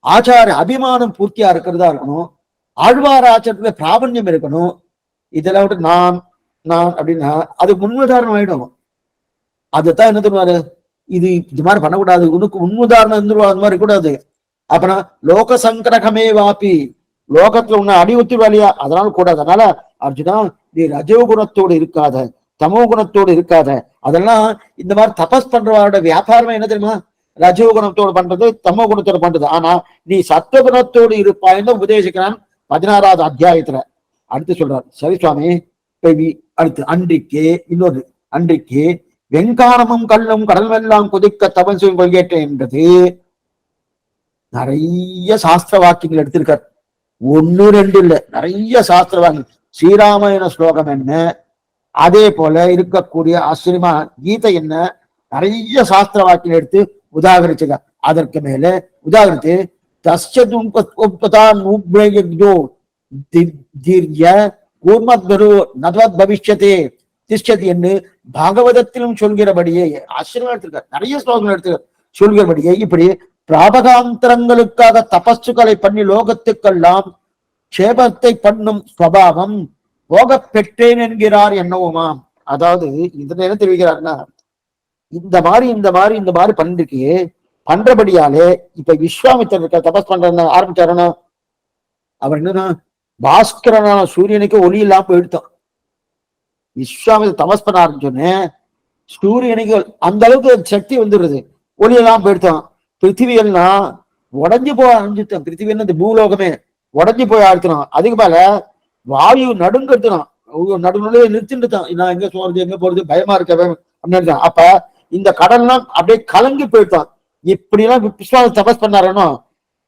ஆச்சார அபிமானம் பூர்த்தியா இருக்கிறதா இருக்கணும். ஆழ்வார் ஆச்சாரத்துல பிராபண்யம் இருக்கணும். இதெல்லாம் விட்டு நான் அப்படின்னா அது முன்னுதாரணம் ஆயிடும். அதுதான் என்ன தருவாரு, இது மாதிரி பண்ணக்கூடாது, உனக்கு முன்னுதாரணம் இருந்துருவா, அது மாதிரி கூடாது. அப்பனா லோக சங்கரகமே வாப்பி, லோகத்துல உன்னை அடிவுத்தி வேலையா, அதனால கூடாது. அதனால அர்ஜுனா நீ ரஜோ குணத்தோடு இருக்காத, தமோ குணத்தோடு இருக்காத. அதெல்லாம் இந்த மாதிரி தபஸ் பண்றவரோட வியாபாரமே என்ன தெரியுமா? ரஜோ குணத்தோடு பண்றது, தமோ குணத்தோடு பண்றது. ஆனா நீ சத்துவகுணத்தோடு இருப்பாய்ன்னு உபதேசிக்கிறான் 16வது அத்தியாயத்துல. அடுத்து சொல்றார், சரி சுவாமி. அடுத்து அன்றைக்கே இன்னொரு அன்றைக்கு வெங்கானமும் கல்லும் கடல் எல்லாம் கொதிக்க தபம் செய்யும் கொள்கேட்டேன் என்றது நிறைய சாஸ்திர வாக்கியங்கள் எடுத்திருக்கார். 1 2 இல்ல, நிறைய சாஸ்திர வாக்கியம். ஸ்ரீராமாயண ஸ்லோகம் என்ன, அதே போல இருக்கக்கூடிய ஆச்சரியமா கீதை என்ன, நிறைய சாஸ்திர வாக்கியம் எடுத்து உதாகரிச்சுக்க. அதற்கு மேல உதாகரித்து பவிஷ்யத்தே திஷ்டதி என்று பாகவதத்திலும் சொல்கிறபடியே ஆச்சரியமா எடுத்திருக்கார். நிறைய ஸ்லோகங்கள் எடுத்து சொல்கிறபடியே இப்படி பிராபகாந்தரங்களுக்காக தபஸ்சுகளை பண்ணி லோகத்துக்கெல்லாம் க்ஷேபத்தை பண்ணும் ஸ்வபாவம் போக பெற்றேன் என்கிறார் என்னவுமாம். அதாவது இதுல என்ன தெரிவிக்கிறார்னா, இந்த மாதிரி பண்ணிருக்கு பண்றபடியாலே இப்ப விஸ்வாமித்திரர் தபஸ் பண்ற ஆரம்பிச்சாருன்னா அவர் என்னன்னா பாஸ்கரனான சூரியனுக்கு ஒளி இல்லாம போயிடுத்தான். விஸ்வாமித்திர தபஸ் பண்ண ஆரம்பிச்சோன்னே சூரியனுக்கு அந்த அளவுக்கு சக்தி வந்துடுறது, ஒளி எல்லாம் போயிடுத்தான். பிருத்திவி எல்லாம் உடஞ்சு போய் அழிஞ்சுட்டான். பிருத்திவி இந்த பூலோகமே உடஞ்சு போய் ஆழ்த்தினான். அதுக்கு மேல வாயு நடுங்கெடுத்துனான், நடுநிலையை நிறுத்திட்டுதான். நான் எங்க போறது எங்க போறது பயமா இருக்க அப்படின்னு. அப்ப இந்த கடல்லாம் அப்படியே கலங்கி போயிட்டான். இப்படி எல்லாம் விஸ்வாமித்திரர் தபஸ் பண்ணாரனோ,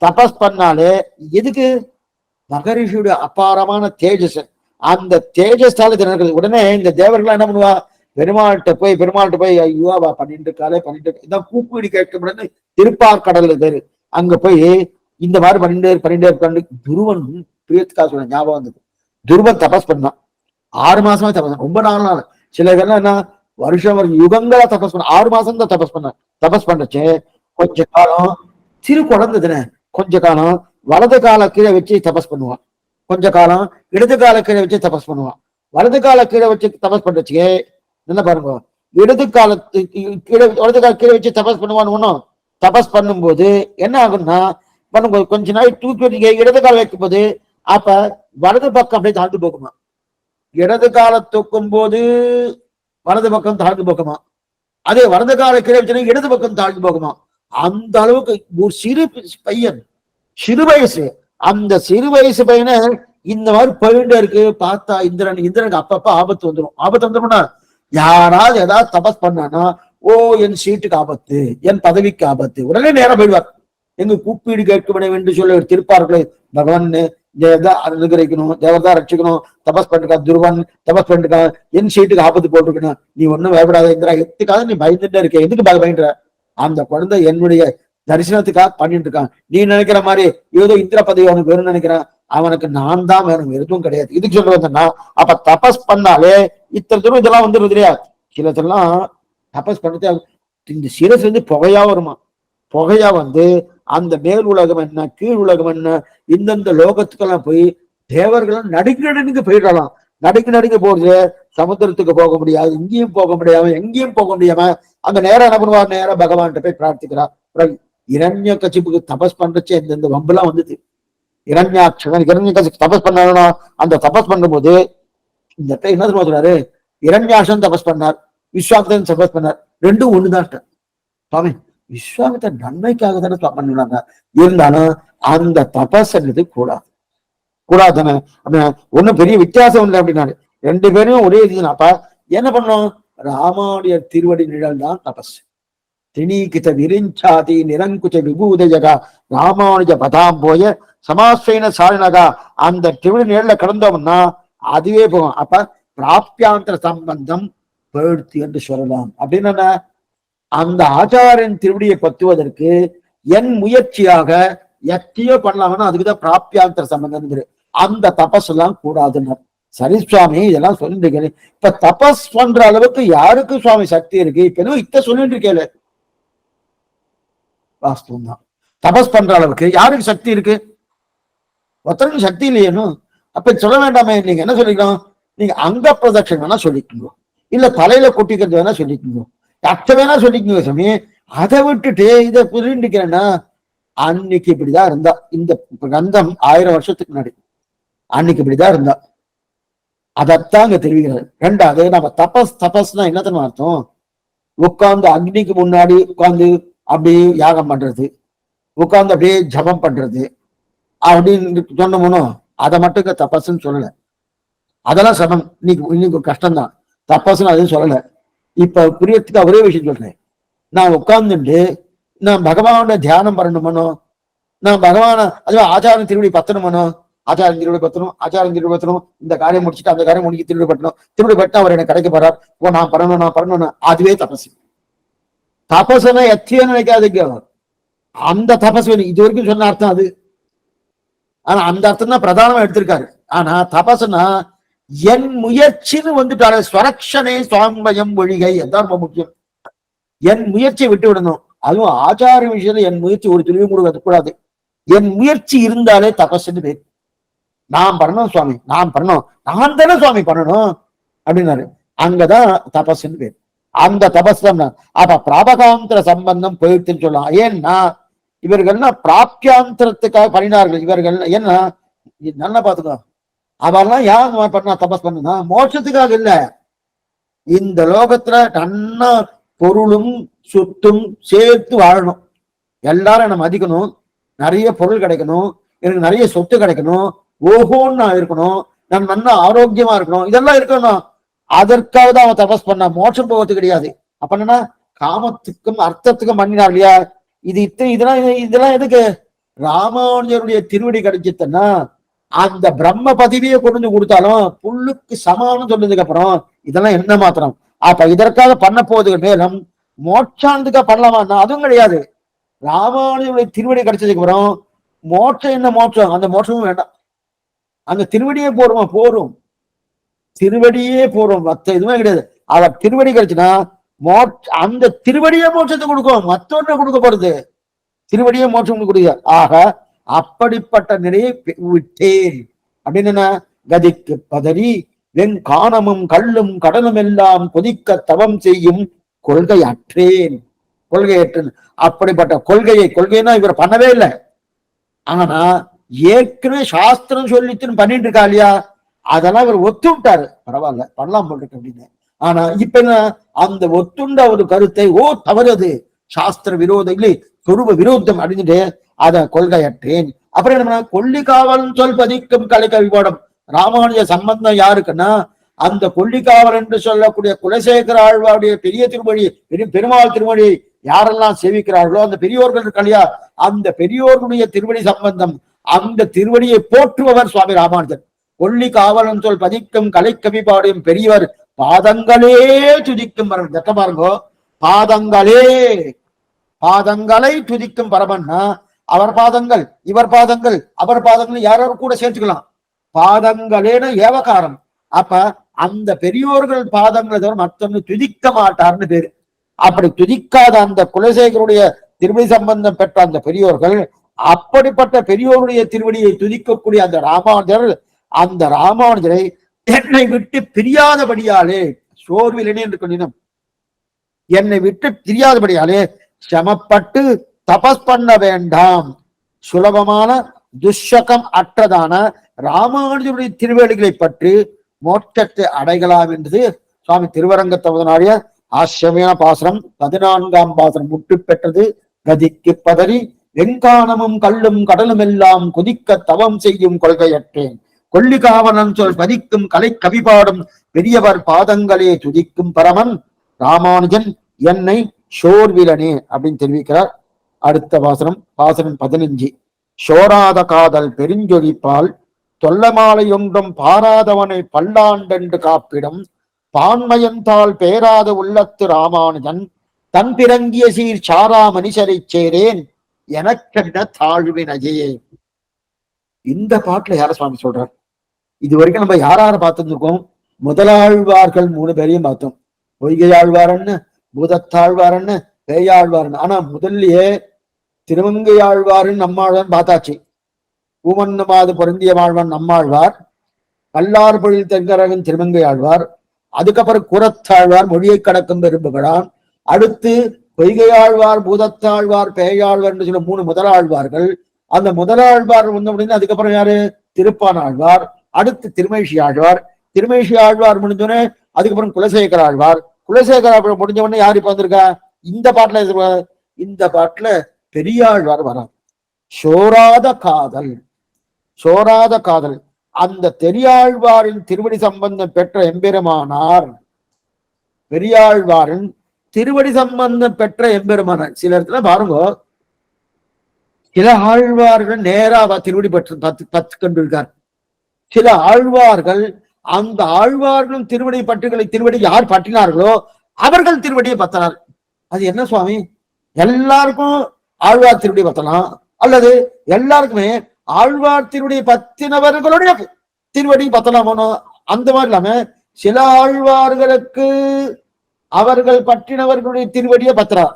தபஸ் பண்ணாலே எதுக்கு? மகரிஷியுடைய அபாரமான தேஜஸ், அந்த தேஜஸால தினர்கள். உடனே இந்த தேவர்கள் என்ன பண்ணுவா, பெருமாள்கிட்ட போய் ஐயோவா பண்ணிட்டு இதான் கூப்பிடி கேட்க திருப்பார்கடல் பேரு. அங்க போய் இந்த மாதிரி பண்ணிட்டே இருக்காண்டு துருவன் பிரியத்துக்காக சொல்ல ஞாபகம் வந்தது. துருவன் தபஸ் பண்ணான் 6 மாசமா தபஸ், ரொம்ப நாள். சில பேர்லாம் என்ன வருஷம் யுகங்களா தபஸ் பண்ண, 6 மாசம் தான் தபஸ் பண்ணச்சு. கொஞ்ச காலம் சிறு குழந்தை தானே, கொஞ்ச காலம் வலது கால கீழே வச்சு தபஸ் பண்ணுவான், கொஞ்ச காலம் இடது கால கீழே வச்சு தபஸ் பண்ணுவான். வலது கால கீழே வச்சு தபஸ் பண்றச்சு என்ன பாருங்க, வலது கால கீழே வச்சு தபஸ் பண்ணுவான்னு ஒண்ணும். தபஸ் பண்ணும்போது என்ன ஆகும்னா, கொஞ்ச நாள் தூக்கி இடது கால வைக்கும் போது அப்ப வலது பக்கம் அப்படியே தாழ்ந்து போக்குமா. இடது கால தூக்கும் போது வலது பக்கம் தாழ்ந்து போக்குமா. அதே வலது கால கீழே வச்சு இடது பக்கம் தாழ்ந்து போகுமா. அந்த அளவுக்கு ஒரு சிறு பையன், சிறு வயசு, அந்த சிறு வயசு பையனை இந்த மாதிரி போயிட்டே இருக்கு. பார்த்தா இந்திரனுக்கு அப்பப்ப ஆபத்து வந்துடும்னா யாராவது ஏதாவது தபஸ் பண்ணானா, ஓ என் சீட்டுக்கு ஆபத்து, என் பதவிக்கு ஆபத்து, உடனே நேரம் போயிடுவார். எங்க கூப்பீடு கேட்கப்பட என்று சொல்ல திருப்பார்களை பகவான் அனுகிரகிக்கணும், தேவதா ரட்சிக்கணும், தபஸ் பண்ணிருக்கா துருவன் தபஸ் பண்ணிருக்கான், என் சீட்டுக்கு ஆபத்து போட்டிருக்கணும், நீ ஒண்ணும் பயப்படாத இந்திரா, எதுக்காக நீ பயந்துட்டே இருக்க, எதுக்கு பயந்துற? அந்த குழந்தை என்னுடைய தரிசனத்துக்காக பண்ணிட்டு இருக்கான். நீ நினைக்கிற மாதிரி ஏதோ இந்திர பதவி அவனுக்கு வேணும்னு நினைக்கிறான். அவனுக்கு நான் தான் வேணும், எதுவும் கிடையாது. இதுக்கு சொல்றதுன்னா அப்ப தபஸ் பண்ணாலே இத்தனை தூரம் இதெல்லாம் வந்துருது இல்லையா. சிலதெல்லாம் தபஸ் பண்ணிட்டு இந்த சிரசு வந்து புகையா வருமா. புகையா வந்து அந்த மேல் உலகம் என்ன கீழ் உலகம் என்ன இந்தந்த லோகத்துக்கெல்லாம் போய் தேவர்களும் நடுங்கு போயிடலாம். நடுங்கு போறது சமுத்திரத்துக்கு போக முடியாது, இங்கேயும் போக முடியாம எங்கேயும் போக முடியாம அங்க நேரம் என்ன பண்ணுவார், நேரம் பகவான்கிட்ட போய் பிரார்த்திக்கிறார். இரண்ய கசிப்புக்கு தபஸ் பண்றச்சு இந்த வம்புலாம் வந்தது. இரண்ய கசிப்பு தபஸ் பண்ணா அந்த தபஸ் பண்ணும்போது இந்த என்ன சொல்றாரு, இரண்யாசன் தபஸ் பண்ணார், விஸ்வாமித்திரன் தபஸ் பண்ணார், ரெண்டும் ஒண்ணுதான் சுவாமி. விஸ்வாமித்திர நன்மைக்காக தானே பண்ணுறாங்க. இருந்தாலும் அந்த தபஸ் கூடாது கூடாதுன்னு அப்படின்னா ஒன்னும் பெரிய வித்தியாசம் இல்லை அப்படின்னாரு. ரெண்டு பேரும் ஒரே இதுதான். அப்ப என்ன பண்ணோம், ராமானுடைய திருவடி நிழல் தான் தபஸ். திணீகித விரிஞ்சாதி நிரங்குச்ச விபூதயகா ராமானுஜ பதாம் போய சமாஸ்திரேன சாலினகா அந்த திருவடி நிழல்ல கடந்தோம்னா அதுவே போகும். அப்ப பிராப்தியாந்திர சம்பந்தம் போயிடுத்து என்று சொல்லலாம். அப்படின்னு என்ன, அந்த ஆச்சாரியன் திருவடியை பத்துவதற்கு என் முயற்சியாக எத்தையோ பண்ணலாம்னா அதுக்குதான் பிராப்தியாந்திர சம்பந்தம். அந்த தபஸ் எல்லாம் கூடாதுன்னு. சரி சுவாமி, இதெல்லாம் சொல்லிட்டு இருக்கேன். இப்ப தபஸ் பண்ற அளவுக்கு யாருக்கு சுவாமி சக்தி இருக்கு? இப்ப இத்த சொல்லிட்டு இருக்கேன், வாஸ்தவம் தான். தபஸ் பண்ற அளவுக்கு யாருக்கு சக்தி இருக்கு? ஒருத்தருக்கு சக்தி இல்லையேனும். அப்ப சொல்ல வேண்டாமே. நீங்க என்ன சொல்லிக்கணும், நீங்க அங்க பிரதட்சணம் வேணா சொல்லிக்கோங்க, இல்ல தலையில கொட்டிக்கிறது வேணா சொல்லிக்கோங்க, அத்த வேணா சொல்லிக்கோங்க சாமி. அதை விட்டுட்டு இதை புரிஞ்சுக்கிறேன்னா அன்னைக்கு இப்படிதான் இருந்தா. இந்த கந்தம் 1000 வருஷத்துக்கு முன்னாடி அன்னைக்கு இப்படிதான் இருந்தா. அதைத்தான் இங்க தெரிவிக்கிறது. ரெண்டாவது, நம்ம தபஸ்னா என்ன தெரியுமா அர்த்தம்? உட்கார்ந்து அக்னிக்கு முன்னாடி உட்கார்ந்து அப்படியே யாகம் பண்றது, உட்கார்ந்து அப்படியே ஜபம் பண்றது அப்படின்னு சொன்னோம்னோ அதை மட்டும் தபஸ்ன்னு சொல்லல. அதெல்லாம் சமம். இன்னைக்கு கஷ்டம்தான். தபஸ்ன்னு அதுவும் சொல்லல. இப்ப புரியத்துக்கு ஒரே விஷயம் சொல்றேன். நான் உட்கார்ந்துட்டு நான் பகவான தியானம் பண்ணணுமனோ, நான் பகவான அதுவே ஆச்சாரம் திருவடி பத்தணுமனோ, ஆச்சாரம் திருவடி பத்தணும், ஆச்சாரம் திருவடி பத்தணும், இந்த காரியம் முடிச்சுட்டு அந்த காரியம் முடிக்க திருவடி பட்டணும், திருவடி பட்டு அவர் எனக்கு கிடைக்க போறார், ஓ நான் பண்ணணும், அதுவே தபஸ். தபஸ்னா எத்தியம் நினைக்காதீங்க. அந்த தபஸ் இது வரைக்கும் சொன்ன அர்த்தம் அது. ஆனா அந்த அர்த்தம் தான் பிரதானமா எடுத்திருக்காரு. ஆனா தபஸ்னா என் முயற்சின்னு வந்துட்டாரு. ஸ்வரக்ஷனே சுவாம்பயம் ஒழிகை, அதான் ரொம்ப முக்கியம். என் முயற்சியை விட்டு விடணும். அதுவும் ஆச்சார விஷயத்துல என் முயற்சி ஒரு துளிவு கூட வரக்கூடாது. என் முயற்சி இருந்தாலே தபஸ்ன்னு பேர். நான் பண்ணணும் சுவாமி, நான் பண்ணணும், நான் தானே சுவாமி பண்ணணும் அப்படின்னாரு. அங்கதான் தபஸ்ன்னு பேர். அந்த தபஸ் தான். அப்ப பிராபகாந்திர சம்பந்தம் போயிடுச்சுன்னு சொல்லலாம். ஏன்னா இவர்கள்னா பிராப்தியாந்திரத்துக்காக பண்ணினார்கள். இவர்கள் என்ன நல்லா பாத்துக்கோ, அவெல்லாம் யார் பண்ணா தபஸ் பண்ணுனா மோட்சத்துக்காக இல்ல. இந்த லோகத்துல நன்னா பொருளும் சொத்தும் சேர்த்து வாழணும், எல்லாரும் என்ன மதிக்கணும், நிறைய பொருள் கிடைக்கணும், எனக்கு நிறைய சொத்து கிடைக்கணும், ஓஹோன்னு நான் இருக்கணும், நான் நல்லா ஆரோக்கியமா இருக்கணும், இதெல்லாம் இருக்கணும். அதற்காக தான் அவன் தபஸ் பண்ண, மோட்சம் போவது கிடையாது. அப்ப என்னன்னா காமத்துக்கும் அர்த்தத்துக்கும் பண்ணினார் இல்லையா. இதெல்லாம் எதுக்கு? ராமானுஜருடைய திருவடி கிடைச்சித்தன்னா அந்த பிரம்ம பதவியை கொண்டு கொடுத்தாலும் புல்லுக்கு சமானம் சொன்னதுக்கு அப்புறம் இதெல்லாம் என்ன மாத்திரம். அப்ப இதற்காக பண்ண போவதுக்கு மேலும் மோட்சாந்துக்காக பண்ணலாமா? அதுவும் கிடையாது. ராமானுஜருடைய திருவடி கிடைச்சதுக்கு அப்புறம் மோட்சம் என்ன மோட்சம்? அந்த மோட்சமும் வேண்டாம். அந்த திருவடியே போரும், திருவடியே போறோம், மத்த எதுவுமே கிடையாது. அவர் திருவடி கிடைச்சுன்னா அந்த திருவடியே மோட்சத்தை கொடுக்கும், மற்றொன்றை கொடுக்க போறது. திருவடியே மோட்சம் கொடுக்க. ஆக அப்படிப்பட்ட நிலையை விட்டேன் அப்படின்னு என்ன, கதிக்கு பதறி வெங்கானமும் கல்லும் கடலும் எல்லாம் கொதிக்க தவம் செய்யும் கொள்கையற்றேன். அப்படிப்பட்ட கொள்கைன்னா இவர் பண்ணவே இல்லை. ஆனா ஏற்கனவே சாஸ்திரம் சொல்லிச்சுன்னு பண்ணிட்டு இருக்கா இல்லையா, அதெல்லாம் இவர் ஒத்து விட்டாரு. பரவாயில்ல, பண்ணலாம் போட்டு அப்படின்னு. ஆனா இப்ப என்ன, அந்த ஒத்துண்ட ஒரு கருத்தை தவறது, சாஸ்திர விரோதம் இல்லை, சொரூப விரோதம் அப்படின்ட்டு அத கொள்கையற்றேன். அப்புறம் என்ன, கொல்லிக்காவல் சொல் பதிக்கும் கலைக்க விவாடம். ராமானுஜ சம்பந்தம் யாருக்குன்னா அந்த கொல்லிக்காவல் என்று சொல்லக்கூடிய குலசேகர ஆழ்வாருடைய பெரிய திருமொழி, பெருமாள் திருமொழி யாரெல்லாம் சேவிக்கிறார்களோ அந்த பெரியோர்கள் இருக்கலையா, அந்த பெரியோர்களுடைய திருவடி சம்பந்தம். அந்த திருவடியை போற்றுபவர் சுவாமி ராமானுஜர். கொல்லி காவலன் சொல் பதிக்கும் கலைக்கவி பாடும் பெரியவர் பாதங்களே துதிக்கும் பாருங்கோ, பாதங்களே பாதங்களை துதிக்கும் பரமன்னா அவர் பாதங்கள், இவர் பாதங்கள், அவர் பாதங்கள் யாரும் கூட சேர்த்துக்கலாம். பாதங்களேன ஏவகாரம். அப்ப அந்த பெரியோர்கள் பாதங்களை தவிர மற்றொன்னு துதிக்க மாட்டார்னு பேரு. அப்படி துதிக்காத அந்த குலசேகருடைய திருவடி சம்பந்தம் பெற்ற அந்த பெரியோர்கள், அப்படிப்பட்ட பெரியோருடைய திருவடியை துதிக்கக்கூடிய அந்த ராமானுஜரை என்னை விட்டு பிரியாதபடியாலே சோர்விலனே என்று கொண்டினம், என்னை விட்டு பிரியாதபடியாலே சமப்பட்டு தபஸ் பண்ண வேண்டாம். சுலபமான துஷகம் அற்றதான ராமானுஜருடைய திருவேடிகளை பற்றி மோட்சத்தை அடைகலாம் என்று சுவாமி திருவரங்கத்தமுதனாரிய ஆசிரமியான பாசனம் 14ஆம் பாசனம் முட்டு பெற்றது. கதிக்கு பதறி வெங்கானமும் கல்லும் கடலும் எல்லாம் குதிக்க தவம் செய்யும் கொள்கையற்றேன், கொல்லிகாவனன் சொல் பதிக்கும் கலை கவிபாடும் பெரியவர் பாதங்களே துதிக்கும் பரமன் ராமானுஜன் என்னை சோர்விலனே அப்படின்னு தெரிவிக்கிறார். அடுத்த பாசனம் பாசனம் 15. சோராத காதல் பெருஞ்சொலிப்பால் தொல்லமாலை ஒன்றும் பாராதவனை பல்லாண்டென்று காப்பிடும் பான்மையந்தால் பேராத உள்ளத்து ராமானுஜன் தன் பிறங்கிய சீர் சாரா மனுஷரை சேரேன் எனக்கென்ன தாழ்வினையே. இந்த பாட்டுல யார சுவாமி சொல்றார்? இது வரைக்கும் நம்ம யார பார்த்துருக்கோம்? முதலாழ்வார்கள் 3 பேரையும் பார்த்தோம். பொய்கையாழ்வாரன்னு, பூதத்தாழ்வாரன்னு, பேயாழ்வாரன். ஆனா முதல்லயே திருமங்கையாழ்வாருன்னு நம்மாழ்வான் பார்த்தாச்சு. பூமன்னமாது பொருந்திய வாழ்வான் நம்மாழ்வார், கல்லார் பொழில் தென்கரகன் திருமங்கையாழ்வார், அதுக்கப்புறம் குரத்தாழ்வார் மொழியை கடக்கும் பெரும்புகளான், அடுத்து பொய்கையாழ்வார், பூதத்தாழ்வார், பேயாழ்வார் என்று சொல்ல 3 முதலாழ்வார்கள். அந்த முதலாழ்வார் முடிஞ்சு அதுக்கப்புறம் யாரு? திருப்பான் ஆழ்வார், அடுத்து திருமேஷி ஆழ்வார், திருமேஷி ஆழ்வார் முடிஞ்சோடனே அதுக்கப்புறம் குலசேகர ஆழ்வார், குலசேகர ஆழ்வார் முடிஞ்ச உடனே யாரு இப்ப வந்திருக்கா? இந்த பாட்டுல பெரியாழ்வார் வரார். சோராத காதல், சோராத காதல். அந்த பெரியாழ்வாரின் திருவடி சம்பந்தம் பெற்ற எம்பெருமானார், பெரியாழ்வாரின் திருவடி சம்பந்தம் பெற்ற எம்பெருமானார். சில இடத்துல பாருங்க, சில ஆழ்வார்கள் நேரா திருவடி பத்து கொண்டிருக்கார். சில ஆழ்வார்கள் அந்த ஆழ்வார்களும் திருவடி பற்றுகளை திருவடி யார் பற்றினார்களோ அவர்கள் திருவடியை பத்தினார். அது என்ன சுவாமி? எல்லாருக்கும் ஆழ்வார் திருவடி பத்தலாம், அல்லது எல்லாருக்குமே ஆழ்வார் திருவடி பத்தினவர்களுடைய திருவடி பத்தலாமோ? அந்த மாதிரி இல்லாம சில ஆழ்வார்களுக்கு அவர்கள் பற்றினவர்களுடைய திருவடியை பத்துறார்,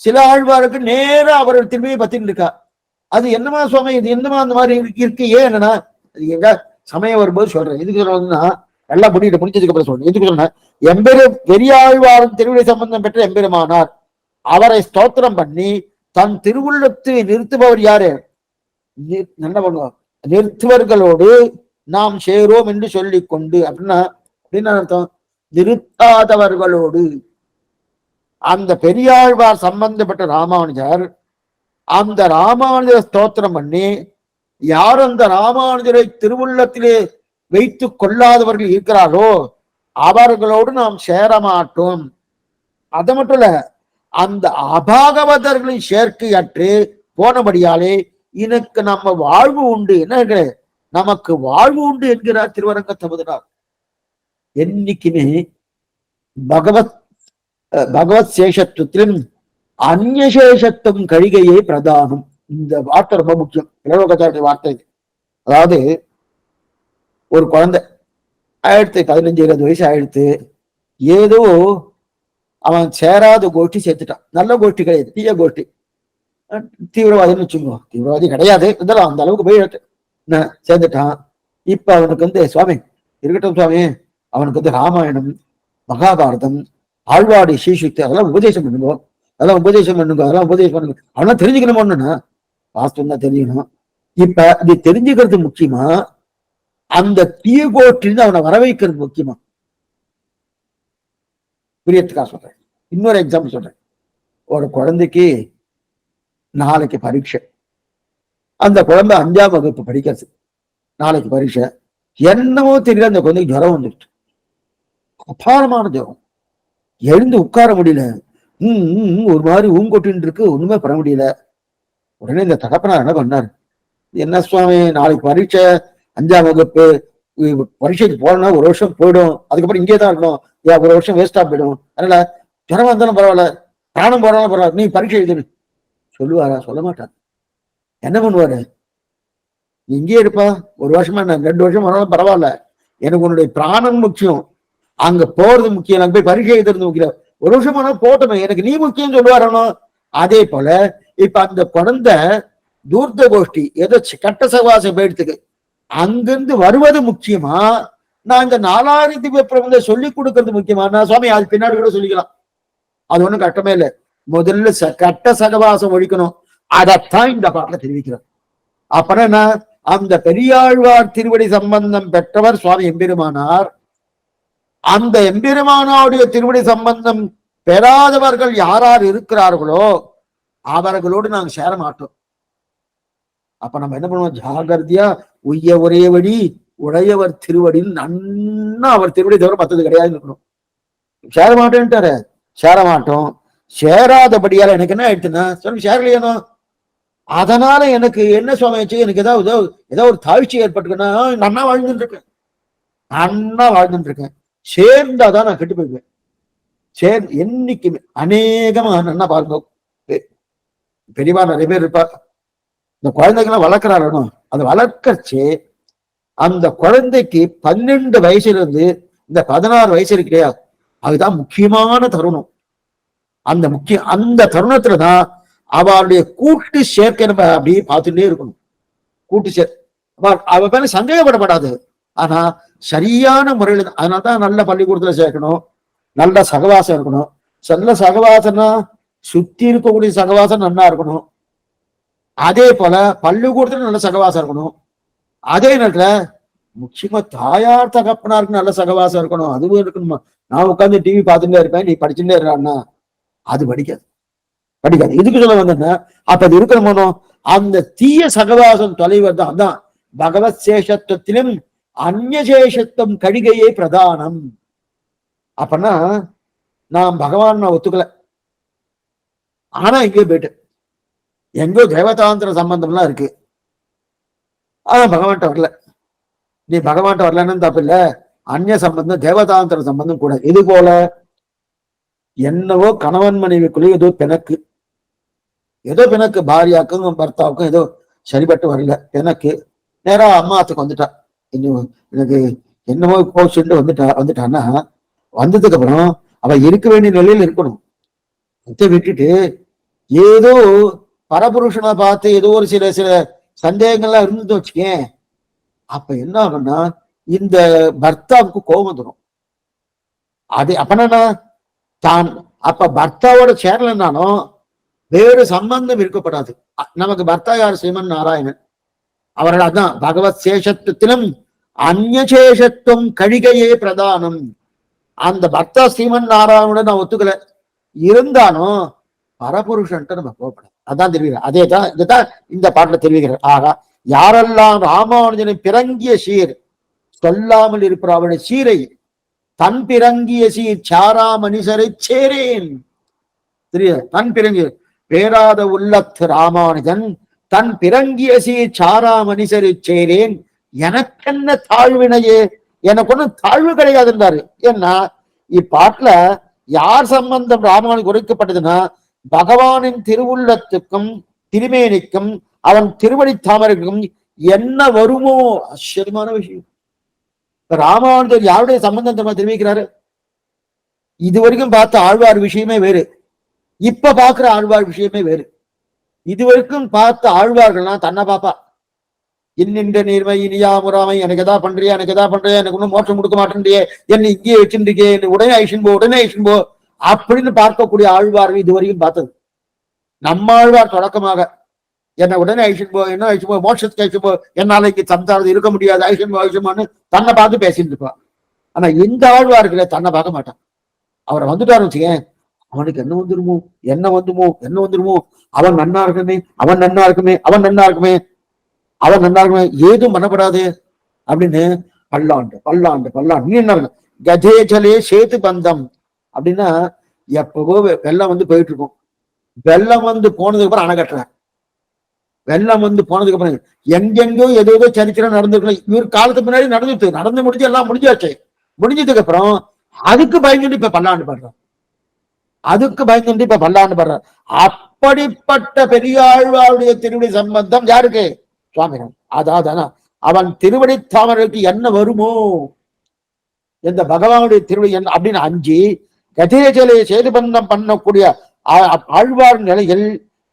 சில ஆழ்வாருக்கு நேர அவர்கள் திருவடியை பத்தின்னு இருக்கா. அது என்னமா சுவாமி? இது என்னமா அந்த மாதிரி இருக்கு? ஏன் என்னன்னா, எங்க சமயம் வரும்போது சொல்றேன். எதுக்கு சொல்றதுன்னா, எல்லாம் முடிச்சதுக்கு அப்புறம் சொல்றேன். எதுக்கு சொல்றேன்? பெரியாழ்வாரும் திருவடி சம்பந்தம் பெற்ற எம்பெருமானார் அவரை ஸ்தோத்திரம் பண்ணி தன் திருவுள்ளத்தை நிறுத்துபவர் யாரு? என்ன பண்ணுவோம்? நிறுத்துவர்களோடு நாம் சேரோம் என்று சொல்லிக் கொண்டு அப்படின்னா அர்த்தம். நிறுத்தாதவர்களோடு அந்த பெரியாழ்வார் சம்பந்தப்பட்ட ராமானுஜர் அந்த ராமானுஜரை ஸ்தோத்திரம் பண்ணி யார் அந்த ராமானுஜரை திருவுள்ளத்திலே வைத்துக் கொள்ளாதவர்கள் இருக்கிறாரோ அவர்களோடு நாம் சேர மாட்டோம். அது மட்டும் இல்ல, அந்த அபாகவதர்களின் சேர்க்கையற்று போனபடியாலே எனக்கு நம்ம வாழ்வு உண்டு, என்ன நமக்கு வாழ்வு உண்டு என்கிறார் திருவரங்க தமுதனார். என்னைக்குமே பகவத் சேஷத்துவத்திலும் அந்நசேஷத்துவம் கழிகையே பிரதானம். இந்த வார்த்தை ரொம்ப முக்கியம். இளவகத்தாருடைய வார்த்தை. அதாவது ஒரு குழந்தை ஆயிடுத்து, 15-20 வயசு ஆயிடுத்து, ஏதோ அவன் சேராத கோஷ்டி சேர்த்துட்டான். நல்ல கோஷ்டி கிடையாது, தீய கோஷ்டி. தீவிரவாதின்னு வச்சுக்கோ, தீவிரவாதி கிடையாது, இருந்தாலும் அந்த அளவுக்கு போய் சேர்ந்துட்டான். இப்ப அவனுக்கு சுவாமி இருக்கட்டும் சுவாமி, அவனுக்கு ராமாயணம், மகாபாரதம், ஆழ்வாடி ஸ்ரீசுக்தி அதெல்லாம் உபதேசம் பண்ணுங்க, அதெல்லாம் உபதேசம் பண்ணுங்க, அதெல்லாம் உபதேசம் பண்ணுங்க. அவனா தெரிஞ்சுக்கணுமோன்னா வாஸ்தவம் தான் தெரியணும். இப்ப இது தெரிஞ்சுக்கிறது முக்கியமா, அந்த தீய கோஷ்டிலிருந்து அவனை வர வைக்கிறது முக்கியமா? புரியத்துக்காக சொல்றேன். இன்னொரு எக்ஸாம்பிள் சொல்றேன். ஒரு குழந்தைக்கு நாளைக்கு பரீட்சை. அந்த குழந்தை 5ஆம் வகுப்பு படிக்கிறது. நாளைக்கு பரீட்சை. என்னவோ தெரியல, அந்த குழந்தைக்கு ஜுரம் வந்துடுச்சு, அபாரமான ஜுரம். எழுந்து உட்கார முடியல, ஒரு மாதிரி ஊங்கொட்டின்னு இருக்கு, ஒண்ணுமே பண்ண முடியல. உடனே இந்த தகப்பனார் என்ன பண்ணார்? என்ன சுவாமி, நாளைக்கு பரீட்சை, 5ஆம் வகுப்பு, பரீட்சைக்கு போனா 1 வருஷம் போயிடும், அதுக்கப்புறம் இங்கே தான் இருக்கணும், 1 வருஷம் வேஸ்டா போயிடும். அதனால ஜுரம் வந்தாலும் பரவாயில்ல, பிராணம் போறாலும் பரவாயில்ல, நீ பரீட்சை எழுதுன்னு சொல்லுவாரா? சொல்ல மாட்டார். என்ன பண்ணுவாரு? இங்கே இருப்பா, ஒரு வருஷமா, நான் 2 வருஷம் ஆனாலும் பரவாயில்ல, எனக்கு உன்னுடைய பிராணம் முக்கியம், அங்க போறது முக்கியம், நான் போய் பரீட்சை எழுதுறது முக்கியம், ஒரு வருஷம் ஆனா போட்டணும், எனக்கு நீ முக்கியம் சொல்லுவாரோ. அதே போல இப்ப அந்த குழந்தை தூர்த்த கோஷ்டி ஏதோ கட்ட சகவாசம் போயிடுத்துக்கு, அங்கிருந்து வருவது முக்கியமா, நான் இந்த 4000 திவ்ய பிரபந்த சொல்லி கொடுக்கறது முக்கியமா? நான் சுவாமி அது பின்னாடி கூட சொல்லிக்கலாம், அது ஒண்ணும் கட்டமே இல்லை. முதல்ல கட்ட சகவாசம் ஒழிக்கணும். அதைத்தான் இந்த பாட்டில தெரிவிக்கிறோம். அப்புறம் என்ன? அந்த பெரியாழ்வார் திருவடி சம்பந்தம் பெற்றவர் சுவாமி எம்பெருமானார். அந்த எம்பெருமானாருடைய திருவடி சம்பந்தம் பெறாதவர்கள் யாரார் இருக்கிறார்களோ அவர்களோடு நாங்க சேர மாட்டோம். அப்ப நம்ம என்ன பண்ணுவோம்? ஜாகிரதையா உய்ய ஒரே வழி உடையவர் திருவடியில் நன்னா அவர் திருவடி தவிர மற்றது கிடையாது இருக்கணும். சேர மாட்டேன்ட்டாரு. சேர மாட்டோம். சேராதபடியால எனக்கு என்ன ஆயிடுச்சுன்னா, சொல்லி சேரலையானோ, அதனால எனக்கு என்ன சுவாமி ஆச்சு, எனக்கு ஏதாவது ஒரு தாழ்ச்சி ஏற்பட்டுக்குன்னா நன்னா வாழ்ந்துட்டு இருக்கேன், நன்னா வாழ்ந்துட்டு இருக்கேன். சேர்ந்தாதான் நான் கெட்டு போய்வேன். என்னைக்குமே அநேகமா நன்னா பாருங்க, பெரியவா நிறைய பேர் இருப்பா, இந்த குழந்தைகள்லாம் வளர்க்கிறாரோ, அதை வளர்க்கச்சு அந்த குழந்தைக்கு 12 வயசுல இருந்து இந்த 16 வயசு இருக்கு இல்லையா, அதுதான் முக்கியமான தருணம். அந்த தருணத்துலதான் அவளுடைய கூட்டு சேர்க்கை நம்ம அப்படியே பார்த்துட்டே இருக்கணும். கூட்டு அவ மேல சந்தேகப்படப்படாது, ஆனா சரியான முறையில. அதனால்தான் நல்ல பள்ளிக்கூடத்துல சேர்க்கணும், நல்ல சகவாசம் இருக்கணும். நல்ல சகவாசம்னா சுத்தி இருக்கக்கூடிய சகவாசம் நல்லா இருக்கணும். அதே போல பள்ளிக்கூடத்துல நல்ல சகவாசம் இருக்கணும். அதே நேரத்துல முக்கியமா தாயார் தகப்பனாருக்கு நல்ல சகவாசம் இருக்கணும், அதுவும் இருக்கணுமா. நான் உட்காந்து டிவி பார்த்துட்டே இருப்பேன், நீ படிச்சுட்டே இருக்கான்னா அது படிக்காது. இதுக்கு சொல்ல வந்தேன்னா, அப்ப அது இருக்கணுமோ, அந்த தீய சகவாசம் தொலைவது தான் பகவத் சேஷத்துவத்திலும் அந்நசேஷத்துவம் கடிகையே பிரதானம். அப்பனா நான் பகவான் நான் ஒத்துக்கல, ஆனா எங்கேயோ போயிட்டு எங்கோ தேவதாந்திர சம்பந்தம்லாம் இருக்கு, ஆனா பகவான்கிட்ட வரல. நீ பகவான்கிட்ட வரலன்னு தப்பு இல்ல, அந்நிய சம்பந்தம் தேவதாந்திர சம்பந்தம் கூட. இது போல என்னவோ கணவன் மனைவிக்குள்ளே ஏதோ பிணக்கு, பாரியாக்கும் பர்த்தாவுக்கும் ஏதோ சரிபட்டு வரல, பிணக்கு. நேரா அம்மாத்துக்கு வந்துட்டா, இன்னும் எனக்கு என்னவோ போச்சுட்டு வந்துட்டான்னா, வந்ததுக்கு அப்புறம் அவ இருக்க வேண்டிய நிலையில இருக்கணும். விட்டுட்டு ஏதோ பரபுருஷனை பார்த்து ஏதோ ஒரு சில சந்தேகங்கள்லாம் இருந்துட்டு வச்சுக்கேன், அப்ப என்ன ஆகும்னா இந்த பர்த்தாவுக்கு கோபம் வந்துடும். அது அப்பனா தான் அப்ப பர்த்தாவோட சேரலன்னாலும் வேறு சம்பந்தம் இருக்கப்படாது. நமக்கு பர்த்தா யார்? ஸ்ரீமன் நாராயணன். அவர்கள் அதான் பகவத் சேஷத்துவத்திலும் அந்நசேஷத்துவம் கழிகையே பிரதானம். அந்த பர்த்தா ஸ்ரீமன் நாராயணன் நான் ஒத்துக்கல, இருந்தாலும் பரபுருஷன்ட்டு நம்ம போகப்படாது. அதான் தெரிவிக்கிறார். அதேதான் இதுதான் இந்த பாட்டுல தெரிவிக்கிறார். ஆகா, யாரெல்லாம் ராமானுஜனை பிறங்கிய சீர் சொல்லாமல் இருப்பார், அவனுடைய சீரை தன் பிறங்கிய சீர் சாரா மனிதரை சேரேன். தன் பிறங்கிய பேராத உள்ளத்து ராமானுஜன் தன் பிறங்கிய சீர் சாரா மனிதரை சேரேன், எனக்கென்ன தாழ்வினையே, எனக்கு ஒன்னும் தாழ்வு கிடையாதுன்றாரு. ஏன்னா இப்பாட்டுல யார் சம்பந்தம் ராமானுஜன் குறைக்கப்பட்டதுன்னா, பகவானின் திருவுள்ளத்துக்கும் திருமேனிக்கும் அவன் திருவடி தாமரைக்கும் என்ன வருமோ. ஆச்சரியமான விஷயம். ராமானுஜர் யாருடைய சம்பந்தம் தெரிவிக்கிறாரு? இதுவரைக்கும் பார்த்த ஆழ்வார் விஷயமே வேறு, இப்ப பாக்குற ஆழ்வார் விஷயமே வேறு. இதுவரைக்கும் பார்த்த ஆழ்வார்கள்லாம் தன்னை பாப்பா, இன்னின்ற நீர்மை இனியா முறாமை, எனக்கு எதா பண்றியா, எனக்கு ஒன்னும் மோட்சம் கொடுக்க மாட்டேன்றியே, என்னை இங்கேயே வச்சுருக்கே, உடனே ஐஷன் போ அப்படின்னு பார்க்கக்கூடிய ஆழ்வார்கள் இதுவரைக்கும் பார்த்தது. நம்ம ஆழ்வார் தொடக்கமாக என்னை உடனே ஐஷன் போ, என்ன ஐஷன் போ, மோட்சத்துக்கு ஐஷன் போ, என்னால இங்க சம்சாரது இருக்க முடியாது, ஐஷன்பான்னு தன்னை பார்த்து பேசிட்டு இருப்பான். ஆனா இந்த ஆழ்வார்களே தன்னை பார்க்க மாட்டான். அவரை வந்துட்டாரு வச்சுக்கேன், அவனுக்கு என்ன வந்துருமோ, அவன் நன்னா இருக்குமே, அவன் நன்னா இருக்குமே, ஏதும் பண்ணப்படாது அப்படின்னு பல்லாண்டு நீ என்ன கஜேஜலே சேத்து பந்தம் அப்படின்னா, எப்பவோ வெள்ளம் வந்து போயிட்டு இருக்கும், வெள்ளம் வந்து போனதுக்கு அப்புறம் அணை கட்டுறேன், வெள்ளம் வந்து போனதுக்கு அப்புறம் எங்கெங்கோ ஏதோ சரித்திரம் நடந்துருக்கலாம், இவர் காலத்துக்கு முன்னாடி நடந்து முடிஞ்சு எல்லாம் முடிஞ்சாச்சு. முடிஞ்சதுக்கு அப்புறம் அதுக்கு பயந்துட்டு இப்ப பல்லாண்டு படுறான், அப்படிப்பட்ட பெரியாழ்வாருடைய திருவடி சம்பந்தம் யாருக்கு? சுவாமிகள். அதான் அவன் திருவடி தாமரைக்கு என்ன வருமோ, இந்த பகவானுடைய திருவடி என்ன அப்படின்னு அஞ்சு கதேஜலையை சேதுபந்தம் பண்ணக்கூடிய ஆழ்வார் நிலையில்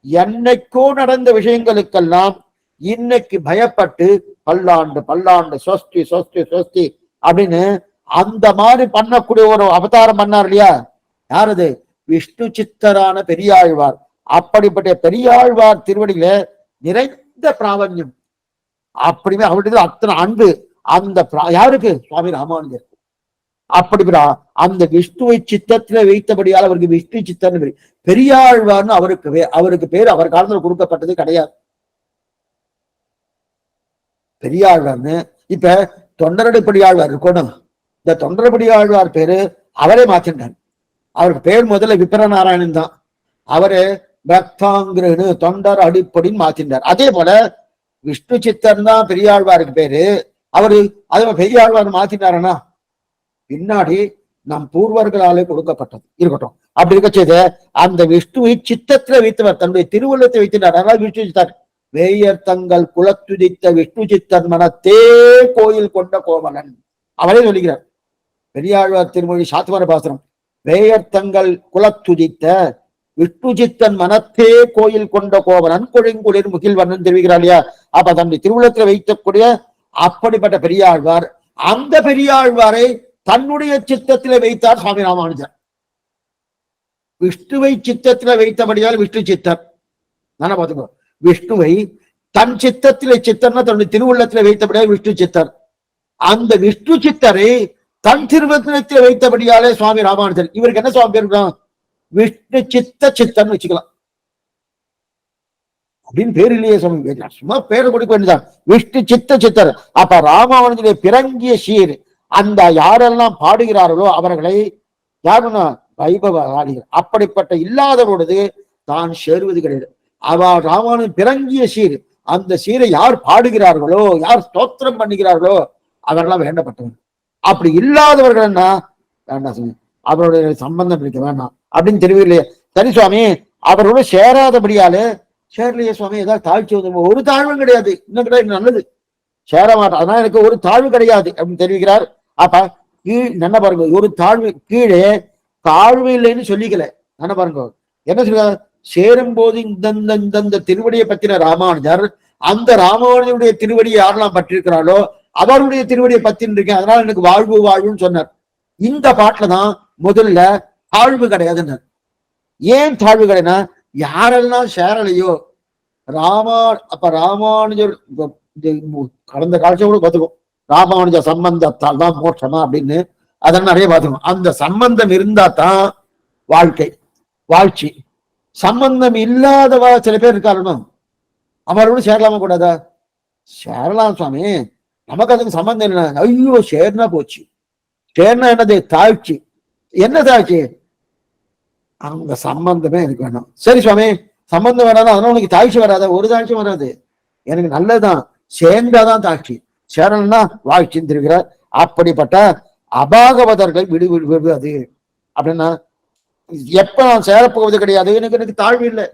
என்னைக்கோ நடந்த விஷயங்களுக்கெல்லாம் இன்னைக்கு பயப்பட்டு பல்லாண்டு பல்லாண்டு சொஸ்தி சொஸ்தி சொஸ்தி அப்படின்னு அந்த மாதிரி பண்ணக்கூடிய ஒரு அவதாரம் பண்ணார் இல்லையா? யாரது? விஷ்ணு சித்தரான பெரியாழ்வார். அப்படிப்பட்ட பெரியாழ்வார் திருவடியில நிறைந்த பிராவண்யம், அப்படிமே அவருடைய அத்தனை அன்பு அந்த யாருக்கு? சுவாமி ராமானுஜர். அப்படி அந்த விஷ்ணுவை சித்தத்துல வைத்தபடியால் அவருக்கு விஷ்ணு சித்தன் பெரியாழ்வார்னு அவருக்கு பேர் அவர் காலத்துல கொடுக்கப்பட்டது கிடையாது. பெரியாழ்வார்னு இப்ப தொண்டரடிப்படியாழ்வார் இருக்கணும். இந்த தொண்டரடிப்படியாழ்வார் பேரு அவரே மாற்றினார். அவருக்கு பேர் முதல்ல விபரநாராயணன் தான். அவரு பக்தாங்கிரனு தொண்டர் அடிப்படின்னு மாற்றினார். அதே போல விஷ்ணு சித்தன் தான் பெரியாழ்வாருக்கு பேரு. அவரு அதே பெரியாழ்வார் மாத்தினாருன்னா பின்னாடி நம் பூர்வர்களாலே கொடுக்கப்பட்டது இருக்கட்டும். அப்படி இருக்க செய்த அந்த விஷ்ணுவை சித்தத்துல வைத்தவர், தன்னுடைய திருவுள்ளத்தை வைத்தினார். அதனால விஷ்ணு சித்தர் வேயர் தங்கள் குலத்துதித்த விஷ்ணு சித்தன் மனத்தே கோயில் கொண்ட கோவலன் அவரே சொல்லுகிறார். பெரியாழ்வார் திருமொழி சாத்துவர பாசனம். வேயர் தங்கள் குலத்துதித்த விஷ்ணு சித்தன் மனத்தே கோயில் கொண்ட கோவலன் கொழுங்குளிர் முகில்வண்ணன் தெரிவிக்கிறார் இல்லையா? அப்ப தன்னுடைய திருவுள்ளத்துல வைக்கக்கூடிய அப்படிப்பட்ட பெரியாழ்வார், அந்த பெரியாழ்வாரை தன்னுடைய சித்தத்திலே வைத்தார் சுவாமி ராமானுஜர். விஷ்ணுவை சித்தத்தில வைத்தபடியால் விஷ்ணு சித்தர் தானே பார்த்துக்கோ. விஷ்ணுவை தன் சித்தத்திலே சித்தர்னா தன்னுடைய திருவுள்ளத்திலே வைத்தபடியால் விஷ்ணு சித்தர். அந்த விஷ்ணு சித்தரை தன் திருவத்திலே வைத்தபடியாலே சுவாமி ராமானுஜர். இவருக்கு என்ன சுவாமி பேர்? விஷ்ணு சித்தன்னு வச்சுக்கலாம். அப்படின்னு பேர் இல்லையே சுவாமி, சும்மா பேரை கொடுக்க வேண்டியதான். விஷ்ணு சித்தர். அப்ப ராமானுஜருடைய பிறங்கிய சீர் அந்த யாரெல்லாம் பாடுகிறார்களோ அவர்களை யாருன்னா வைபவராளிகள். அப்படிப்பட்ட இல்லாதவரோடு தான் சேருவது கிடையாது. அவ ராமானுஜன் பிறங்கிய சீர், அந்த சீரை யார் பாடுகிறார்களோ, யார் ஸ்தோத்திரம் பண்ணுகிறார்களோ அவரெல்லாம் வேண்டப்பட்டவர்கள். அப்படி இல்லாதவர்கள்னா வேண்டாம், அவருடைய சம்பந்தம் இருக்க வேண்டாம் அப்படின்னு தெரியவில்லையே. சரி சுவாமி, அவரோட சேராதபடியாலே சேரலையே சுவாமி, ஏதாவது தாழ்ச்சி வந்து ஒரு தாழ்வும் கிடையாது, இன்னும் கிடையாது, நல்லது சேர மாட்டேன், அதனால எனக்கு ஒரு தாழ்வு கிடையாது அப்படின்னு தெரிவிக்கிறார். அப்ப என்ன பாருங்க, ஒரு தாழ்வு கீழே தாழ்வு இல்லைன்னு சொல்லிக்கல. என்ன பாருங்க என்ன சொல்ற, சேரும் போது இந்த திருவடியை பத்தின ராமானுஜர் அந்த ராமானுஜருடைய திருவடியை யாரெல்லாம் பற்றிருக்கிறாளோ அவருடைய திருவடியை பத்தின்னு இருக்கேன், அதனால எனக்கு வாழ்வு வாழ்வுன்னு சொன்னார். இந்த பாட்டுல தான் முதல்ல தாழ்வு கிடையாதுன்னு. ஏன் தாழ்வு கிடையாதுன்னா, யாரெல்லாம் சேரலையோ அப்ப ராமானுஜர் கடந்த காலத்துல கூட பார்த்துக்கும், ராமானுஜ சம்பந்தத்தால் தான் மோட்சமா அப்படின்னு அதெல்லாம் நிறைய பார்த்துக்கணும். அந்த சம்பந்தம் இருந்தா தான் வாழ்ச்சி. சம்பந்தம் இல்லாதவா சில பேர் இருக்காருன்னு அவரோட சேரலாமா கூடாதா? சேரலாம் சுவாமி, நமக்கு அதுக்கு சம்பந்தம் இல்லை. ஐயோ சேர்னா போச்சு, சேர்னா என்னது? தாழ்ச்சி. என்ன தாழ்ச்சி? அவங்க சம்பந்தமே எனக்கு வேணும். சரி சுவாமி, சம்பந்தம் வராது, அதனால உனக்கு தாழ்ச்சி வராத? ஒரு தாழ்ச்சி வராது, எனக்கு நல்லதுதான், சேர்ந்தாதான் தாழ்ச்சி, சேரணும்னா வாழ்ச்சின்னு தெரிவிக்கிறார். அப்படிப்பட்ட அபாகவதர்கள் விடுவது அப்படின்னா, எப்ப நான் சேரப்போவது கிடையாது, எனக்கு தாழ்வு இல்லை.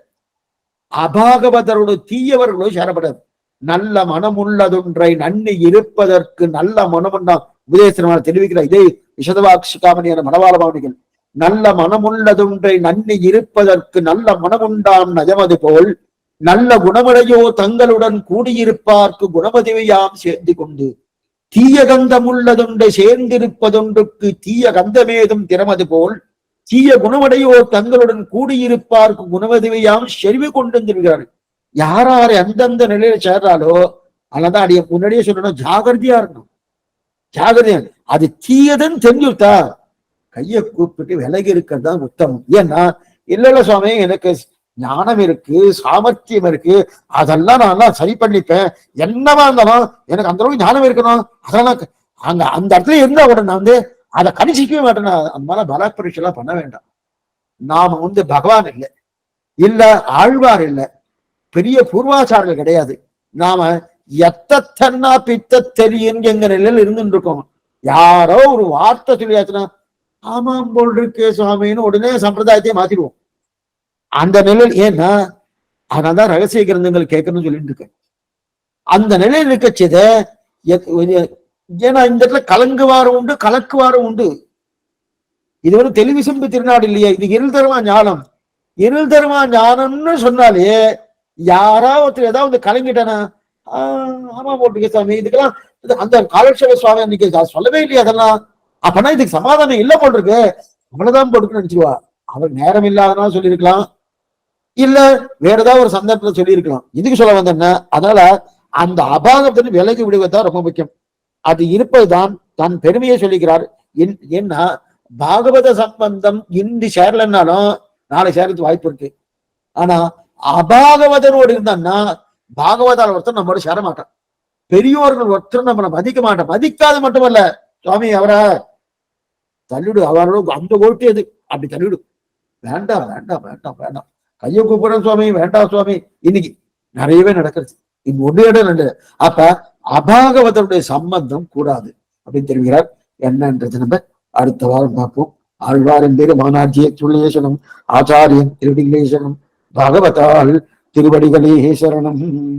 அபாகவதரோடு தீயவர்களோ சேரப்படாது. நல்ல மனமுள்ளதொன்றை நன்னி இருப்பதற்கு நல்ல மனமுண்டா உபதேசமாக தெரிவிக்கிறார். இதே விஷதவாட்சிகாமணியான மனவாளமாவணிகள். நல்ல மனமுள்ளதொன்றை நன்னி இருப்பதற்கு நல்ல மனமுண்டாம் நஜமது போல் நல்ல குணமுடையோ தங்களுடன் கூடியிருப்பார்க்கு குணமதிவையாம் சேர்ந்து கொண்டு தீய கந்தம் உள்ளதொன்றை சேர்ந்திருப்பதொன்றுக்கு தீய கந்தமேதும் திறமது போல் தீய குணமுடையோ தங்களுடன் கூடியிருப்பார்க்கு குணமதிவையாம் செறிவு கொண்டு வந்திருக்கிறார்கள். யாராரு எந்தெந்த நிலையில சேர்றாலோ அதனாலதான் அடைய முன்னாடியே சொல்லணும், ஜாகிரதையா இருக்கணும். ஜாகிரதையா, அது தீயதுன்னு தெரிஞ்சுட்டா கையை கூப்பிட்டு விலகி இருக்கிறது தான் உத்தமம். ஏன்னா இல்ல சுவாமி, எனக்கு ஞானம் இருக்கு, சாமர்த்தியம் இருக்கு, அதெல்லாம் நான் சரி பண்ணிப்பேன், என்னவா இருந்தாலும் எனக்கு அந்த அளவுக்கு ஞானம் இருக்கணும், அதெல்லாம் அங்க அந்த இடத்துல இருந்தா கூட நான் அதை கணிச்சிக்கவே மாட்டேன். அந்த மாதிரி பல பரீட்சை எல்லாம் பண்ண வேண்டாம். நாம பகவான் இல்லை, இல்ல ஆழ்வார் இல்லை, பெரிய பூர்வாச்சாரர்கள் கிடையாது. நாம எத்தன்னா பித்த தெரியும் எங்க நிலையில் இருந்துட்டு இருக்கோம். யாரோ ஒரு வார்த்தை சொல்லியாச்சுன்னா ஆமாம் போல் இருக்கே சுவாமின்னு உடனே சம்பிரதாயத்தை மாத்திடுவோம். அந்த நிலையில் ஏன்னா அதனால்தான் ரகசிய கிரந்தங்கள் கேட்கணும்னு சொல்லிட்டு இருக்கேன். அந்த நிலையில் இருக்கச்சத ஏன்னா இந்த இடத்துல கலங்குவாரம் உண்டு, கலக்குவாரம் உண்டு. இது ஒரு தெளிவிசம்பு திருநாடு இல்லையா, இது இருள் தருமா ஞானம். இருள் தருமா ஞானம்னு சொன்னாலே யாராவது ஒருத்தர் ஏதாவது கலங்கிட்டானா, ஆமா போட்டுக்க சாமி, இதுக்கெல்லாம் அந்த காலட்சேப சுவாமி அன்னைக்கு சொல்லவே இல்லையா அதெல்லாம், அப்பனா இதுக்கு சமாதானம் இல்ல போல் இருக்கு, அவ்வளவுதான் போட்டுக்குன்னு நினைச்சுவா. அவர் நேரம் இல்லாதனால சொல்லியிருக்கலாம், இல்ல வேற ஏதாவது ஒரு சந்தர்ப்பத்தை சொல்லியிருக்கலாம். இதுக்கு சொல்ல வந்தேன்னா, அதனால அந்த அபாகத்தின் விலகி விடுவதுதான் ரொம்ப முக்கியம். அது இருப்பதுதான் தன் பெருமையை சொல்லிக்கிறார். ஏன்னா பாகவத சம்பந்தம் இன்று சேரலன்னாலும் நாளை சேரத்துக்கு வாய்ப்பு இருக்கு. ஆனா அபாகவதனோடு இருந்தான்னா பாகவதால் ஒருத்தர் நம்மளோட சேர மாட்டான். பெரியோர்கள் ஒருத்தர் நம்மளை மதிக்க மாட்டான். மதிக்காது மட்டுமல்ல, சுவாமி அவரை தள்ளிடு, அவரோட அந்த ஓட்டு எது அப்படி தள்ளிடு, வேண்டாம் வேண்டாம் வேண்டாம் வேண்டாம், கையை கூப்பிடுறேன் சுவாமி, வேண்டாம் சுவாமி. இன்னைக்கு நிறையவே நடக்கிறது. இது ஒன்று இடம் நல்லது. அப்ப அபாகவதனுடைய சம்பந்தம் கூடாது அப்படின்னு தெரிவிக்கிறார். என்னன்றது நம்ம அடுத்த வாரம் பார்ப்போம். ஆழ்வாரின் பேரு மானாட்சிய துள்ளேசனம், ஆச்சாரியன் திருடிகளேசனம், பாகவதால் திருவடிகளே சரணம்.